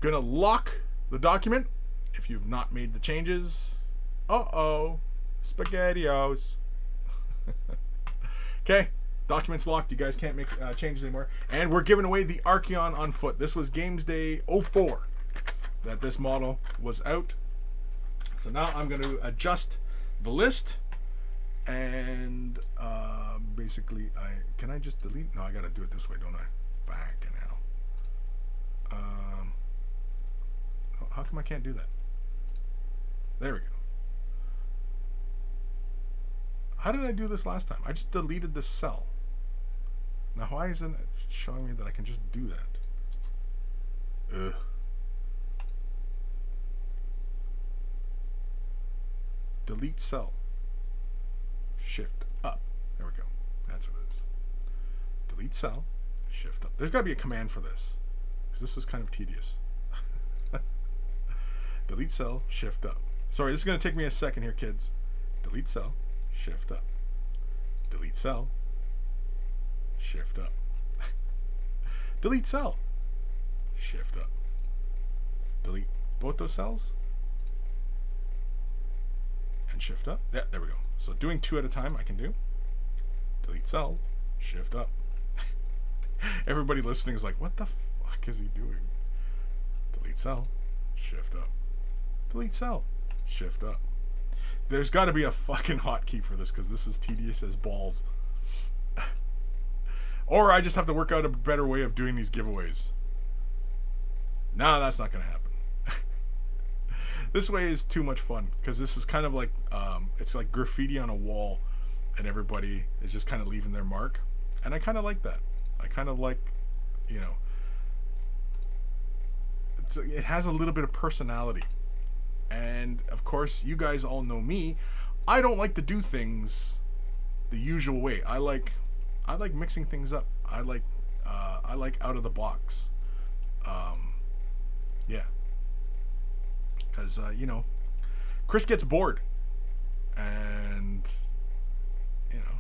gonna lock the document. If you've not made the changes, SpaghettiOs. Okay, document's locked. You guys can't make changes anymore. And we're giving away the Archaeon on foot. This was Games Day 04 that this model was out. So now I'm going to adjust the list. And basically, can I just delete? No, I got to do it this way, don't I? Back and now. How come I can't do that? There we go. How did I do this last time? I just deleted this cell. Now why isn't it showing me that I can just do that? Ugh. Delete cell. Shift up. There we go. That's what it is. Delete cell. Shift up. There's got to be a command for this, because this is kind of tedious. Delete cell. Shift up. Sorry, this is going to take me a second here, kids. Delete cell. Shift up. Delete cell. Shift up. Delete cell. Shift up. Delete both those cells. And shift up. Yeah, there we go. So doing 2 at a time I can do. Delete cell. Shift up. Everybody listening is like, what the fuck is he doing? Delete cell. Shift up. Delete cell. Shift up. There's got to be a fucking hotkey for this, because this is tedious as balls. Or I just have to work out a better way of doing these giveaways. No, that's not going to happen. This way is too much fun, because this is kind of like, it's like graffiti on a wall, and everybody is just kind of leaving their mark. And I kind of like that. I kind of like, you know, it has a little bit of personality. And of course, you guys all know me. I don't like to do things the usual way. I like mixing things up. I like out of the box. Yeah. Because you know, Kris gets bored, and you know,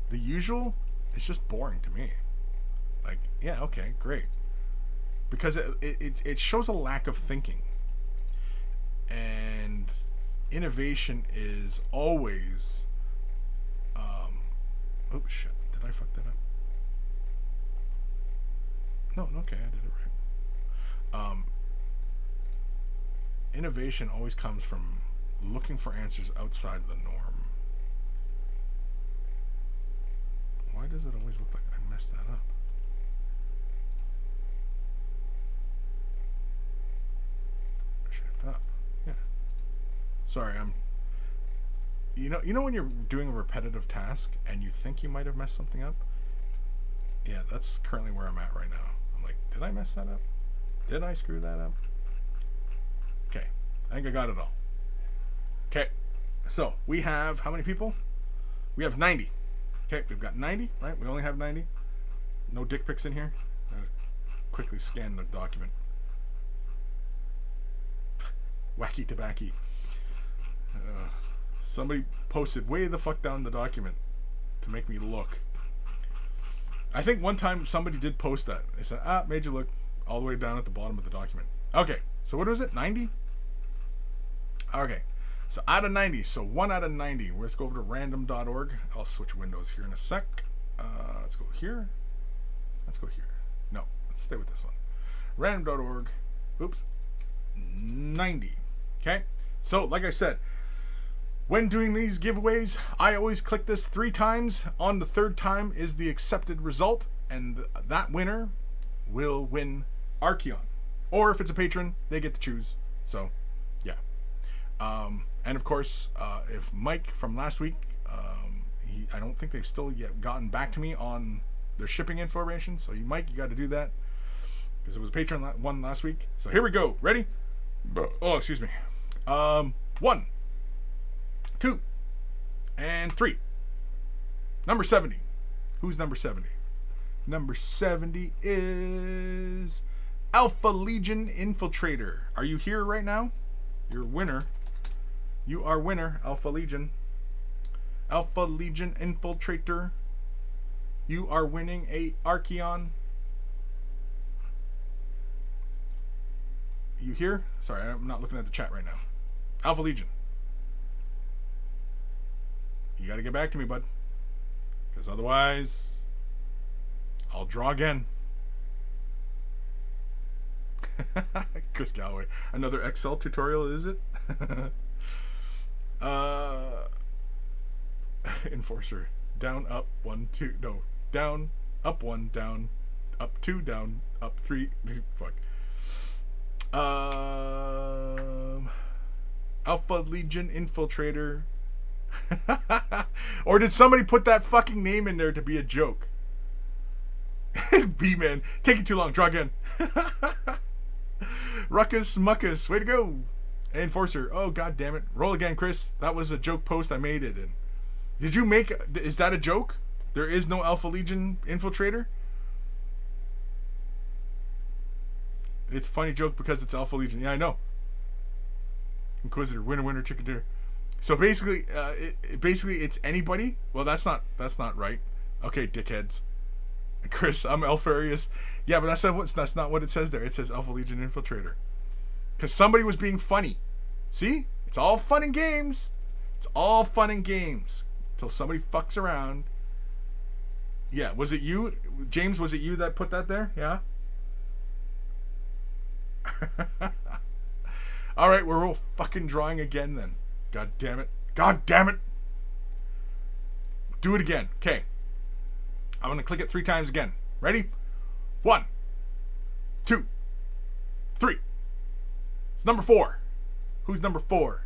the usual is just boring to me. Like, yeah, okay, great, because it shows a lack of thinking. And innovation is always oh shit, did I fuck that up? No, okay, I did it right. Innovation always comes from looking for answers outside the norm. Why does it always look like I messed that up? Shift up. Yeah. Sorry, you know when you're doing a repetitive task and you think you might have messed something up? Yeah, that's currently where I'm at right now. I'm like, did I mess that up? Did I screw that up? Okay. I think I got it all. Okay. So, we have how many people? We have 90. Okay, we've got 90, right? We only have 90. No dick pics in here. I'm gonna quickly scan the document. Wacky tobacco. Somebody posted way the fuck down the document to make me look. I think one time somebody did post that. They said, made you look all the way down at the bottom of the document. Okay, so what was it? 90? Okay, so out of 90. So 1 out of 90. Let's go over to random.org. I'll switch windows here in a sec. Let's go here. Let's go here. No, let's stay with this one. Random.org. Oops. 90. Okay, so like I said, when doing these giveaways, I always click this 3 times. On the 3rd time is the accepted result, and that winner will win Archaeon. Or if it's a patron, they get to choose. So, yeah. And of course, if Mike from last week, I don't think they've still yet gotten back to me on their shipping information. So, Mike, you got to do that because it was a patron one last week. So here we go. Ready? Oh, excuse me. 1, 2, and 3. Number 70. Who's number 70? Number 70 is Alpha Legion Infiltrator. Are you here right now? You're winner. You are winner, Alpha Legion. Alpha Legion Infiltrator. You are winning a Archaeon. You here? Sorry, I'm not looking at the chat right now. Alpha Legion. You got to get back to me, bud. Because otherwise, I'll draw again. Kris Galloway. Another Excel tutorial, is it? Enforcer. Down, up, 1, 2. No. Down, up 1, down, up 2, down, up 3. Fuck. Alpha Legion Infiltrator. Or did somebody put that fucking name in there to be a joke? B-Man. Taking too long. Draw again. Ruckus Muckus. Way to go. Enforcer. Oh, god damn it. Roll again, Kris. That was a joke post. I made it in. Did you make... Is that a joke? There is no Alpha Legion Infiltrator? It's a funny joke because it's Alpha Legion. Yeah, I know. Inquisitor. Winner, winner, chicken dinner. So basically, it's anybody. Well, that's not right. Okay, dickheads. Kris, I'm Alpharius. Yeah, but that's not what it says there. It says Alpha Legion Infiltrator. Because somebody was being funny. See? It's all fun and games. It's all fun and games. Until somebody fucks around. Yeah, was it you? James, was it you that put that there? Yeah? Alright, we're all fucking drawing again then. God damn it. God damn it. Do it again. Okay. I'm going to click it 3 times again. Ready? 1, 2, 3. It's number 4. Who's number 4?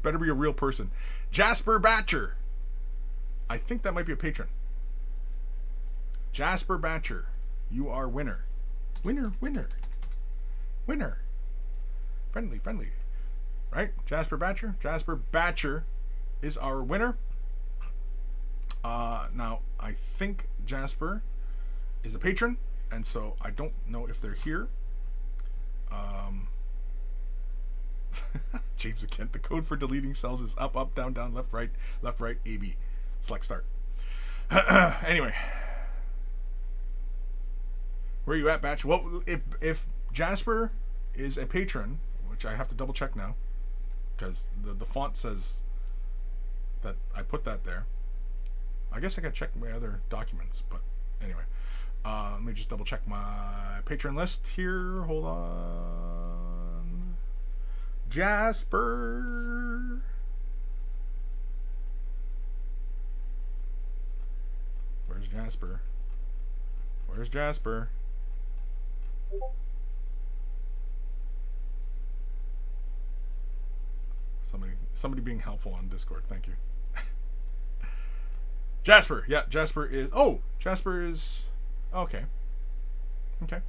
Better be a real person. Jasper Batcher. I think that might be a patron. Jasper Batcher. You are winner. Winner, winner. Winner. Friendly, friendly. Right? Jasper Batcher. Jasper Batcher is our winner. Now, I think Jasper is a patron, and so I don't know if they're here. James Kent, the code for deleting cells is up, up, down, down, left, right, AB. Select start. Anyway. Where are you at, Batch? Well, if Jasper is a patron, which I have to double check now, because the font says that I put that there. I guess I gotta check my other documents, but anyway. Let me just double check my patron list here. Hold on. Jasper. Where's Jasper? Where's Jasper? Somebody being helpful on Discord. Thank you. Jasper. Yeah, Jasper is... Oh, Jasper is... Okay. Okay.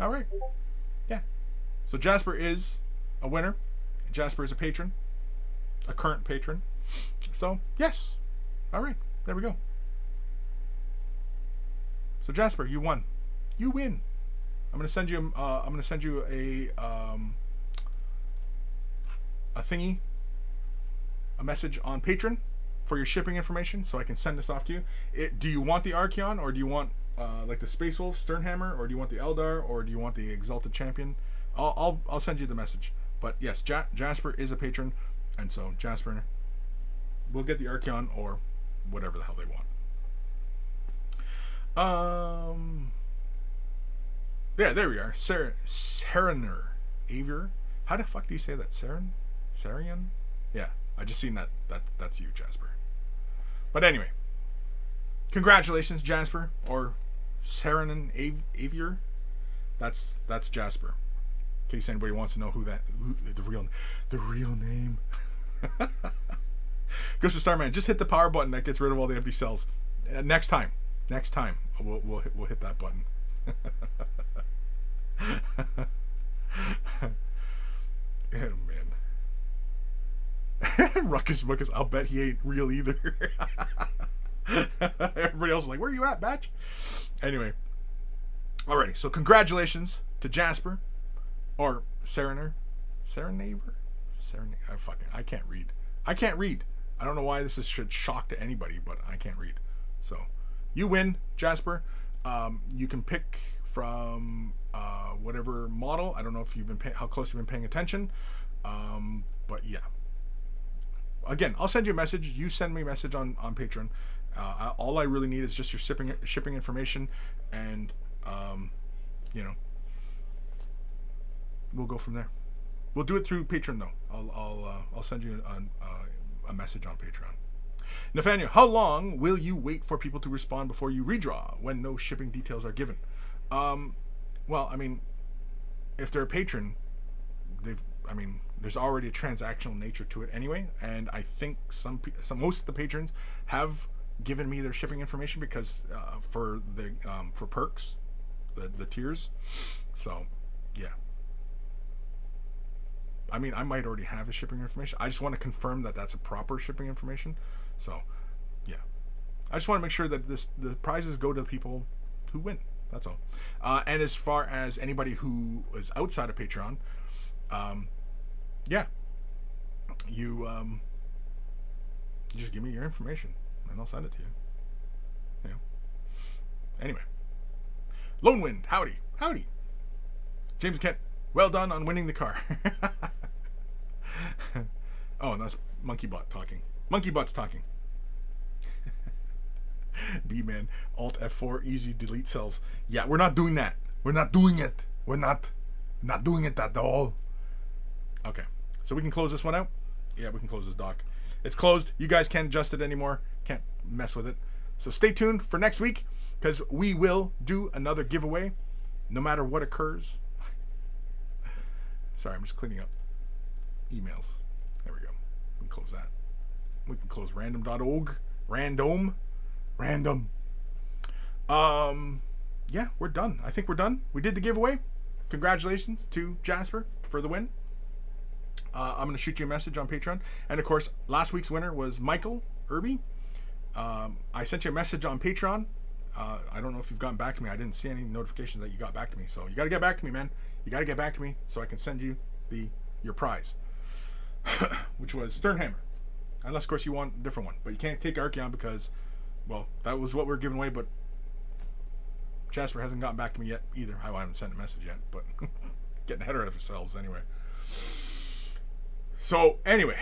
All right. Yeah. So Jasper is a winner. Jasper is a patron. A current patron. So, yes. All right. There we go. So Jasper, you won. You win. I'm gonna send you a thingy, a message on Patreon for your shipping information, so I can send this off to you. Do you want the Archaeon, or do you want like the Space Wolf Sternhammer, or do you want the Eldar, or do you want the Exalted Champion? I'll send you the message. But yes, Jasper is a patron, and so Jasper will get the Archaeon or whatever the hell they want. Yeah, there we are. Sorcerer. Avier. How the fuck do you say that? Sarian? Yeah, I just seen that. That's you, Jasper. But anyway, congratulations, Jasper, or Saranen Avier. That's Jasper. In case anybody wants to know who the real name. Goes to Starman. Just hit the power button that gets rid of all the empty cells. Next time, we'll hit that button. Oh, man. Ruckus. I'll bet he ain't real either. Everybody else is like, where are you at, batch? Anyway. Alrighty, so congratulations to Jasper. Or Serenaver? I can't read. I don't know why this should shock to anybody, but I can't read. So, you win, Jasper. You can pick from whatever model. I don't know if how close you've been paying attention. But yeah. Again, I'll send you a message. You send me a message on Patreon. All I really need is just your shipping information, and we'll go from there. We'll do it through Patreon though. I'll send you a message on Patreon. Nathaniel, how long will you wait for people to respond before you redraw when no shipping details are given? Well, I mean, if they're a patron, there's already a transactional nature to it anyway, and I think most of the patrons have given me their shipping information because for perks, the tiers. So, yeah. I mean, I might already have the shipping information. I just want to confirm that that's a proper shipping information. So, yeah. I just want to make sure that the prizes go to people who win. That's all. And as far as anybody who is outside of Patreon, yeah. You just give me your information and I'll send it to you. Yeah. Anyway. Lone Wind, howdy. James Kent, well done on winning the car. Oh, and that's Monkeybot talking. Monkeybot's talking. B-Man, Alt F4, easy delete cells. Yeah, we're not doing that. We're not doing it. We're not doing it at all. Okay, so we can close this one out. Yeah, we can close this doc. It's closed. You guys can't adjust it anymore. Can't mess with it. So stay tuned for next week, because we will do another giveaway, no matter what occurs. Sorry, I'm just cleaning up emails. There we go. We can close that. We can close random.org. Random. Yeah, we're done. I think we're done. We did the giveaway. Congratulations to Jasper for the win. I'm going to shoot you a message on Patreon. And of course, last week's winner was Michael Irby. I sent you a message on Patreon. I don't know if you've gotten back to me. I didn't see any notifications that you got back to me. So you got to get back to me, man. You got to get back to me so I can send you your prize, which was Sternhammer. Unless, of course, you want a different one. But you can't take Archaeon because, well, that was what we were giving away. But Jasper hasn't gotten back to me yet either. I haven't sent a message yet. But getting ahead of ourselves anyway. So, anyway,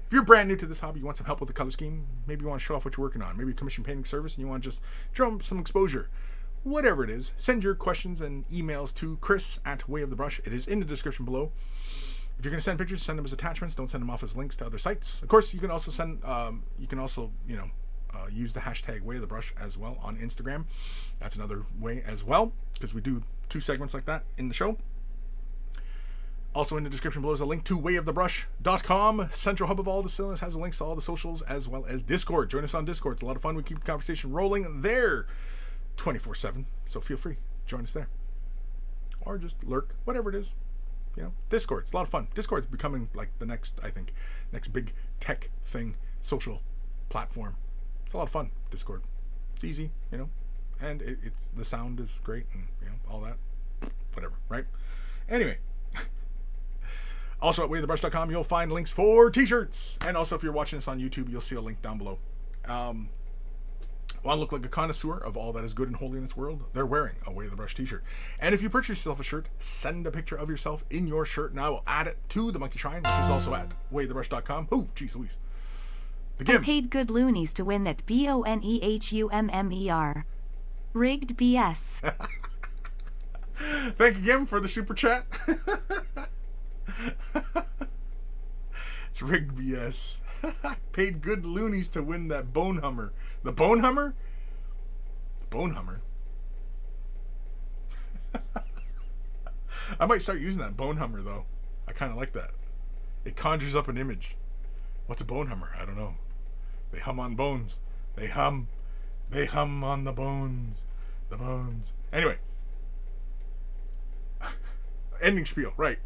if you're brand new to this hobby, you want some help with the color scheme, maybe you want to show off what you're working on, maybe a commission painting service, and you want to just draw some exposure, whatever it is, send your questions and emails to Kris at Way of the Brush. It is in the description below. If you're going to send pictures, send them as attachments. Don't send them off as links to other sites. Of course, you can also send, use the hashtag Way of the Brush as well on Instagram. That's another way as well, because we do 2 segments like that in the show. Also in the description below is a link to wayofthebrush.com. Central hub of all the silliness, has links to all the socials as well as Discord. Join us on Discord. It's a lot of fun. We keep the conversation rolling there 24/7. So feel free. Join us there. Or just lurk. Whatever it is. Discord. It's a lot of fun. Discord's becoming like the next big tech thing. Social platform. It's a lot of fun. Discord. It's easy, and it's the sound is great and all that. Whatever, right? Anyway. Also at wayofthebrush.com, you'll find links for t-shirts. And also if you're watching this on YouTube, you'll see a link down below. Want to look like a connoisseur of all that is good and holy in this world? They're wearing a Way of the Brush t-shirt. And if you purchase yourself a shirt, send a picture of yourself in your shirt, and I will add it to the Monkey Shrine, which is also at wayofthebrush.com. Oh, jeez Louise. I paid good loonies to win that BONEHUMMER. Rigged BS. Thank you, Gim, for the super chat. It's rigged BS. Paid good loonies to win that bone hummer. The bone hummer? The bone hummer. I might start using that bone hummer though. I kind of like that. It conjures up an image. What's a bone hummer? I don't know. They hum on bones. They hum on the bones. The bones. Anyway. Ending spiel, right.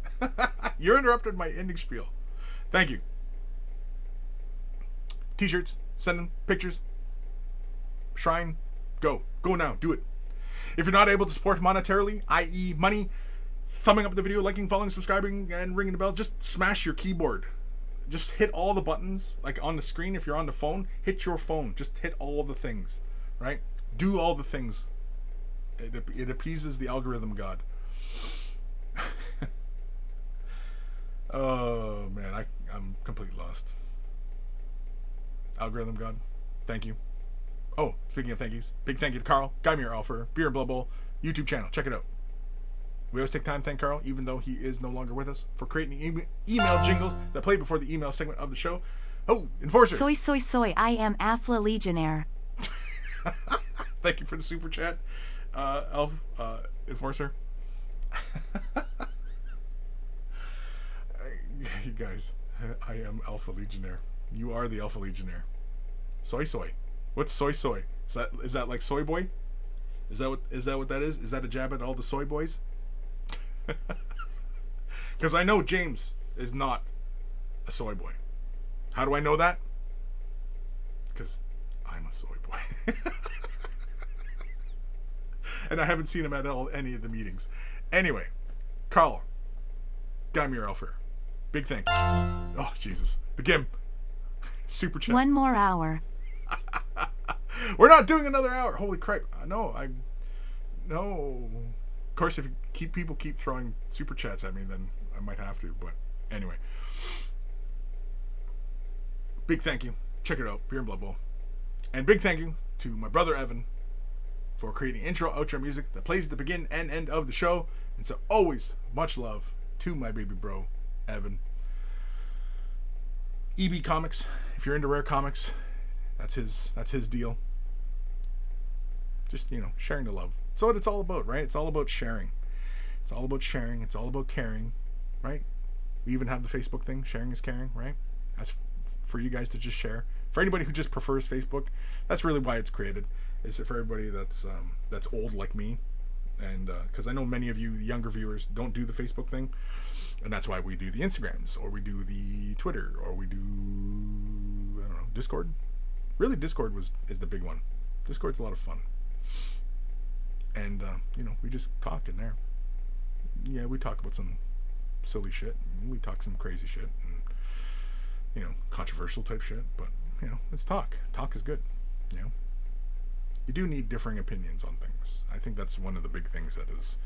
You interrupted my ending spiel. Thank you. T-shirts, send them, pictures. Shrine, go. Go now, do it. If you're not able to support monetarily, i.e. money, thumbing up the video, liking, following, subscribing, and ringing the bell, just smash your keyboard. Just hit all the buttons, like on the screen. If you're on the phone, hit your phone. Just hit all the things, right? Do all the things. It appeases the algorithm god. Oh man, I'm completely lost. Algorithm god, thank you. Oh, speaking of thank yous, big thank you to Carl, Guymere Alpha, Beer and Blood Bowl YouTube channel. Check it out. We always take time to thank Carl, even though he is no longer with us, for creating email jingles that play before the email segment of the show. Oh, Enforcer. Soy, I am Afla Legionnaire. Thank you for the super chat, Enforcer. You guys, I am Alpha Legionnaire. You are the Alpha Legionnaire. Soy. What's soy? Is that like soy boy? Is that what that is? Is that a jab at all the soy boys? Because I know James is not a soy boy. How do I know that? Because I'm a soy boy. And I haven't seen him at any of the meetings. Anyway, Carl, Guymere Alpha. Big thank you. Oh, Jesus. The Gim. Super chat. 1 more hour. We're not doing another hour. Holy crap. No. Of course, if people keep throwing super chats at me, then I might have to. But anyway. Big thank you. Check it out. Beer and Blood Bowl. And big thank you to my brother Evan for creating intro, outro music that plays at the begin and end of the show. And so always much love to my baby bro, Evan. EB Comics, if you're into rare comics, that's his deal. Just, sharing the love. That's what it's all about, right? It's all about sharing. It's all about sharing. It's all about caring, right? We even have the Facebook thing, sharing is caring, right? That's for you guys to just share. For anybody who just prefers Facebook, that's really why it's created. Is it for everybody that's old like me, and because I know many of you younger viewers don't do the Facebook thing, and that's why we do the Instagrams, or we do the Twitter, or we do, I don't know, Discord. Really, Discord is the big one. Discord's a lot of fun, and we just talk in there. Yeah, we talk about some silly shit, and we talk some crazy shit, and controversial type shit, but it's talk. Talk is good. You do need differing opinions on things. I think that's one of the big things that is,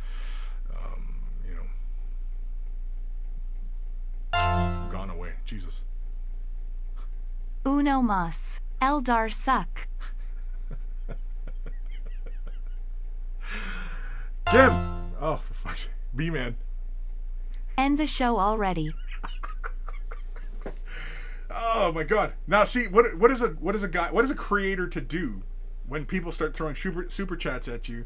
gone away. Jesus. Uno mas. Eldar suck. Jim! Oh, for fuck's sake. B-Man. End the show already. Oh my god. Now see what is a creator to do when people start throwing super chats at you,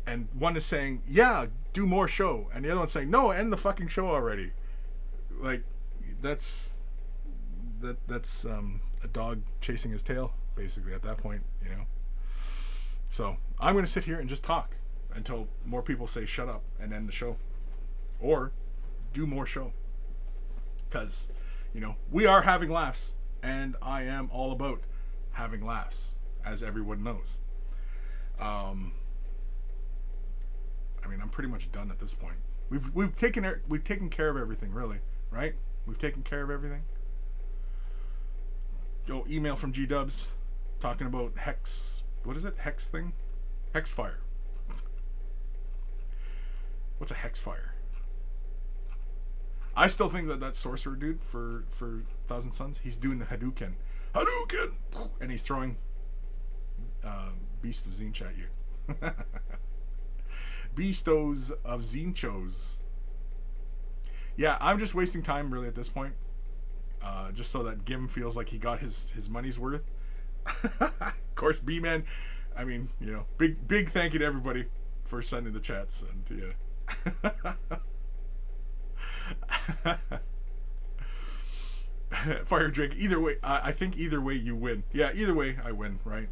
and one is saying, "Yeah, do more show," and the other one's saying, "No, end the fucking show already." Like that's a dog chasing his tail basically at that point, you know. So, I'm going to sit here and just talk until more people say shut up and end the show, or do more show. Cuz you know, we are having laughs, and I am all about having laughs, as everyone knows. I mean, I'm pretty much done at this point. We've taken care of everything, really, right? We've taken care of everything. Yo, email from G Dubs talking about Hex. What is it? Hex thing? Hex fire. What's a Hex fire? I still think that Sorcerer dude for Thousand Suns, he's doing the Hadouken, and he's throwing Beast of Zinch at you. Beastos of Zinchos. Yeah, I'm just wasting time really at this point, just so that Gim feels like he got his money's worth. Of course, B-Man. I mean, you know, big thank you to everybody for sending the chats, and yeah. Fire Drake. Either way, I think either way you win. Yeah, either way I win, right?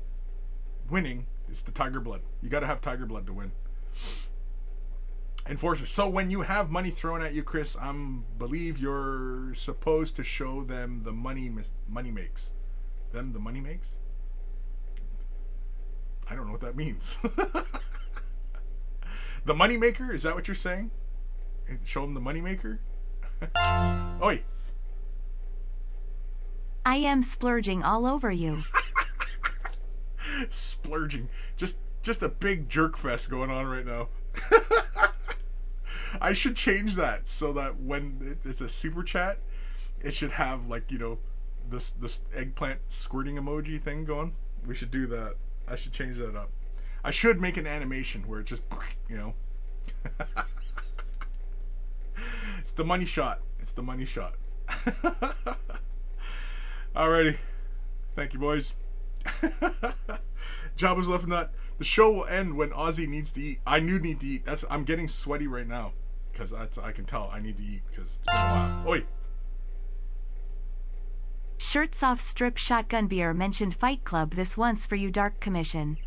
Winning is the tiger blood. You got to have tiger blood to win. Enforcer. So when you have money thrown at you, Kris, believe you're supposed to show them the money makes. Them the money makes? I don't know what that means. The money maker? Is that what you're saying? Show them the money maker? Oi. I am splurging all over you. Splurging. Just a big jerk fest going on right now. I should change that so that when it's a super chat, it should have, like, you know, this eggplant squirting emoji thing going. We should do that. I should change that up. I should make an animation where it just, you know. It's the money shot. It's the money shot. Alrighty. Thank you, boys. Jabba's left nut. The show will end when Ozzy needs to eat. I do need to eat. I'm getting sweaty right now, because I can tell I need to eat because it's been a while. Oi. Shirts off strip shotgun beer mentioned Fight Club this once for you Dark Commission.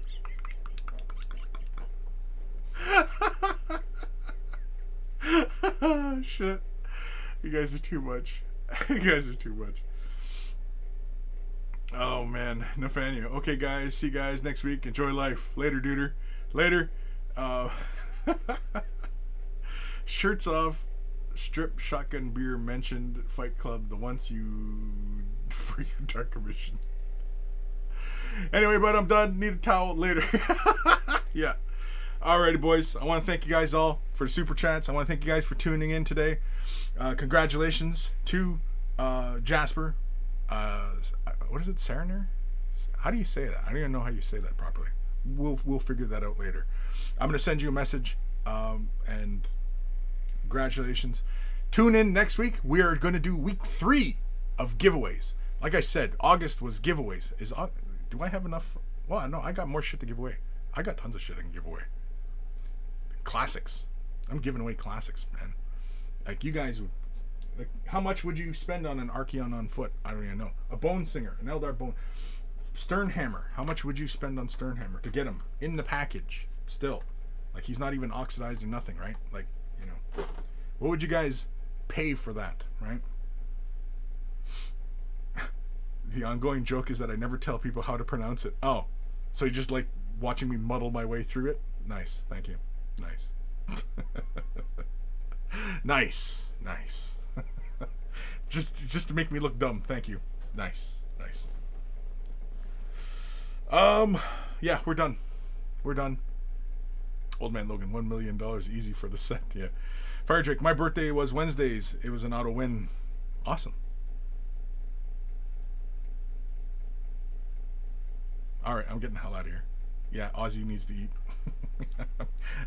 Shit. You guys are too much. You guys are too much. Oh man, Nathaniel. Okay guys, see you guys next week. Enjoy life. Later, duder. Later. Shirts off, strip shotgun beer mentioned Fight Club the once you for your Dark Commission. Anyway, but I'm done. Need a towel. Later. Yeah. Alrighty, boys. I want to thank you guys all for the super chats. I want to thank you guys for tuning in today. Congratulations to Jasper. What is it, Sarner? How do you say that? I don't even know how you say that properly. We'll figure that out later. I'm going to send you a message, and congratulations. Tune in next week. We are going to do week 3 of giveaways. Like I said, August was giveaways. Do I have enough? Well, no, I got more shit to give away. I got tons of shit I can give away. Classics. I'm giving away classics, man. Like, you guys would... Like, how much would you spend on an archaeon on foot? I don't even know. A bone singer, an Eldar bone. Sternhammer. How much would you spend on Sternhammer to get him in the package? Still, like, he's not even oxidized or nothing, right? Like, you know, what would you guys pay for that, right? The ongoing joke is that I never tell people how to pronounce it. Oh, so you just like watching me muddle my way through it? Nice, thank you. Nice. Nice. just to make me look dumb. Thank you. Nice. Yeah, we're done. Old Man Logan, $1 million easy for the set. Yeah. Fire Drake, my birthday was Wednesdays. It was an auto win. Awesome. All right, I'm getting the hell out of here. Yeah, Ozzy needs to eat.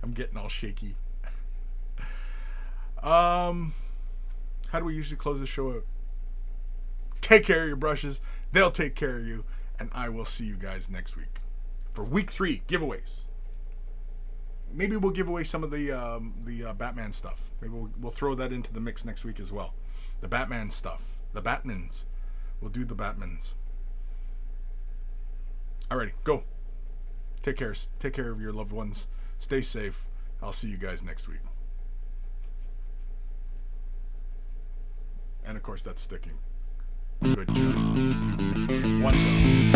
I'm getting all shaky. How do we usually close the show out? Take care of your brushes. They'll take care of you. And I will see you guys next week for week 3 giveaways. Maybe we'll give away some of the Batman stuff. Maybe we'll throw that into the mix next week as well. The Batman stuff. The Batmans. We'll do the Batmans. Alrighty, go. Take care. Take care of your loved ones. Stay safe. I'll see you guys next week. And of course, that's sticking. Good job. One go.